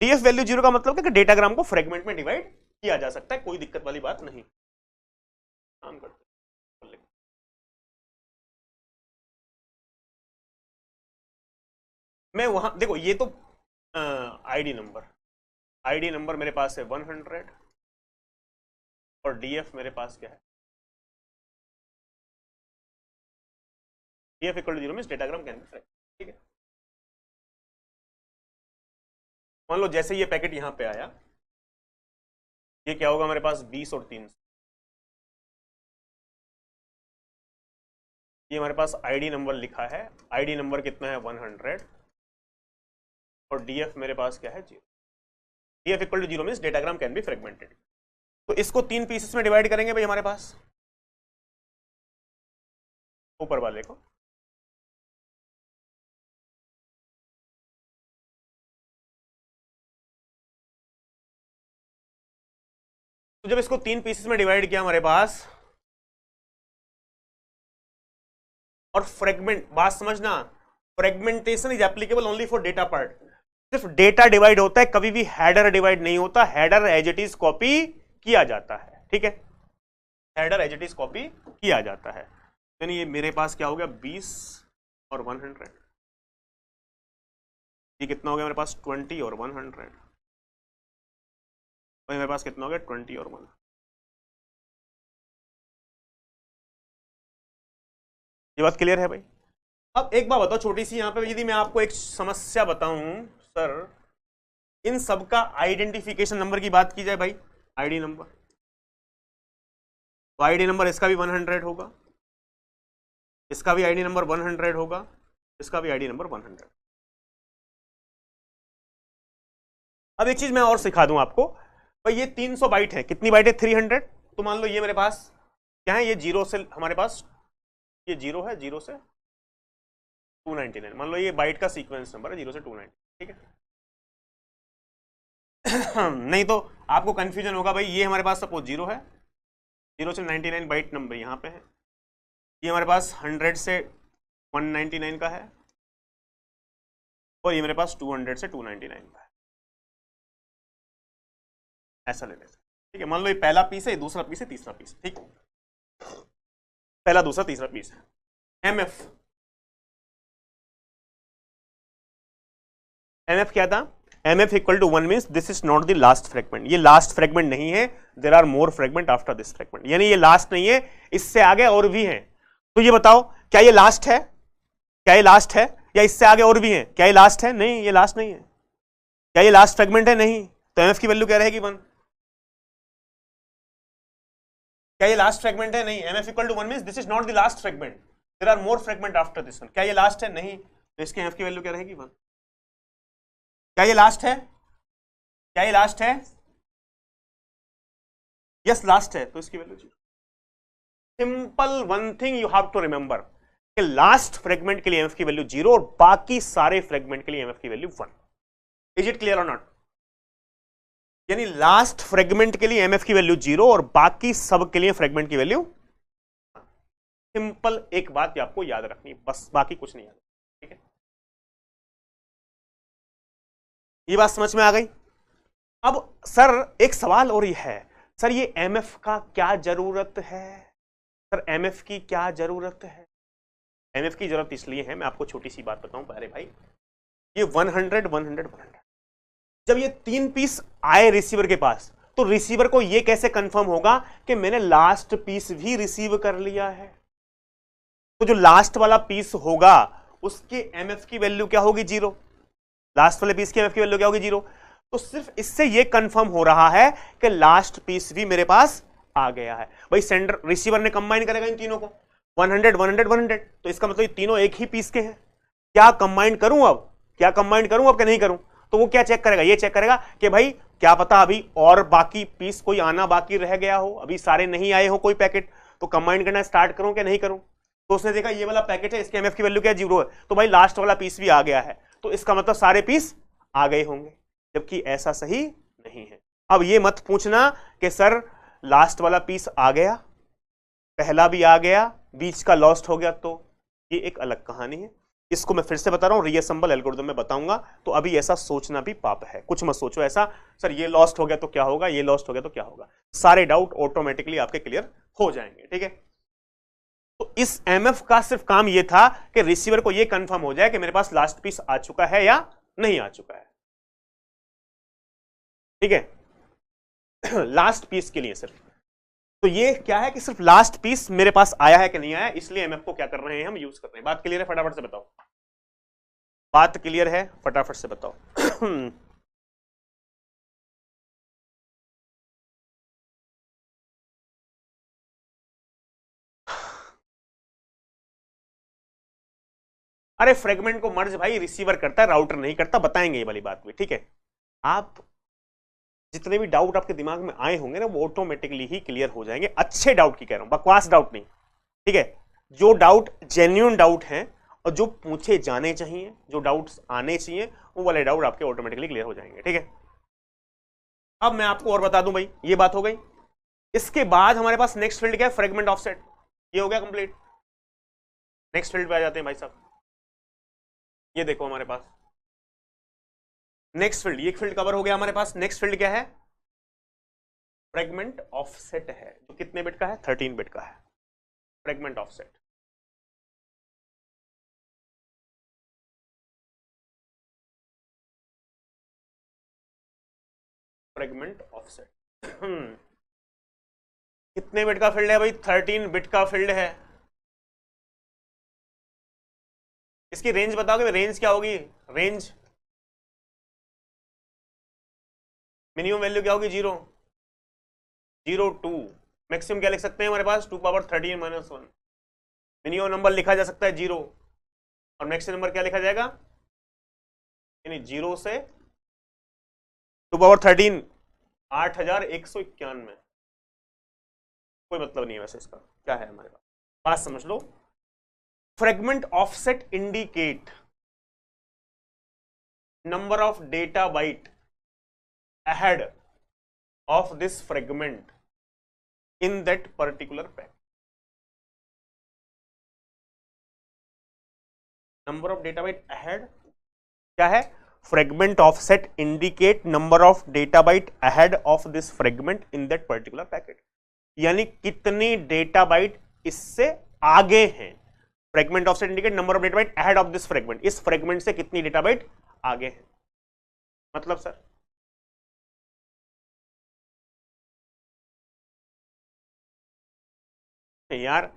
डीएफ वैल्यू 0 का मतलब है कि डेटाग्राम को फ्रेगमेंट में डिवाइड किया जा सकता है, कोई दिक्कत वाली बात नहीं। काम करते मैं वहां देखो, ये तो आईडी नंबर मेरे पास है 100 और डीएफ मेरे पास क्या है, DF equal to 0 means datagram can be fragment, ठीक है। मान लो जैसे ये पैकेट यहां पे आया, ये क्या होगा हमारे पास 20 और 300, ये हमारे पास आईडी नंबर लिखा है, आईडी नंबर कितना है 100 और डीएफ मेरे पास क्या है 0। DF equal to 0 means datagram can be fragmented. तो इसको 3 पीसेस में डिवाइड करेंगे भाई हमारे पास, ऊपर वाले को, तो जब इसको 3 पीसेस में डिवाइड किया हमारे पास, और फ्रेगमेंट, बात समझना, fragmentation is applicable only for data part. सिर्फ डेटा डिवाइड होता है, कभी भी हेडर डिवाइड नहीं होता, header as it is copy किया जाता है, ठीक है, header as it is copy किया जाता है। यानी ये मेरे पास क्या हो गया 20 और 100, ये कितना हो गया मेरे पास 20 और 100, और मेरे पास कितना हो गया 20 और 1। ये बात क्लियर है भाई। अब एक बात बताओ छोटी सी, यहां पे यदि मैं आपको एक समस्या बताऊं, सर इन सब का आइडेंटिफिकेशन नंबर की बात की जाए भाई, आईडी नंबर, तो आईडी नंबर इसका भी 100 होगा, इसका भी आईडी नंबर 100 होगा, इसका भी आईडी नंबर 100। अब एक चीज मैं और सिखा दूं आपको भाई, ये 300 बाइट है, कितनी बाइट है 300, तो मान लो ये मेरे पास क्या है, ये 0 से हमारे पास ये 0 है, 0 से 299, मान लो ये बाइट का सीक्वेंस नंबर है 0 से 299, ठीक है। नहीं तो आपको कंफ्यूजन होगा भाई, ये हमारे पास सपोज 0 है, 0 से 99 बाइट नंबर यहाँ पे है, ये हमारे पास 100 से 199 का है, और ये मेरे पास 200 से 299 का है, ऐसा ले लेते, ठीक है। मान लो ये पहला पीस है, दूसरा पीस है, तीसरा पीस, ठीक, पहला दूसरा तीसरा पीस है। एमएफ, एमएफ क्या था, MF equal to 1 means this is not the last fragment, ये लास्ट फ्रेगमेंट नहीं है, there are more fragment after this fragment, यानी ये लास्ट नहीं है, इससे आगे और भी हैं। तो ये बताओ क्या ये लास्ट है, क्या ये लास्ट है, या इससे आगे और भी हैं, क्या ये लास्ट है, नहीं ये लास्ट नहीं है, क्या ये लास्ट फ्रेगमेंट है, नहीं, तो एमएफ की वैल्यू क्या रहेगी 1। क्या ये लास्ट फ्रेगमेंट है, नहीं, MF equal to 1 means this is not the last fragment, there are more fragment after this one, क्या ये लास्ट है, नहीं, तो इसके एमएफ की वैल्यू क्या रहेगी 1। क्या ये लास्ट है, क्या ये लास्ट है, यस लास्ट है, तो इसकी value 0। Simple one thing you have to remember कि लास्ट फ्रेगमेंट के लिए एमएफ की वैल्यू 0 और बाकी सारे फ्रेगमेंट के लिए एमएफ की वैल्यू 1। इज इट क्लियर और नॉट? यानी लास्ट फ्रेगमेंट के लिए एमएफ की वैल्यू 0 और बाकी सब के लिए फ्रेगमेंट की वैल्यू। सिंपल एक बात आपको याद रखनी है बस, बाकी कुछ नहीं याद, ठीक है। ये बात समझ में आ गई। अब सर एक सवाल और ये है, सर ये एमएफ का क्या जरूरत है, सर एमएफ की क्या जरूरत है? एमएफ की जरूरत इसलिए है, मैं आपको छोटी सी बात बताऊं पहले भाई, ये 100 100 100 जब ये 3 पीस आए रिसीवर के पास, तो रिसीवर को ये कैसे कंफर्म होगा कि मैंने लास्ट पीस भी रिसीव कर लिया है? तो जो लास्ट वाला पीस होगा उसके एमएफ की वैल्यू क्या होगी 0, लास्ट वाले पीस की एमएफ की वैल्यू क्या होगी 0। तो सिर्फ इससे ये कंफर्म हो रहा है कि लास्ट पीस भी मेरे पास आ गया है। भाई सेंडर रिसीवर ने कंबाइन करेगा इन तीनों को 100 100 100, तो इसका मतलब ये तीनों एक ही पीस के हैं। क्या कंबाइन करूं अब, क्या कंबाइन करूं अब कि नहीं करूं? तो वो क्या चेक करेगा, ये चेक करेगा कि भाई क्या पता अभी और बाकी पीस कोई आना बाकी रह गया हो, अभी सारे नहीं आए हो कोई पैकेट, तो कंबाइन करना स्टार्ट करूं कि नहीं करूं। तो उसने देखा ये वाला पैकेट है, इसके एमएफ की वैल्यू क्या 0 है, तो भाई लास्ट वाला पीस भी आ गया है, तो इसका मतलब सारे पीस आ गए होंगे, जबकि ऐसा सही नहीं है। अब ये मत पूछना कि सर लास्ट वाला पीस आ गया, पहला भी आ गया, बीच का लॉस्ट हो गया, तो ये एक अलग कहानी है। इसको मैं फिर से बता रहा हूं, रीअसेंबल एल्गोरिथम में बताऊंगा। तो अभी ऐसा सोचना भी पाप है, कुछ मत सोचो ऐसा सर ये लॉस्ट हो गया तो क्या होगा, ये लॉस्ट हो गया तो क्या होगा। सारे डाउट ऑटोमेटिकली आपके क्लियर हो जाएंगे, ठीक है। तो इस एमएफ का सिर्फ काम ये था कि रिसीवर को ये कंफर्म हो जाए कि मेरे पास लास्ट पीस आ चुका है या नहीं आ चुका है, ठीक है। लास्ट पीस के लिए सिर्फ, तो ये क्या है कि सिर्फ लास्ट पीस मेरे पास आया है कि नहीं आया, इसलिए एमएफ को क्या कर रहे हैं हम यूज कर रहे हैं। बात क्लियर है, फटाफट से बताओ। बात क्लियर है, फटाफट से बताओ। अरे फ्रेगमेंट को मर्ज भाई रिसीवर करता है, राउटर नहीं करता, बताएंगे ये वाली बात भी, ठीक है। आप जितने भी डाउट आपके दिमाग में आए होंगे ना वो ऑटोमेटिकली ही क्लियर हो जाएंगे। अच्छे डाउट की कह रहा हूं, बकवास डाउट नहीं, ठीक है। जो डाउट जेन्युइन डाउट हैं और जो पूछे जाने चाहिए, जो डाउट्स आने चाहिए, वो वाले डाउट आपके ऑटोमेटिकली क्लियर हो जाएंगे, ठीक है। अब मैं आपको और बता दूं भाई, ये बात हो गई। इसके बाद हमारे पास नेक्स्ट फील्ड क्या है, फ्रेगमेंट ऑफसेट। ये हो गया कंप्लीट। नेक्स्ट फील्ड पे आ जाते हैं भाई साहब। ये देखो हमारे पास नेक्स्ट फील्ड, ये फील्ड कवर हो गया हमारे पास। नेक्स्ट फील्ड क्या है, फ्रेगमेंट ऑफसेट है, जो कितने बिट का है, 13 बिट का है। Fragment offset, fragment offset. कितने बिट का फील्ड है भाई, 13 बिट का फील्ड है। इसकी रेंज बताओगे, रेंज क्या होगी, रेंज मिनिमम वैल्यू क्या होगी, 0 0 2। मैक्सिमम क्या लिख सकते हैं हमारे पास, 2 पावर 13 माइनस 1। मिनिमम नंबर लिखा जा सकता है 0, और मैक्सिमम नंबर क्या लिखा जाएगा, यानी 0 से 2 पावर 13 8191। कोई मतलब नहीं है वैसे इसका, क्या है हमारे पास, बात समझ लो। Fragment offset indicate number of data byte ahead of this fragment in that particular packet. Number of data byte ahead क्या है, fragment offset indicate number of data byte ahead of this fragment in that particular packet. यानी कितनी डेटा बाइट इससे आगे हैं। Fragment offset indicate number of data bite ahead of this fragment, इस फ्रेगमेंट से कितनी डेटा बाइट आगे है। मतलब सर यार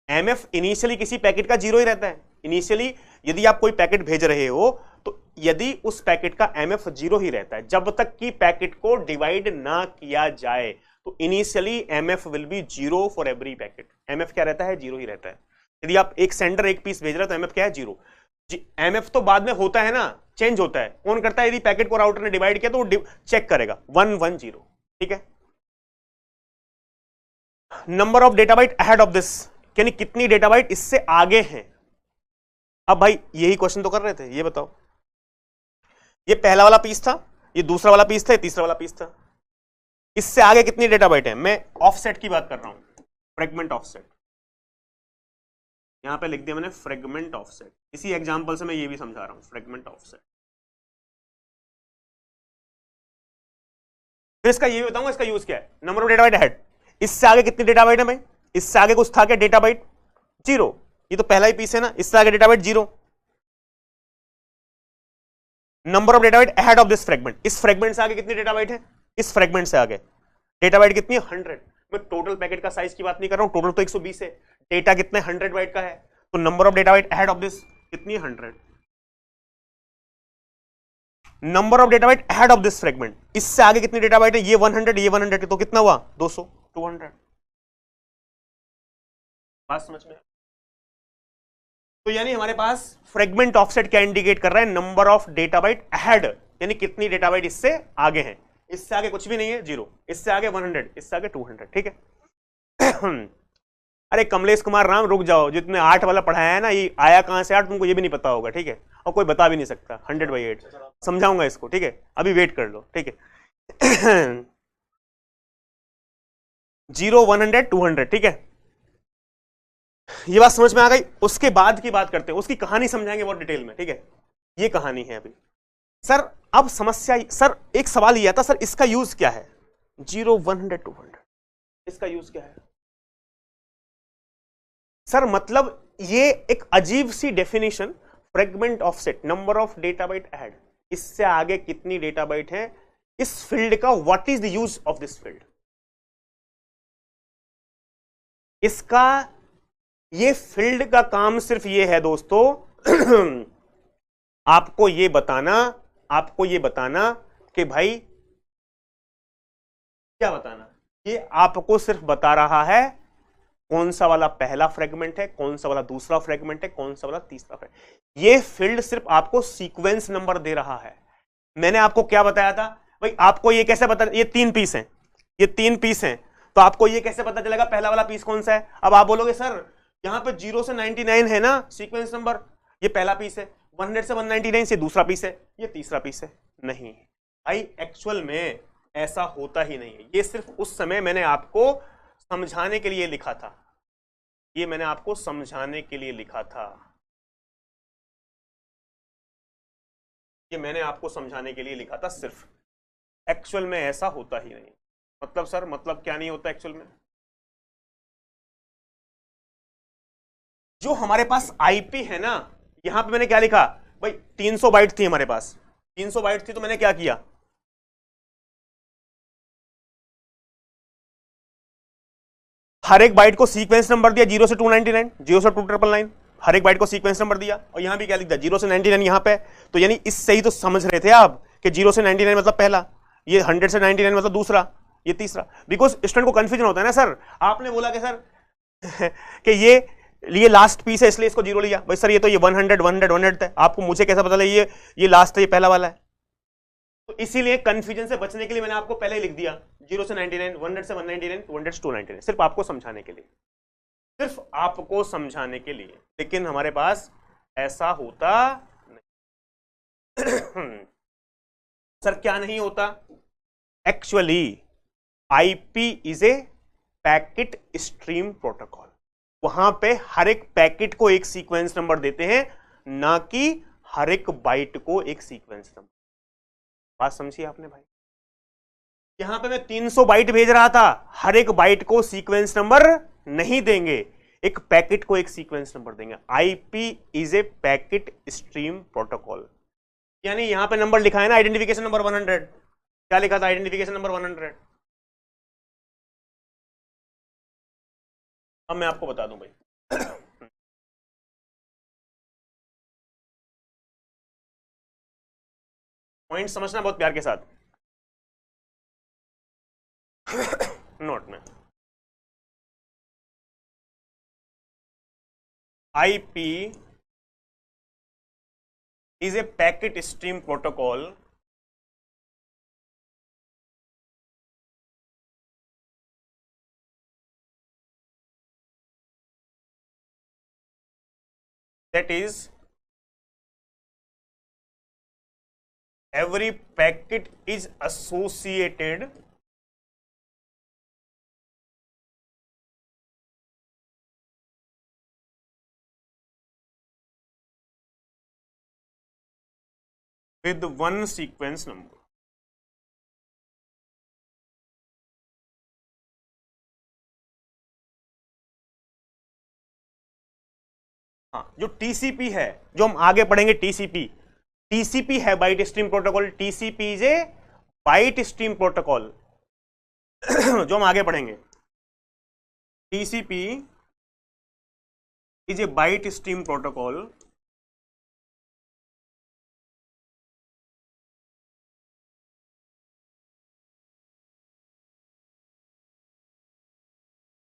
एमएफ इनिशियली किसी पैकेट का 0 ही रहता है। इनिशियली यदि आप कोई पैकेट भेज रहे हो तो यदि उस पैकेट का एमएफ 0 ही रहता है, जब तक कि पैकेट को डिवाइड ना किया जाए, तो initially MF will be 0 for every packet. MF क्या रहता है, 0 ही रहता है। यदि आप एक सेंडर एक पीस भेज रहे हो तो एमएफ क्या है, 0। एमएफ तो बाद में होता है ना, चेंज होता है। कौन करता है, यदि पैकेट को राउटर ने डिवाइड किया तो वो चेक करेगा 110, ठीक है। Number of data bite ahead of this, यानी कितनी डेटा बाइट इससे आगे हैं। अब भाई यही क्वेश्चन तो कर रहे थे, ये बताओ, ये पहला वाला पीस था, ये दूसरा वाला पीस था, ये तीसरा वाला पीस था, इससे आगे कितनी डेटा बाइट है। मैं ऑफसेट की बात कर रहा हूं, फ्रेगमेंट ऑफसेट। यहां पे लिख दिया मैंने फ्रेगमेंट ऑफसेट। इसी एग्जांपल से मैं ये भी समझा रहा हूं, फ्रेगमेंट ऑफसेट। फिर इसका ये भी बताऊंगा इसका यूज क्या है, number of data bite ahead. इससे आगे कितनी डेटा बाइट है भाई, इससे आगे कुछ था क्या, डेटा बाइट 0। ये तो पहला ही पीस है ना, इससे आगे data byte 0। Number of data bite ahead of this fragment, इस फ्रेगमेंट से आगे कितनी डेटा बाइट है, इस फ्रेगमेंट से आगे डेटा बाइट कितनी है, 100। मैं टोटल पैकेट का साइज की बात नहीं कर रहा हूं, टोटल तो 120 है, डेटा कितने 100 बाइट का है, तो number of data bite ahead of this कितनी है, 100। Number of data bite ahead of this fragment, इससे आगे कितनी डेटा बाइट है, ये 100, ये 100, तो कितना हुआ, 200, 200। बात समझ में। तो यानी हमारे पास फ्रेगमेंट ऑफसेट क्या इंडिकेट कर रहा है, number of data bite ahead, यानी कितनी डेटा बाइट इससे आगे हैं। इससे आगे कुछ भी नहीं है, 0। इससे आगे 100, इससे आगे 200, ठीक है। अरे कमलेश कुमार राम रुक जाओ, जो तुमने 8 वाला पढ़ाया है ना, ये आया कहां से 8 तुमको ये भी नहीं पता होगा, ठीक है, और कोई बता भी नहीं सकता। 100/8 समझाऊंगा इसको, ठीक है, अभी वेट कर लो, ठीक है। 0 100 200, ठीक है। ये बात समझ में आ गई। उसके बाद की बात करते हैं, उसकी कहानी समझाएंगे बहुत डिटेल में, ठीक है। ये कहानी है अभी। सर अब समस्या, सर एक सवाल ये आता, सर इसका यूज क्या है, 0 100 200, इसका यूज क्या है सर? मतलब ये एक अजीब सी definition, fragment offset, number of data byte add, इससे आगे कितनी डेटा बाइट है इस फील्ड का, what is the use of this field, इसका ये फील्ड का काम सिर्फ ये है दोस्तों आपको ये बताना, आपको ये बताना कि भाई, क्या बताना, ये आपको सिर्फ बता रहा है कौन सा वाला पहला फ्रेगमेंट है, कौन सा वाला दूसरा फ्रेगमेंट है, कौन सा वाला तीसरा फ्रेगमेंट। ये फील्ड सिर्फ आपको सीक्वेंस नंबर दे रहा है। मैंने आपको क्या बताया था भाई, आपको ये कैसे पता, ये 3 पीस हैं, ये 3 पीस हैं, तो आपको ये कैसे पता चलेगा पहला वाला पीस कौन सा है? अब आप बोलोगे सर यहां पे 0 से 99 है ना सीक्वेंस नंबर, ये पहला पीस है, 100 से 199 से दूसरा पीस है, ये तीसरा पीस है। नहीं भाई, एक्चुअल में ऐसा होता ही नहीं है। ये सिर्फ उस समय मैंने आपको समझाने के लिए लिखा था, ये मैंने आपको समझाने के लिए लिखा था, ये मैंने आपको समझाने के लिए लिखा था सिर्फ। एक्चुअल में ऐसा होता ही नहीं। मतलब सर, मतलब क्या नहीं होता एक्चुअल में? जो हमारे पास आईपी है ना, यहां पे मैंने क्या लिखा भाई, 300 बाइट थी हमारे पास, 300 बाइट थी, तो मैंने क्या किया, हर एक बाइट को सीक्वेंस नंबर दिया 0 से 299, 0 से 299, हर एक बाइट को सीक्वेंस नंबर दिया, और यहां भी क्या लिख दिया 0 से 99 यहां पे। तो यानी इससे ही तो समझ रहे थे आप कि 0 से 99 मतलब पहला, ये 100 से 99 मतलब दूसरा, ये तीसरा। बिकॉज स्टूडेंट को कंफ्यूजन होता है ना सर, आपने बोला कि सर कि ये लास्ट पीस है इसलिए इसको 0 लिया, भाई सर ये तो ये 100 100 100 था, आपको मुझे कैसा पता लगा ये लास्ट है, ये पहला वाला है? तो इसीलिए कंफ्यूजन से बचने के लिए मैंने आपको पहले ही लिख दिया 0 से 99, 100 से 199, 200 से 299, सिर्फ आपको समझाने के लिए, सिर्फ आपको समझाने के लिए। लेकिन हमारे पास ऐसा होता नहीं सर, क्या नहीं होता? Actually IP is a packet stream protocol, वहां पे हर एक पैकेट को एक सीक्वेंस नंबर देते हैं, ना कि हर एक बाइट को एक सीक्वेंस नंबर। बात समझिए आपने भाई, यहां पे मैं 300 बाइट भेज रहा था, हर एक बाइट को सीक्वेंस नंबर नहीं देंगे, एक पैकेट को एक सीक्वेंस नंबर देंगे। IP is a packet stream protocol. यानी यहां पे नंबर लिखा है ना, आइडेंटिफिकेशन नंबर 100, क्या लिखा था आइडेंटिफिकेशन नंबर 100? अब मैं आपको बता दूं भाई पॉइंट समझना बहुत प्यार के साथ नोट में, IP is a packet stream protocol that is every packet is associated with one sequence number। हाँ, जो टीसीपी है, जो हम आगे पढ़ेंगे, टीसीपी, टीसीपी है bite stream protocol, TCP is a bite stream protocol जो हम आगे पढ़ेंगे, TCP is a bite stream protocol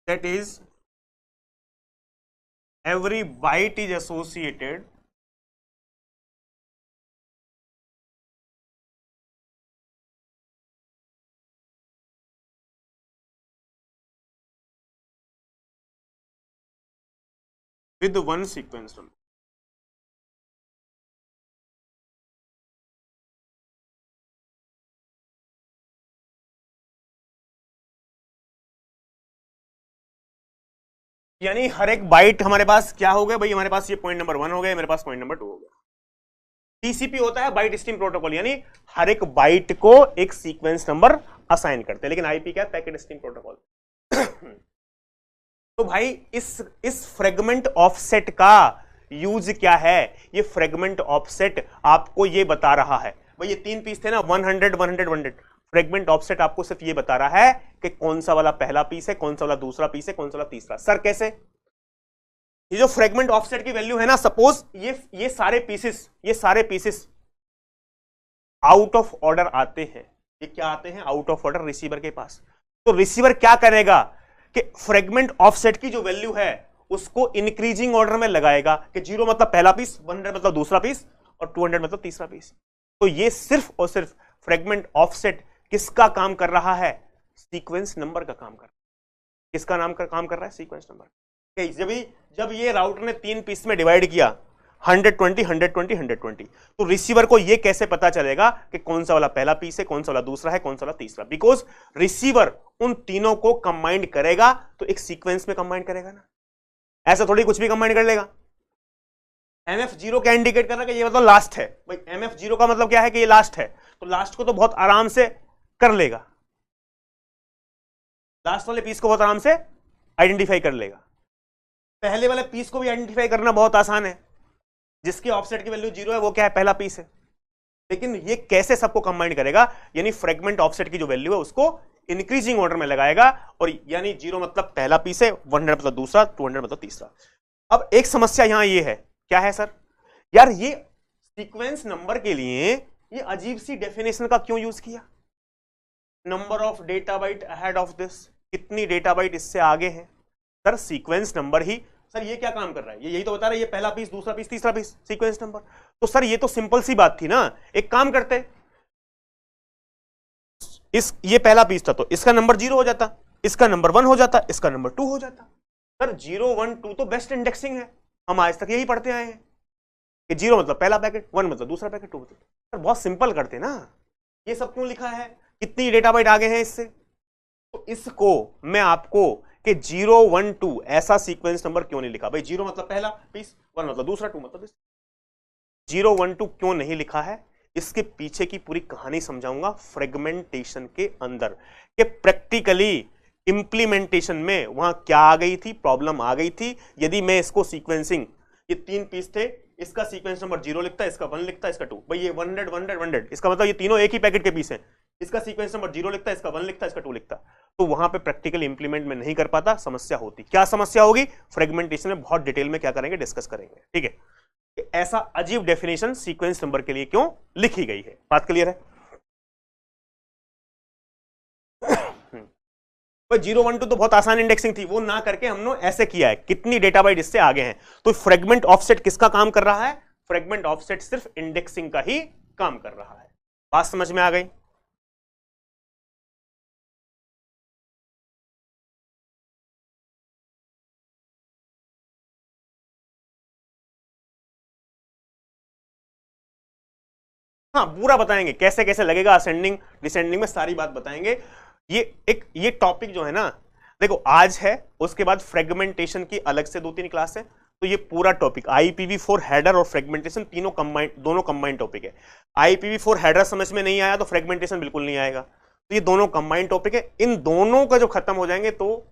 that is every byte is associated with one sequence number। यानी हर एक बाइट हमारे पास क्या हो गया भाई, हमारे पास ये पॉइंट नंबर 1 हो गया, मेरे पास पॉइंट नंबर 2 हो गया। टीसीपी होता है बाइट स्ट्रीम प्रोटोकॉल, यानी हर एक बाइट को एक सीक्वेंस नंबर असाइन करते हैं, लेकिन आईपी क्या है, पैकेट स्ट्रीम प्रोटोकॉल। तो भाई इस फ्रेगमेंट ऑफसेट का यूज क्या है, ये फ्रेगमेंट ऑफसेट आपको ये बता रहा है भाई, ये 3 पीस थे ना, 100 100 100, फ्रेगमेंट ऑफसेट आपको सिर्फ ये बता रहा है कि कौन सा वाला पहला पीस है, कौन सा वाला दूसरा पीस है, कौन सा वाला तीसरा। सर कैसे? ये जो फ्रेगमेंट ऑफसेट की वैल्यू है ना, सपोज ये सारे पीसेस आउट ऑफ ऑर्डर आते हैं, ये क्या आते हैं, आउट ऑफ ऑर्डर रिसीवर के पास। तो रिसीवर क्या करेगा कि फ्रेगमेंट ऑफसेट की जो वैल्यू है उसको इंक्रीजिंग ऑर्डर में लगाएगा कि 0 मतलब पहला पीस, 100 मतलब दूसरा पीस, और 200 मतलब तीसरा पीस। तो ये सिर्फ और सिर्फ फ्रेगमेंट ऑफसेट किसका काम कर रहा है, सीक्वेंस नंबर का काम कर रहा है। किसका काम कर रहा है, सीक्वेंस नंबर। जब ये राउटर ने 3 पीस में डिवाइड किया, 120 120 120, तो रिसीवर को ये कैसे पता चलेगा कि कौन सा वाला पहला पीस है, कौन सा वाला दूसरा है, कौन सा वाला तीसरा? बिकॉज रिसीवर उन तीनों को कंबाइंड करेगा तो एक सीक्वेंस में कंबाइंड करेगा ना, ऐसा थोड़ी कुछ भी कंबाइंड कर लेगा। MF0 क्या इंडिकेट कर रहा है कि ये मतलब लास्ट है भाई, MF0 का मतलब क्या है कि ये लास्ट है, तो लास्ट को तो बहुत आराम से कर लेगा, लास्ट वाले पीस को बहुत आराम से आइडेंटिफाई कर लेगा। पहले वाले पीस को भी आइडेंटिफाई करना बहुत आसान है, जिसकी ऑफसेट की वैल्यू 0 है वो क्या है, पहला पीस है। लेकिन ये कैसे सबको कंबाइंड करेगा, यानी फ्रेगमेंट ऑफसेट की जो वैल्यू है उसको इंक्रीजिंग ऑर्डर में लगाएगा, और यानी 0 मतलब पहला पीस है, 100 मतलब दूसरा, 200 मतलब तीसरा। अब एक समस्या यहां ये है, क्या है सर, यार ये सीक्वेंस नंबर के लिए ये अजीब सी डेफिनेशन का क्यों यूज किया, number of data bite ahead of this, कितनी डेटा बाइट इससे आगे है। सर सीक्वेंस नंबर ही, सर ये क्या काम कर रहा है, ये यही तो बता रहा है, ये पहला पीस, दूसरा पीस, तीसरा पीस, सीक्वेंस नंबर। तो सर ये तो सिंपल सी बात थी ना, एक काम करते, ये पहला पीस था तो इसका नंबर 0 हो जाता, इसका नंबर 1 हो जाता, इसका नंबर 2 हो जाता। सर 0 1 2 तो बेस्ट इंडेक्सिंग है, हम आज तक यही पढ़ते आए हैं कि 0 मतलब पहला पैकेट, 1 मतलब दूसरा पैकेट, 2 मतलब। सर बहुत सिंपल करते ना, ये सब क्यों लिखा है, कितनी डेटा बाइट आगे हैं इससे। तो इसको मैं आपको कि 0 1 2 ऐसा सीक्वेंस नंबर क्यों नहीं लिखा भाई, 0 मतलब पहला पीस, 1 मतलब दूसरा, 2 मतलब तीसरा, 0 1 2 क्यों नहीं लिखा है, इसके पीछे की पूरी कहानी समझाऊंगा फ्रेगमेंटेशन के अंदर, कि प्रैक्टिकली इंप्लीमेंटेशन में वहां क्या आ गई थी, प्रॉब्लम आ गई थी। यदि मैं इसको सीक्वेंसिंग, ये 3 पीस थे, इसका सीक्वेंस नंबर 0 लिखता, इसका 1 लिखता, इसका 2, भाई ये 100 100 100, इसका मतलब ये तीनों एक ही पैकेट के पीस हैं, इसका सीक्वेंस नंबर 0 लिखता, इसका 1 लिखता, इसका 2 लिखता। तो वहां पे प्रैक्टिकल इंप्लीमेंट में नहीं कर पाता, समस्या होती। क्या समस्या होगी, फ्रेगमेंटेशन में बहुत डिटेल में क्या करेंगे, डिस्कस करेंगे, ठीक है। कि ऐसा अजीब डेफिनेशन सीक्वेंस नंबर के लिए क्यों लिखी गई है, बात क्लियर है। 0 1 2 तो बहुत आसान इंडेक्सिंग थी, वो ना करके हमने ऐसे किया है, कितनी डेटा बाइट इससे आगे हैं। तो फ्रेगमेंट ऑफसेट किसका काम कर रहा है, फ्रेगमेंट ऑफसेट सिर्फ इंडेक्सिंग का ही काम कर रहा है। बात समझ में आ गई। हाँ पूरा बताएंगे, कैसे कैसे लगेगा, असेंडिंग डिसेंडिंग में सारी बात बताएंगे। ये टॉपिक जो है ना, देखो आज है, उसके बाद फ्रेगमेंटेशन की अलग से 2-3 क्लास है, तो ये पूरा टॉपिक IPv4 हेडर और फ्रेगमेंटेशन तीनों कंबाइंड, दोनों कंबाइंड टॉपिक है। IPv4 हेडर समझ में नहीं आया तो फ्रेगमेंटेशन बिल्कुल नहीं आएगा, तो ये दोनों कंबाइंड टॉपिक है। इन दोनों का जो खत्म हो जाएंगे तो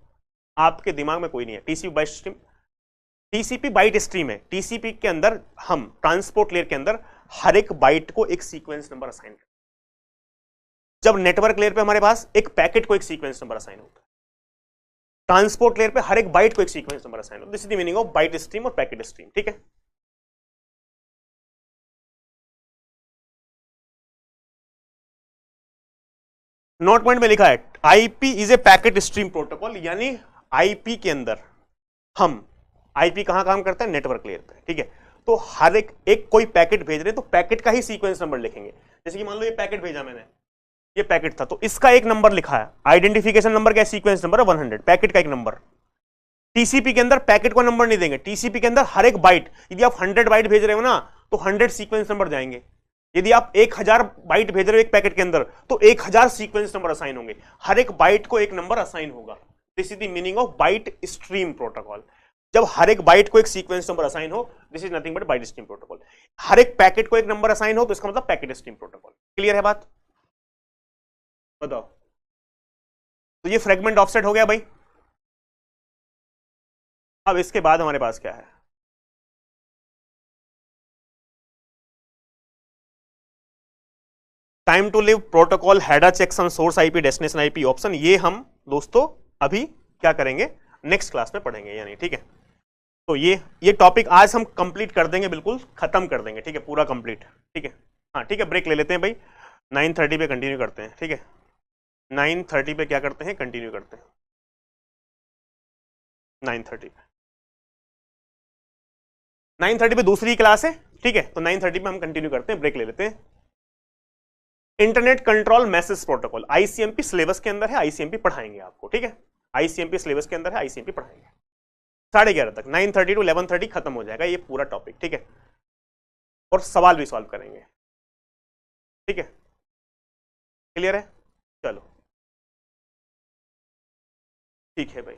आपके दिमाग में कोई नहीं है। TCP बाइट स्ट्रीम है, TCP के अंदर हम ट्रांसपोर्ट लेयर के अंदर हर एक बाइट को एक सीक्वेंस नंबर असाइन करते हैं, जब नेटवर्क लेयर पे हमारे पास एक पैकेट को एक सीक्वेंस नंबर असाइन होता है, ट्रांसपोर्ट लेयर पे हर एक बाइट को एक सीक्वेंस नंबर असाइन होता है। This is the meaning of byte stream और पैकेट स्ट्रीम, ठीक है। नोट पॉइंट में लिखा है IP is a packet stream protocol, यानी आईपी के अंदर हम, आईपी कहां काम करता है, नेटवर्क लेयर पे, ठीक है। तो हर एक कोई पैकेट भेज रहे हैं तो पैकेट का ही सीक्वेंस नंबर लिखेंगे। जैसे कि मान लो ये पैकेट भेजा मैंने, ये पैकेट था तो इसका एक नंबर लिखा है, आइडेंटिफिकेशन नंबर क्या है, सीक्वेंस नंबर है 100, पैकेट का एक नंबर। टीसीपी के अंदर पैकेट को नंबर नहीं देंगे, टीसीपी के अंदर हर एक बाइट, यदि आप 100 बाइट भेज रहे हो ना तो 100 सीक्वेंस नंबर जाएंगे, यदि आप 1000 बाइट भेज रहे हो एक पैकेट के अंदर तो 1000 सीक्वेंस नंबर असाइन होंगे, हर एक बाइट को एक नंबर असाइन होगा। This is the meaning of byte stream protocol. जब हर एक बाइट को एक सीक्वेंस नंबर असाइन हो, this is nothing but byte stream protocol. हर एक पैकेट को एक नंबर असाइन हो तो इसका मतलब पैकेट स्ट्रीम प्रोटोकॉल। क्लियर है बात? बताओ। तो ये फ्रेगमेंट ऑफसेट हो गया भाई। अब इसके बाद हमारे पास क्या है? Time to live protocol, header checksum, source IP, destination IP option. ये हम दोस्तों अभी क्या करेंगे, नेक्स्ट क्लास में पढ़ेंगे यानी, ठीक है। तो ये टॉपिक आज हम कंप्लीट कर देंगे, बिल्कुल खत्म कर देंगे, ठीक है, पूरा कंप्लीट, ठीक है। हाँ ठीक है, ब्रेक ले लेते हैं भाई, 9:30 पे कंटिन्यू करते हैं, ठीक है। 9:30 पे क्या करते हैं, कंटिन्यू करते हैं 9:30 पे। 9:30 पे दूसरी क्लास है, ठीक है। तो 9:30 पे हम कंटिन्यू करते हैं, ब्रेक ले लेते हैं। Internet control message protocol, ICMP syllabus के अंदर है, आईसीएमपी पढ़ाएंगे आपको, ठीक है। आईसीएमपी सिलेबस के अंदर है, आईसीएमपी पढ़ाएंगे 11:30 तक। 9:30 to 11:30 खत्म हो जाएगा ये पूरा टॉपिक, ठीक है। और सवाल भी सॉल्व करेंगे, ठीक है। क्लियर है? चलो ठीक है भाई।